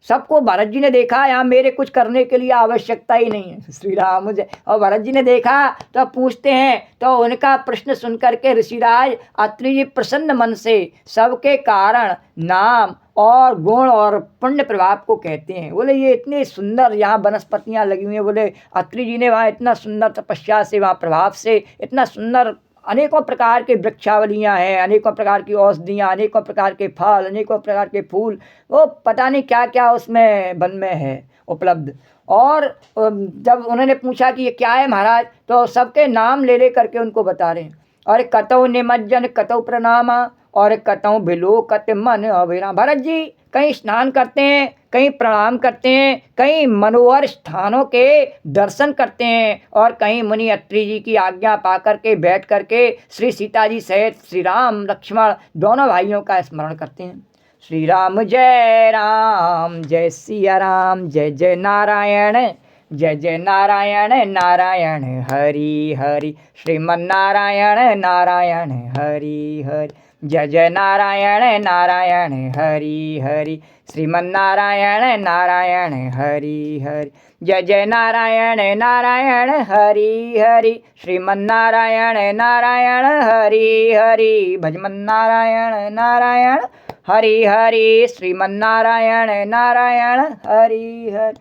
सबको भरत जी ने देखा, यहाँ मेरे कुछ करने के लिए आवश्यकता ही नहीं है श्री राम मुझे। और भरत जी ने देखा तो पूछते हैं, तो उनका प्रश्न सुन करके ऋषिराज अत्रि जी प्रसन्न मन से सबके कारण, नाम और गुण और पुण्य प्रभाव को कहते हैं। बोले ये इतने सुंदर यहाँ वनस्पतियाँ लगी हुई हैं, बोले अत्रि जी ने वहाँ इतना सुंदर तपस्या से, वहाँ प्रभाव से इतना सुंदर अनेकों प्रकार के वृक्षावलियाँ हैं, अनेकों प्रकार की औषधियाँ, अनेकों प्रकार के फल, अनेकों प्रकार के फूल, वो पता नहीं क्या क्या उसमें वन में है उपलब्ध। और जब उन्होंने पूछा कि ये क्या है महाराज, तो सबके नाम ले ले करके उनको बता रहे हैं। और कतौ निमज्जन कतौ प्रणामा, और कतौ बिलोकत मन अभिराम। भरत जी कहीं स्नान करते हैं, कहीं प्रणाम करते हैं, कहीं मनोहर स्थानों के दर्शन करते हैं, और कहीं मुनि अत्रि जी की आज्ञा पा करके बैठ करके श्री सीता जी सहित श्री राम लक्ष्मण दोनों भाइयों का स्मरण करते हैं। श्री राम जय सिया राम, जय जय नारायण, जय जय नारायण नारायण हरि हरि। श्रीमन नारायण नारायण हरि हरि। जय जय नारायण नारायण हरि हरि। श्रीमन नारायण नारायण हरि हरि। जय जय नारायण नारायण हरि हरि। श्रीमन नारायण नारायण हरि हरि। भजमन नारायण नारायण हरि हरि। श्रीमन नारायण नारायण हरि हरि।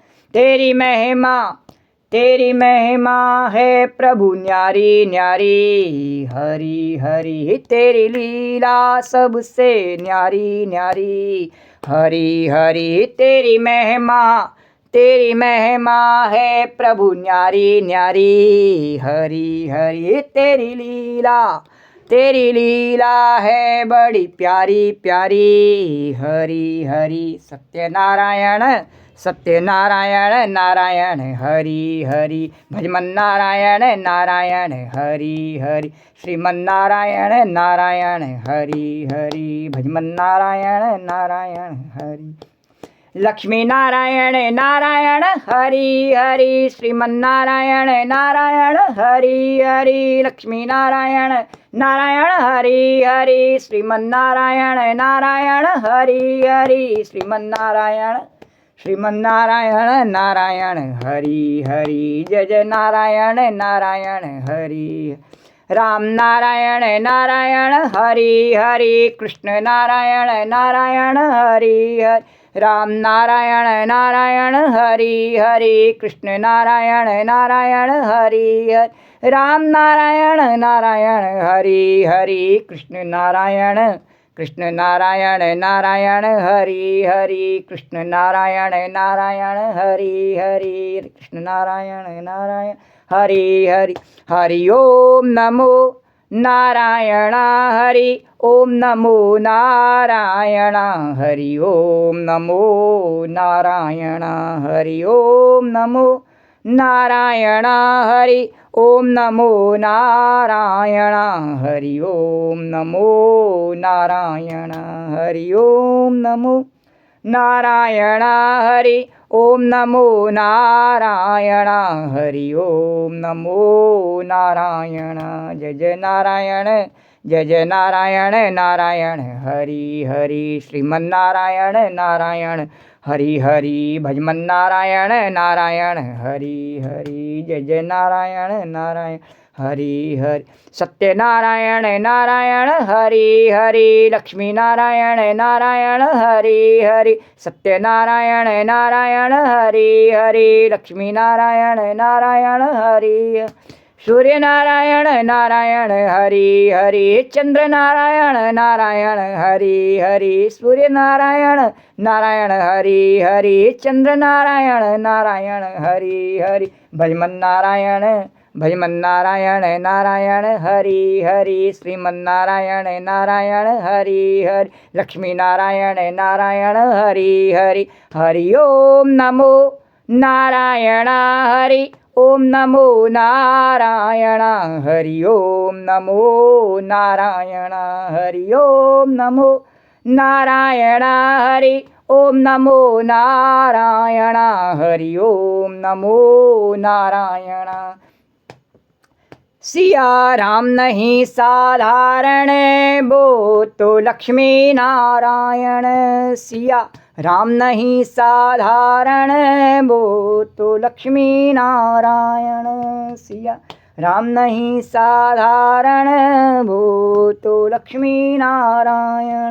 तेरी महिमा है प्रभु न्यारी न्यारी, हरि हरि। तेरी लीला सबसे न्यारी न्यारी, हरि हरि। तेरी महिमा है प्रभु न्यारी न्यारी, हरि हरि। तेरी लीला है बड़ी प्यारी प्यारी, हरि हरि। सत्यनारायण नारायण हरि हरि। भजमन नारायण नारायण हरि हरि। श्रीमन नारायण नारायण हरि हरि। भजमन नारायण नारायण हरि। लक्ष्मी नारायण नारायण हरि हरि। श्रीमन नारायण नारायण हरि हरि। लक्ष्मी नारायण नारायण हरि हरि। श्रीमन नारायण नारायण हरि हरि। श्रीमन नारायण नारायण हरि हरि। जय जय नारायण नारायण हरि। राम नारायण नारायण हरि हरि। कृष्ण नारायण नारायण हरि हरि। राम नारायण नारायण हरि हरि, कृष्ण नारायण नारायण हरि हरि, राम नारायण नारायण हरि हरि, कृष्ण नारायण नारायण हरि हरि, कृष्ण नारायण हरि हरि, कृष्ण नारायण हरि हरि। हरि ओम नमो नारायण हरि ओम नमो नारायण हरि ओम नमो नारायण हरि ओम नमो नारायण हरि ओम नमो नारायण हरि ओम नमो नारायण हरि ओम नमो नारायण हरि ओम नमो नारायण हरि ओम नमो नारायण। जय जय नारायण, जय जय नारायण नारायण हरि हरि, श्रीमन्नारायण नारायण हरि हरि, भजमन नारायण नारायण हरि हरि, जय जय नारायण नारायण हरि हरि, सत्यनारायण नारायण हरि हरि, लक्ष्मी नारायण नारायण हरि हरि, सत्यनारायण नारायण हरि हरि, लक्ष्मी नारायण नारायण हरि, सूर्य नारायण नारायण हरि हरि, चंद्र नारायण नारायण हरि हरि, सूर्य नारायण नारायण हरि हरि, चंद्र नारायण नारायण हरि हरि, भजमन नारायण नारायण हरि हरि, श्रीमन्नारायण नारायण हरि हरि, लक्ष्मी नारायण नारायण हरि हरि। हरि ओम नमो नारायण हरि ओम नमो नारायण हरि ओम नमो नारायण हरि ओम नमो नारायण हरि ओम नमो नारायण हरि ओम नमो नारायण। सिया राम नहीं साधारण, वो तो लक्ष्मी नारायण, सिया राम नहीं साधारण, वो तो लक्ष्मी नारायण, सिया राम नहीं साधारण, वो तो लक्ष्मी नारायण,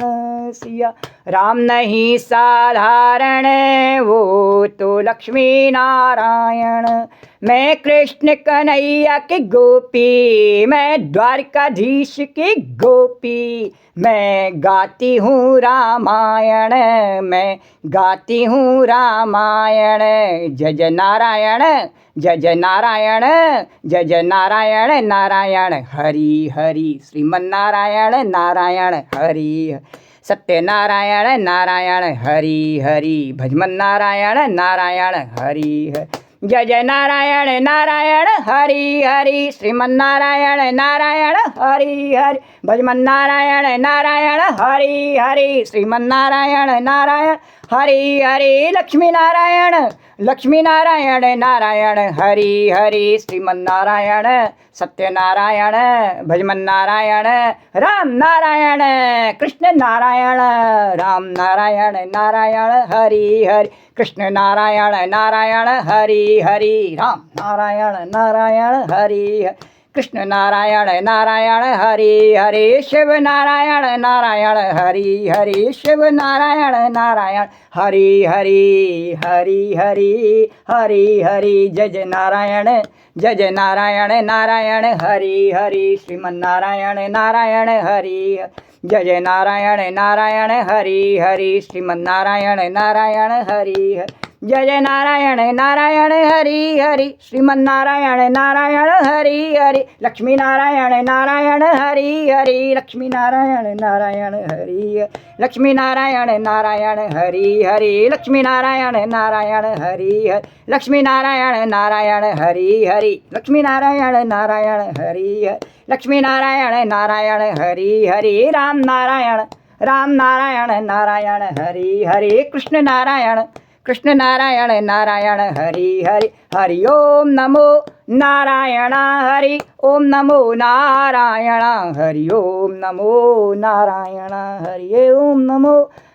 सिया राम नहीं साधारण, वो तो लक्ष्मी नारायण। मैं कृष्ण कन्हैया की गोपी, मैं द्वारकाधीश की गोपी, मैं गाती हूँ रामायण, मैं गाती हूँ रामायण। जय जय नारायण, जय जय नारायण, जय जय नारायण नारायण हरि हरि, श्रीमन्नारायण नारायण हरि, सत्यनारायण नारायण हरि हरि, भजमन नारायण नारायण हरि हरि, जय जय नारायण नारायण हरि हरि, श्रीमन्नारायण नारायण हरि हरि, भजमन नारायण नारायण हरि हरि, श्रीमन्नारायण नारायण हरि हरि, लक्ष्मी नारायण नारायण हरि हरि, श्रीमन्नारायण सत्यनारायण भजमन नारायण, राम नारायण कृष्ण नारायण, राम नारायण नारायण हरि हरि, कृष्ण नारायण नारायण हरि हरि, राम नारायण नारायण हरि हरि, कृष्ण नारायण नारायण हरि हरि, शिव नारायण नारायण हरि हरि, शिव नारायण नारायण हरि हरि, हरि हरि हरि हरि, जय जय नारायण, जय जय नारायण नारायण हरि हरि, श्रीमन्नारायण नारायण हरि, जय जय नारायण नारायण हरि हरि, श्रीमन्नारायण नारायण हरि हरि, जय जय नारायण नारायण हरि हरि, श्रीमन्नारायण नारायण हरि हरि, लक्ष्मी नारायण नारायण हरि हरि, लक्ष्मी नारायण नारायण हरि हरि, लक्ष्मी नारायण नारायण हरि हरि, लक्ष्मी नारायण नारायण हरि हरि, लक्ष्मी नारायण नारायण हरि हरि, लक्ष्मी नारायण नारायण हरि हरि, लक्ष्मी नारायण नारायण हरि हरि, राम नारायण नारायण हरि हरि, कृष्ण नारायण नारायण हरि हरि, हरि ओम नमो नारायण हरि ओम नमो नारायण हरि ओम नमो नारायण हरि ओम नमो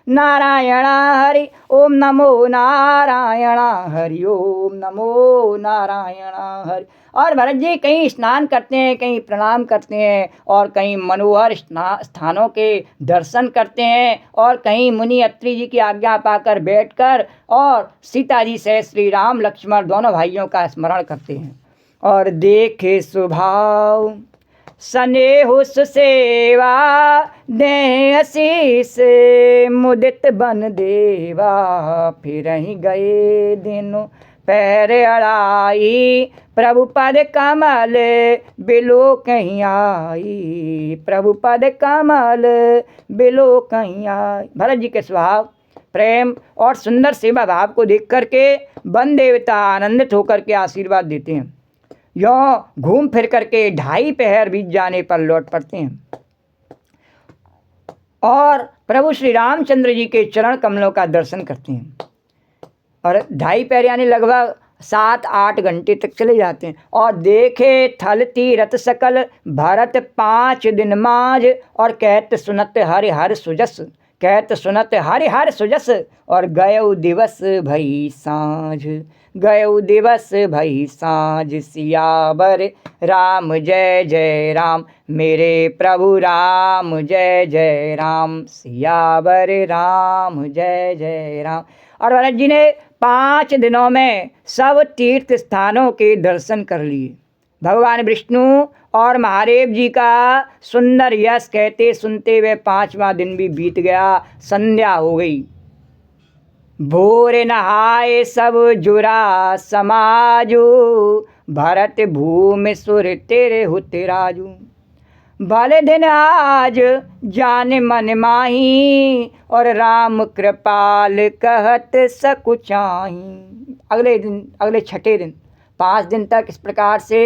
नारायण हरि ओम नमो नारायण हरि ओम नमो नारायण हरि। और भरत जी कहीं स्नान करते हैं, कहीं प्रणाम करते हैं, और कहीं मनोहर स्थानों के दर्शन करते हैं, और कहीं मुनि अत्रि जी की आज्ञा पाकर बैठकर और सीता जी से श्री राम लक्ष्मण दोनों भाइयों का स्मरण करते हैं। और देखे स्वभाव स्नेह सुसेवा दे आशीष मुदित बन देवा, फिर ही गए दिनों पैर अड़ाई प्रभु पद कमल बिलो कहीं आई, प्रभु पद कमल बिलो कहीं आई। भरत जी के स्वभाव प्रेम और सुंदर सेवा भाव को देख करके वन देवता आनंदित होकर के आशीर्वाद देते हैं। यों घूम फिर करके 2.5 पहर बीत जाने पर लौट पड़ते हैं और प्रभु श्री रामचंद्र जी के चरण कमलों का दर्शन करते हैं। और 2.5 पहर यानी लगभग 7-8 घंटे तक चले जाते हैं। और देखे थल तीरथ सकल भरत 5 दिन माज, और कहत सुनत हरि हर सुजस, कहत सुनत हरि हर सुजस, और गयो दिवस भई साँझ, गयो दिवस भई साँझ, सियावर राम जय जय राम, मेरे प्रभु राम जय जय राम, सियावर राम जय जय राम। और भरत जी ने 5 दिनों में सब तीर्थ स्थानों के दर्शन कर लिए। भगवान विष्णु और महादेव जी का सुंदर यश कहते सुनते हुए 5वां दिन भी बीत गया, संध्या हो गई। भोर नहाए सब जुरा समाजू, भरत भूमि सुर तेरे हुते राजू, भले दिन आज जाने मन माही, और राम कृपाल कहत सकुचाही। अगले छठे दिन 5 दिन तक इस प्रकार से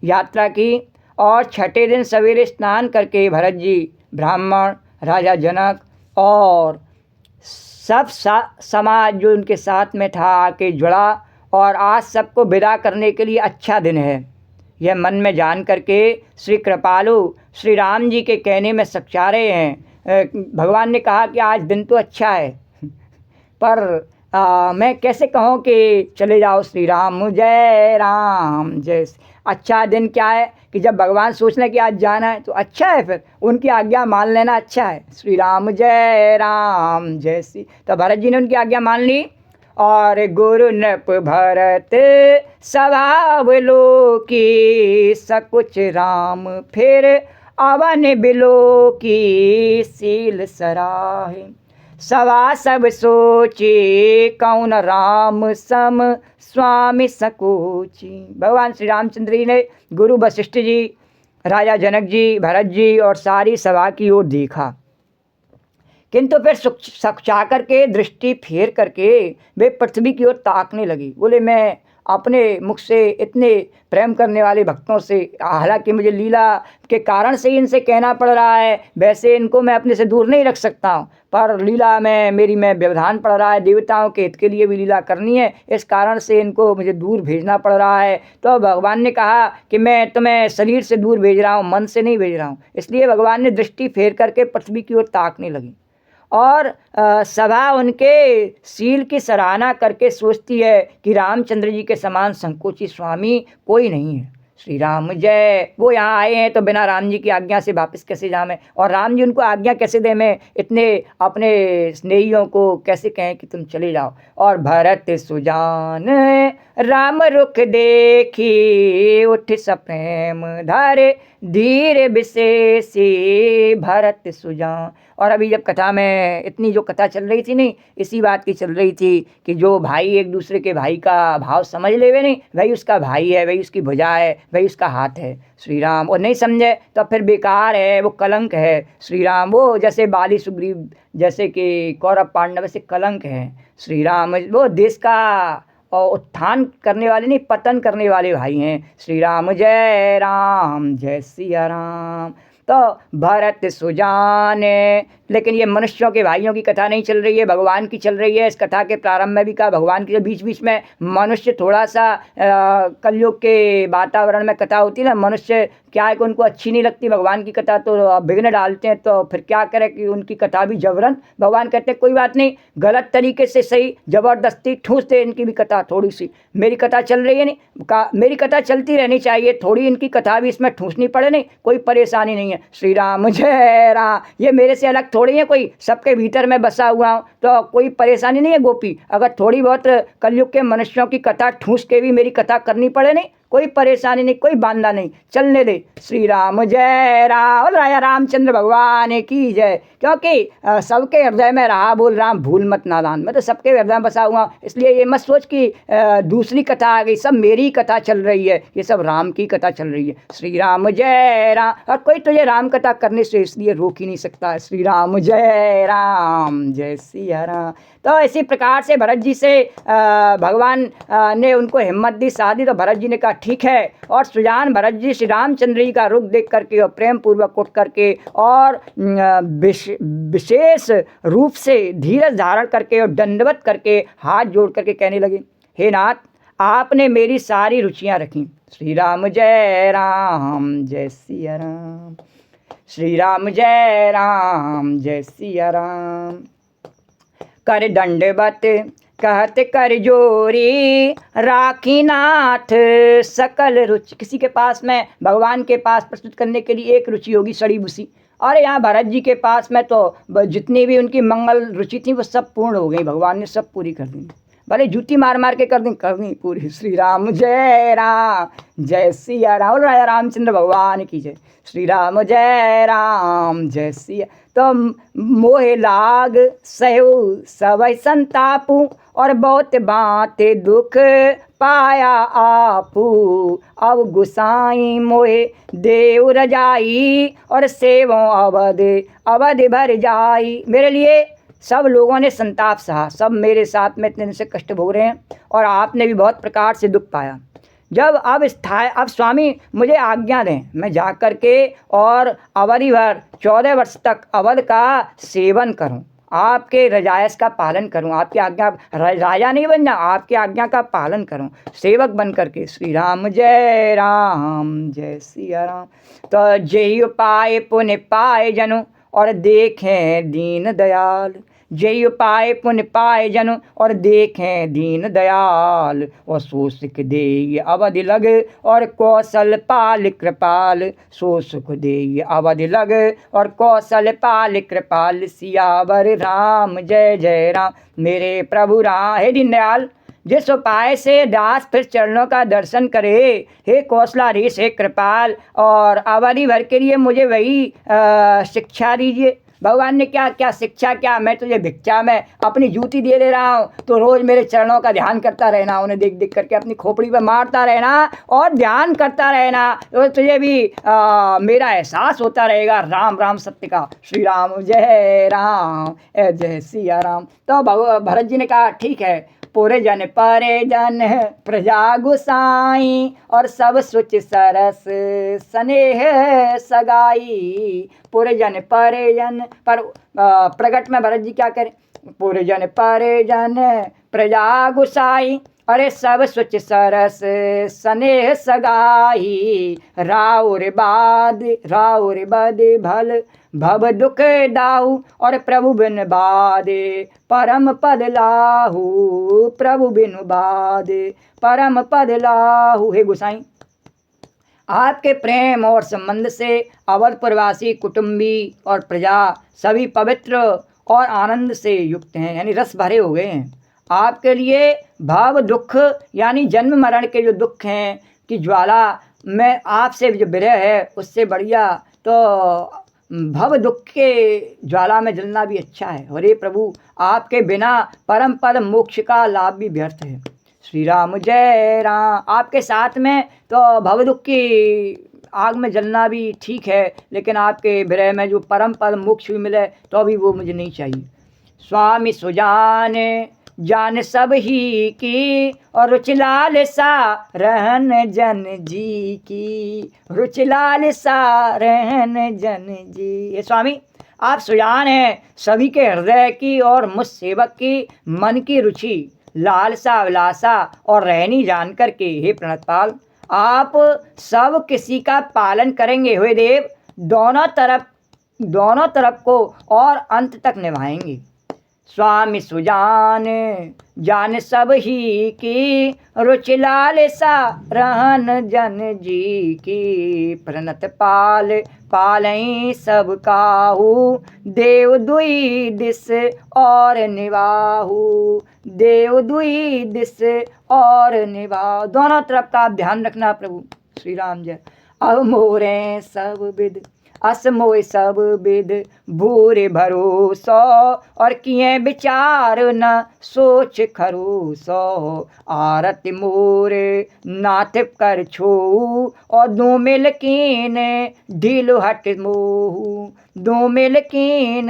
यात्रा की, और छठे दिन सवेरे स्नान करके भरत जी ब्राह्मण राजा जनक और सब समाज जो उनके साथ में था आके जुड़ा, और आज सबको विदा करने के लिए अच्छा दिन है यह मन में जान करके श्री कृपालु श्री राम जी के कहने में सच्चा रहे हैं। भगवान ने कहा कि आज दिन तो अच्छा है, पर मैं कैसे कहूँ कि चले जाओ श्री राम जय राम जय। अच्छा दिन क्या है कि जब भगवान सोच लें कि आज जाना है तो अच्छा है, फिर उनकी आज्ञा मान लेना अच्छा है। श्री राम जय श्री। तो भरत जी ने उनकी आज्ञा मान ली, और गुरु नृप भरत स्वभाव लो की, सकुच राम फिर अवन बिलो की, सील सराहे सवा सब सोचे, कौन राम सम स्वामी सकोची। भगवान श्री रामचंद्र जी ने गुरु वशिष्ठ जी, राजा जनक जी, भरत जी और सारी सभा की ओर देखा, किंतु फिर सकुचा करके दृष्टि फेर करके वे पृथ्वी की ओर ताकने लगी। बोले मैं अपने मुख से इतने प्रेम करने वाले भक्तों से, हालांकि मुझे लीला के कारण से इनसे कहना पड़ रहा है, वैसे इनको मैं अपने से दूर नहीं रख सकता हूँ, पर लीला में मैं व्यवधान पड़ रहा है, देवताओं के हित के लिए भी लीला करनी है, इस कारण से इनको मुझे दूर भेजना पड़ रहा है। तो भगवान ने कहा कि मैं तुम्हें शरीर से दूर भेज रहा हूँ, मन से नहीं भेज रहा हूँ। इसलिए भगवान ने दृष्टि फेर करके पृथ्वी की ओर ताकने लगी, और सभा उनके शील की सराहना करके सोचती है कि रामचंद्र जी के समान संकोची स्वामी कोई नहीं है। श्री राम जय। वो यहाँ आए हैं तो बिना राम जी की आज्ञा से वापस कैसे जाएं, और राम जी उनको आज्ञा कैसे दें, मैं इतने अपने स्नेहियों को कैसे कहें कि तुम चले जाओ। और भरत सुजान राम रुख देखी, उठ सप्रेम धारे धीरे विशेषी, भरत सुजान। और अभी जब कथा में इतनी जो कथा चल रही थी नहीं, इसी बात की चल रही थी कि जो भाई एक दूसरे के भाई का भाव समझ लेवे नहीं, वही उसका भाई है, वही उसकी भुजा है, वही उसका हाथ है श्री राम। और नहीं समझे तो फिर बेकार है, वो कलंक है श्री राम। वो जैसे बाली सुग्रीव जैसे कि कौरव पांडव से कलंक है श्री राम। वो देश का और उत्थान करने वाले नहीं, पतन करने वाले भाई हैं श्री राम जय सिया राम। तो भरत सुजान लेकिन ये मनुष्यों के भाइयों की कथा नहीं चल रही है, भगवान की चल रही है। इस कथा के प्रारंभ में भी कहा भगवान की, बीच बीच में मनुष्य थोड़ा सा कलयुग के वातावरण में कथा होती है ना, मनुष्य क्या है कि उनको अच्छी नहीं लगती भगवान की कथा, तो विघ्न डालते हैं, तो फिर क्या करें कि उनकी कथा भी जबरन भगवान कहते हैं कोई बात नहीं, गलत तरीके से सही, ज़बरदस्ती ठूस दे इनकी भी कथा थोड़ी सी। मेरी कथा चल रही है नहीं, मेरी कथा चलती रहनी चाहिए, थोड़ी इनकी कथा भी इसमें ठूसनी पड़े नहीं, कोई परेशानी नहीं है। श्री राम जय राम, ये मेरे से अलग थोड़ी है, कोई सबके भीतर में बसा हुआ हूँ, तो कोई परेशानी नहीं है गोपी। अगर थोड़ी बहुत कलयुग के मनुष्यों की कथा ठूस के भी मेरी कथा करनी पड़े नहीं, कोई परेशानी नहीं, कोई बांधा नहीं, चलने दे। श्री राम जय राम, और राजा रामचंद्र भगवान की जय। क्योंकि सबके हृदय में रहा बोल राम, भूल मत नादान, मैं तो सबके हृदय में बसा हुआ, इसलिए ये मत सोच कि दूसरी कथा आ गई, सब मेरी कथा चल रही है, ये सब राम की कथा चल रही है। श्री राम जय राम, और कोई तुझे राम कथा करने से इसलिए रोक ही नहीं सकता। श्री राम जय राम, जय सिया राम। तो इसी प्रकार से भरत जी से भगवान ने उनको हिम्मत दी, शादी, तो भरत जी ने कहा ठीक है, और सुजान भरत जी श्री रामचंद्र जी का रुख देख करके और प्रेम पूर्वक उठ करके और विशेष रूप से धीरज धारण करके और दंडवत करके हाथ जोड़ करके कहने लगे, हे नाथ, आपने मेरी सारी रुचियां रखी। श्री राम जय राम, जय सिया राम। श्री राम जय राम, जय सिया राम। कर दंडवत कहत कर जोरी, राखी नाथ सकल रुचि। किसी के पास में भगवान के पास प्रस्तुत करने के लिए एक रुचि होगी सड़ी भूसी, और यहाँ भरत जी के पास में तो जितनी भी उनकी मंगल रुचि थी वो सब पूर्ण हो गई, भगवान ने सब पूरी कर दी, भले जूती मार मार के कर दी पूरी। श्री राम जय राम, जय सिया राम, राजा रामचंद्र भगवान की जय। श्री राम जय राम, जय सिया। तो मोहे लाग सहु सब संतापू, और बहुत बातें दुख पाया आपू। अब गुसाई मोहे देव रजाई, और सेवो अवध अवध भर जाई। मेरे लिए सब लोगों ने संताप सहा, सब मेरे साथ में इतने दिन से कष्ट भोग रहे हैं, और आपने भी बहुत प्रकार से दुख पाया। जब अब स्वामी मुझे आज्ञा दें, मैं जा कर के और अवधि भर 14 वर्ष तक अवध का सेवन करूं, आपके रजायश का पालन करूं, आपकी आज्ञा, राजा नहीं बनना, आपकी आज्ञा का पालन करूं, सेवक बन करके। श्री राम जय राम, जय सिया राम। तो जय पाए पुण्य पाए जनु, और देखें दीन दयाल। जय पाए पुण्य पाए जनु, और देखें दीन दयाल। और सो सुख दे अवध लग, और कौशल पाल कृपाल। सो सुख दे अवध लग, और कौशल पाल कृपाल। सियावर राम जय जय राम, मेरे प्रभु राम। हे दीन दयाल, जिस उपाय से दास फिर चरणों का दर्शन करे, हे कौशलाधीश, हे कृपाल, और अवधि भर के लिए मुझे वही शिक्षा दीजिए। भगवान ने क्या क्या शिक्षा, क्या मैं तुझे भिक्षा में अपनी जूती दे रहा हूँ, तो रोज़ मेरे चरणों का ध्यान करता रहना, उन्हें देख देख करके अपनी खोपड़ी पर मारता रहना और ध्यान करता रहना, तो तुझे भी मेरा एहसास होता रहेगा राम राम सत्य का। श्री राम जय राम, जय सिया राम। तो भरत जी ने कहा ठीक है, पुर जन परे जन प्रजा गुसाई, और सब सुच सरस स्नेह सगाई। पुर जन परे जन, पर प्रगट में भरत जी क्या करें, पुर जन परे जन प्रजा गुसाई, अरे सब सुच सरस स्नेह सगाई। राउर बाद भल भव दुख दाहू, और प्रभु बिन बादे परम पद लाहू। प्रभु बिन बादे परम पद लाहू। हे गोसाई, आपके प्रेम और संबंध से अवधपुरवासी कुटुंबी और प्रजा सभी पवित्र और आनंद से युक्त हैं, यानी रस भरे हो गए हैं। आपके लिए भाव दुख यानी जन्म मरण के जो दुख हैं कि ज्वाला में आपसे जो विरह है उससे बढ़िया तो भव दुख के ज्वाला में जलना भी अच्छा है। अरे प्रभु, आपके बिना परम पद मोक्ष का लाभ भी व्यर्थ है। श्री राम जय राम। आपके साथ में तो भव दुख की आग में जलना भी ठीक है, लेकिन आपके विरह में जो परम पद मोक्ष भी मिले तो भी वो मुझे नहीं चाहिए। स्वामी सुजान जान सब ही की, और रुचिलाल सा रहन जन जी की। रुचिलाल सा रहन जन जी। ये स्वामी, आप सुजान हैं सभी के हृदय की और मुझ सेवक की मन की रुचि, लालसा, अभिलाषा और रहनी जान कर के हे प्रणतपाल, आप सब किसी का पालन करेंगे हुए देव, दोनों तरफ को और अंत तक निभाएंगे। स्वामी सुजान जान सब ही की, रुचि लालसा रहन जन जी की। प्रणत पाल पालई सब काहू, देव दुई दिस और निवाहू, देव दुई दिस और निवाहू। दोनों तरफ का आप ध्यान रखना प्रभु। श्री राम जय। अब मोरे सब विद अस मोय सब विद, भूरे भरोसो और किए विचार न सोच खरोसो। आरत मोर नाथ कर छोऊ, और दो मिल कीन ढीलु हट मोहू, दो मिल कीन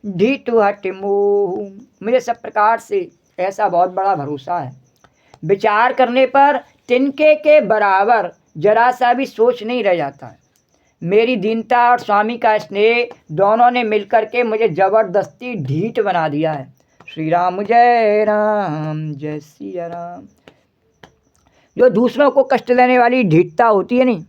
ढीटू हट मोहू। मुझे सब प्रकार से ऐसा बहुत बड़ा भरोसा है, विचार करने पर तिनके के बराबर जरा सा भी सोच नहीं रह जाता है। मेरी दीनता और स्वामी का स्नेह दोनों ने मिलकर के मुझे जबरदस्ती ढीठ बना दिया है। श्री राम जय सिया राम। जो दूसरों को कष्ट देने वाली ढीठता होती है नहीं,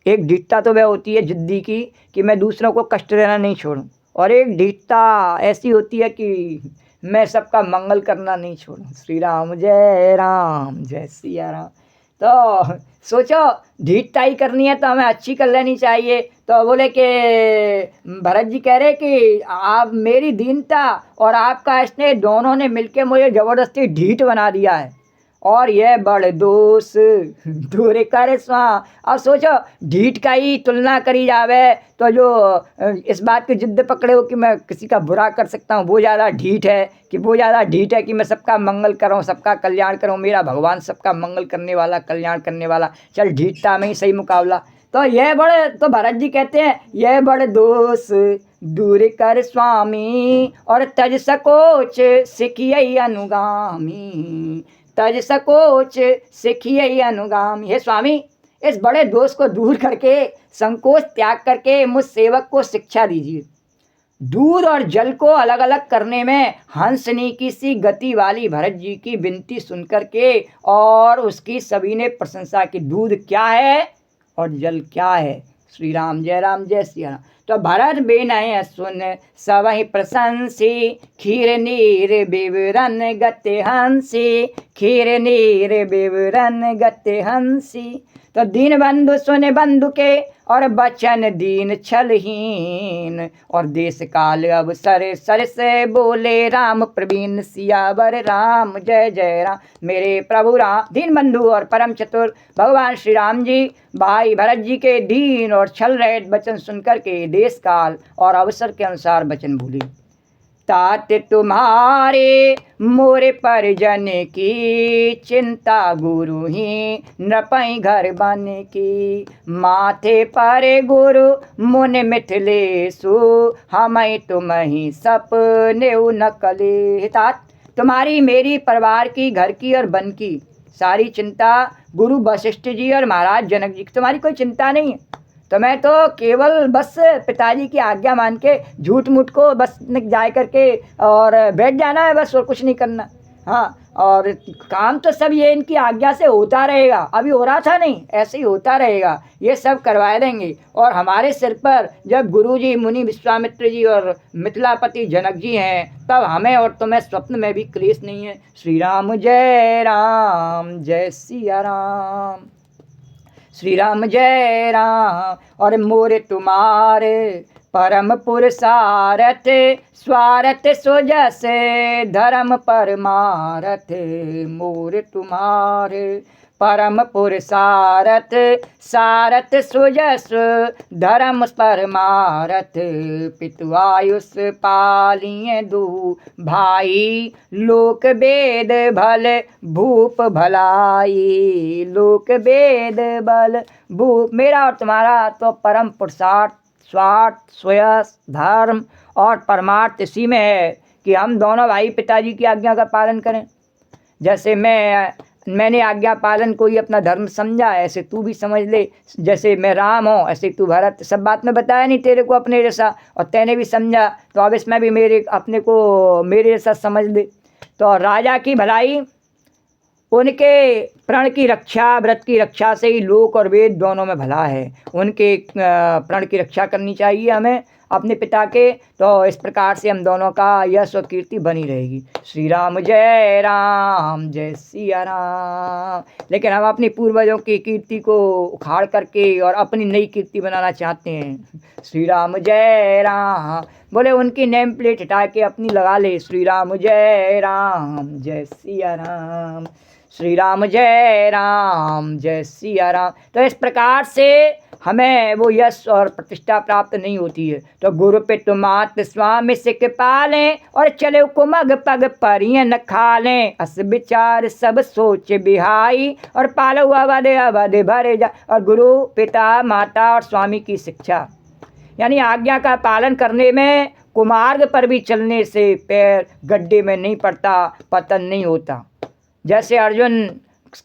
एक ढीठता तो वह होती है जिद्दी की कि मैं दूसरों को कष्ट देना नहीं छोड़ूं, और एक ढीठता ऐसी होती है कि मैं सबका मंगल करना नहीं छोड़ूं। श्री राम जय सिया राम। तो सोचो ढीठता ही करनी है तो हमें अच्छी कर लेनी चाहिए। तो बोले कि भरत जी कह रहे कि आप मेरी दीनता और आपका स्नेह दोनों ने मिलके मुझे ज़बरदस्ती ढीठ बना दिया है, और यह बड़ दोष दूर कर स्वा। अब सोचो ढीठ का ही तुलना करी जावे तो जो इस बात की जिद्द पकड़े हो कि मैं किसी का बुरा कर सकता हूँ, वो ज़्यादा ढीठ है कि मैं सबका मंगल करूँ, सबका कल्याण करूँ। मेरा भगवान सबका मंगल करने वाला, कल्याण करने वाला, चल ढीठता में ही सही मुकाबला। तो भरत जी कहते हैं यह बड़े दोष दूर कर स्वामी, और तज सकोच सिखिए अनुगामी, तज सकोच सिखिए अनुगामी। हे स्वामी, इस बड़े दोष को दूर करके, संकोच त्याग करके मुझ सेवक को शिक्षा दीजिए। दूध और जल को अलग अलग करने में हंसनी की सी गति वाली भरत जी की विनती सुनकर के और उसकी सभी ने प्रशंसा की। दूध क्या है और जल क्या है। श्री राम जय सिया राम। तो भरत बिनय सुन सबहि प्रशंसी, खीर नीर विवरण गते हंसी, खीर नीर विवरण गते हंसी। तो दीन बंधु सुन बंधु के, और बचन दीन छलहीन, और देश काल अवसर सर से बोले राम प्रवीण सियावर राम जय राम। मेरे प्रभु राम दीन बंधु और परम चतुर भगवान श्री राम जी भाई भरत जी के दीन और छल रहित वचन सुनकर के देश काल और अवसर के अनुसार वचन भूली। तात तुम्हारे मोरे परिजन की, चिंता गुरु ही नृपई घर बन की। माथे पर गुरु मुन मिथिलेशु, हमई तुम्हि सपने नकले। तात तुम्हारी मेरी परिवार की, घर की और वन की सारी चिंता गुरु वशिष्ठ जी और महाराज जनक जी की, तुम्हारी कोई चिंता नहीं है। तुम्हें तो केवल बस पिताजी की आज्ञा मान के झूठ मूठ को बस जाए करके और बैठ जाना है, बस और कुछ नहीं करना। हाँ, और काम तो सब ये इनकी आज्ञा से होता रहेगा। अभी हो रहा था नहीं, ऐसे ही होता रहेगा, ये सब करवाए देंगे। और हमारे सिर पर जब गुरु जी मुनि विश्वामित्र जी और मिथिलापति जनक जी हैं, तब हमें और तुम्हें स्वप्न में भी क्लेश नहीं है। श्री राम जय सिया राम। श्री राम जय राम। और मोरे तुम्हारे परम पुरुषारथ, स्वारथ सुजस धर्म परमारथ। मोरे तुम्हारे परम पुरुषारथ, सारथ सुजस धर्म परमारथ। पितु आयुष पालिए दू भाई, लोक वेद भल भूप भलाई। लोक वेद बल भूप। मेरा और तुम्हारा तो परम पुरुषार्थ, स्वार्थ, स्वयस, धर्म और परमार्थ इसी में है कि हम दोनों भाई पिताजी की आज्ञा का पालन करें। जैसे मैं मैंने आज्ञा पालन को ही अपना धर्म समझा, ऐसे तू भी समझ ले। जैसे मैं राम हूँ ऐसे तू भरत। सब बात में बताया नहीं तेरे को अपने जैसा, और तैने भी समझा, तो अब इसमें भी मेरे अपने को मेरे जैसा समझ ले। तो राजा की भलाई, उनके प्रण की रक्षा, व्रत की रक्षा से ही लोक और वेद दोनों में भला है। उनके प्रण की रक्षा करनी चाहिए हमें अपने पिता के, तो इस प्रकार से हम दोनों का यश और कीर्ति बनी रहेगी। श्री राम जय सिया राम। लेकिन हम अपनी पूर्वजों की कीर्ति को उखाड़ करके और अपनी नई कीर्ति बनाना चाहते हैं। श्री राम जय राम बोले, उनकी नेम प्लेट हटा के अपनी लगा ले। श्री राम जय सिया राम। श्री राम जय सिया राम। तो इस प्रकार से हमें वो यश और प्रतिष्ठा प्राप्त नहीं होती है। तो गुरु पितु मात स्वामी सिख पालें, और चले कुमग पग परिय न खालें। अस विचार सब सोच बिहाई, और पालो अवध अवध भरे जा। और गुरु पिता माता और स्वामी की शिक्षा, यानी आज्ञा का पालन करने में, कुमार्ग पर भी चलने से पैर गड्ढे में नहीं पड़ता, पतन नहीं होता। जैसे अर्जुन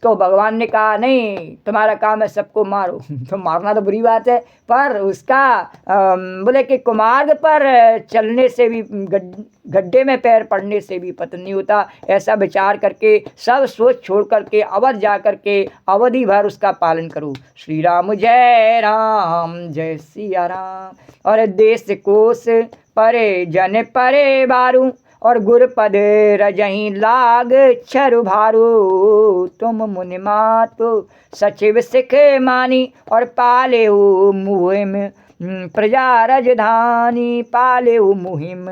को भगवान ने कहा नहीं तुम्हारा काम है सबको मारो, तो मारना तो बुरी बात है, पर उसका बोले कि कुमार्ग पर चलने से भी, गड्ढे में पैर पड़ने से भी पतन नहीं होता। ऐसा विचार करके सब सोच छोड़ करके अवध जा करके अवधि भर उसका पालन करो। श्री राम जय सिया राम। और देश कोस परे जन परे बारू, और गुरपद रजही लाग छरु भारू। तुम मुनि मातु सचिव सिख मानी, और पाले मुहिम प्रजा राजधानी। पाले मुहिम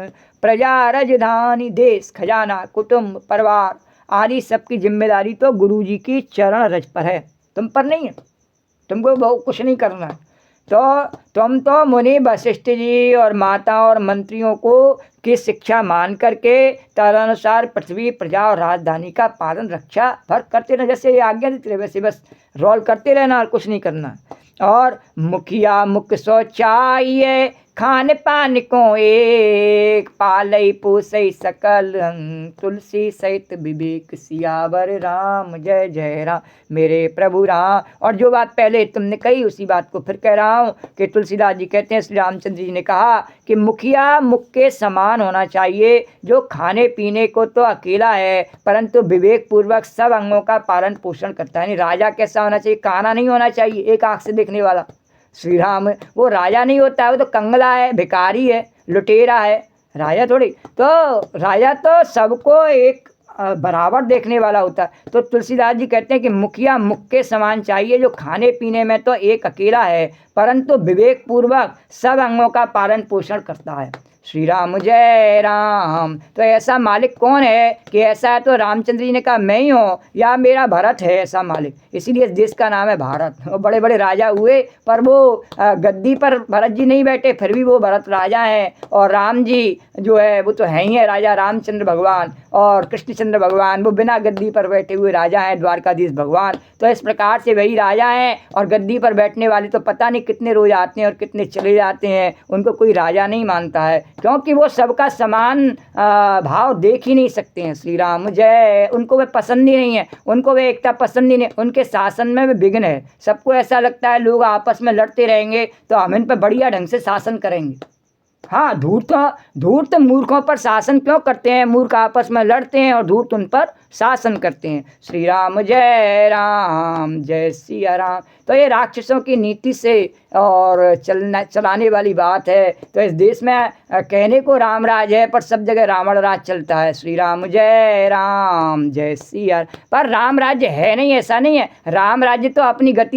प्रजा राजधानी। देश खजाना कुटुंब परिवार आदि सबकी जिम्मेदारी तो गुरु जी की चरण रज पर है, तुम पर नहीं है। तुमको बहुत कुछ नहीं करना है। तो तुम तो मुनि वशिष्ठ जी और माता और मंत्रियों को की शिक्षा मान करके तदनुसार पृथ्वी प्रजा और राजधानी का पालन रक्षा भर करते रहना। जैसे ये आज्ञा देते रहे वैसे बस रोल करते रहना और कुछ नहीं करना। और मुखिया मुख शौचाइए, खान पान को एक। पालई पोसई सकल तुलसी सहित विवेक। सियावर राम जय राम मेरे प्रभु राम। और जो बात पहले तुमने कही उसी बात को फिर कह रहा हूँ कि तुलसीदास जी कहते हैं, श्री रामचंद्र जी ने कहा कि मुखिया मुख के समान होना चाहिए, जो खाने पीने को तो अकेला है परंतु विवेक पूर्वक सब अंगों का पालन पोषण करता है। राजा कैसा होना चाहिए? काना नहीं होना चाहिए, एक आँख से देखने वाला। श्री राम वो राजा नहीं होता है, वो तो कंगला है, भिखारी है, लुटेरा है, राजा थोड़ी। तो राजा तो सबको एक बराबर देखने वाला होता है। तो तुलसीदास जी कहते हैं कि मुखिया मुख के समान चाहिए, जो खाने पीने में तो एक अकेला है परंतु विवेक पूर्वक सब अंगों का पालन पोषण करता है। श्री राम जय राम। तो ऐसा मालिक कौन है कि ऐसा है? तो रामचंद्र जी ने कहा मैं ही हूँ, या मेरा भरत है ऐसा मालिक, इसीलिए इस देश का नाम है भारत। और बड़े बड़े राजा हुए पर वो गद्दी पर भरत जी नहीं बैठे, फिर भी वो भरत राजा हैं। और राम जी जो है वो तो है ही है राजा, रामचंद्र भगवान। और कृष्णचंद्र भगवान वो बिना गद्दी पर बैठे हुए राजा हैं, द्वारकाधीश भगवान। तो इस प्रकार से वही राजा हैं। और गद्दी पर बैठने वाले तो पता नहीं कितने रोज आते हैं और कितने चले जाते हैं, उनको कोई राजा नहीं मानता है, क्योंकि वो सबका समान भाव देख ही नहीं सकते हैं। श्री राम जय। उनको वे पसंद ही नहीं है, उनको वे एकता पसंद ही नहीं, उनके शासन में वे विघ्न है। सबको ऐसा लगता है लोग आपस में लड़ते रहेंगे तो हम इन पर बढ़िया ढंग से शासन करेंगे। हाँ, धूर्त मूर्खों पर शासन क्यों करते हैं? मूर्ख आपस में लड़ते हैं और धूर्त उन पर शासन करते हैं। श्री राम जय सिया राम। तो ये राक्षसों की नीति से और चलाने वाली बात है। तो इस देश में कहने को राम राज है पर सब जगह रावण राज चलता है। श्री राम जय सिया। पर राम राज्य है नहीं, ऐसा नहीं है। राम राज्य तो अपनी गति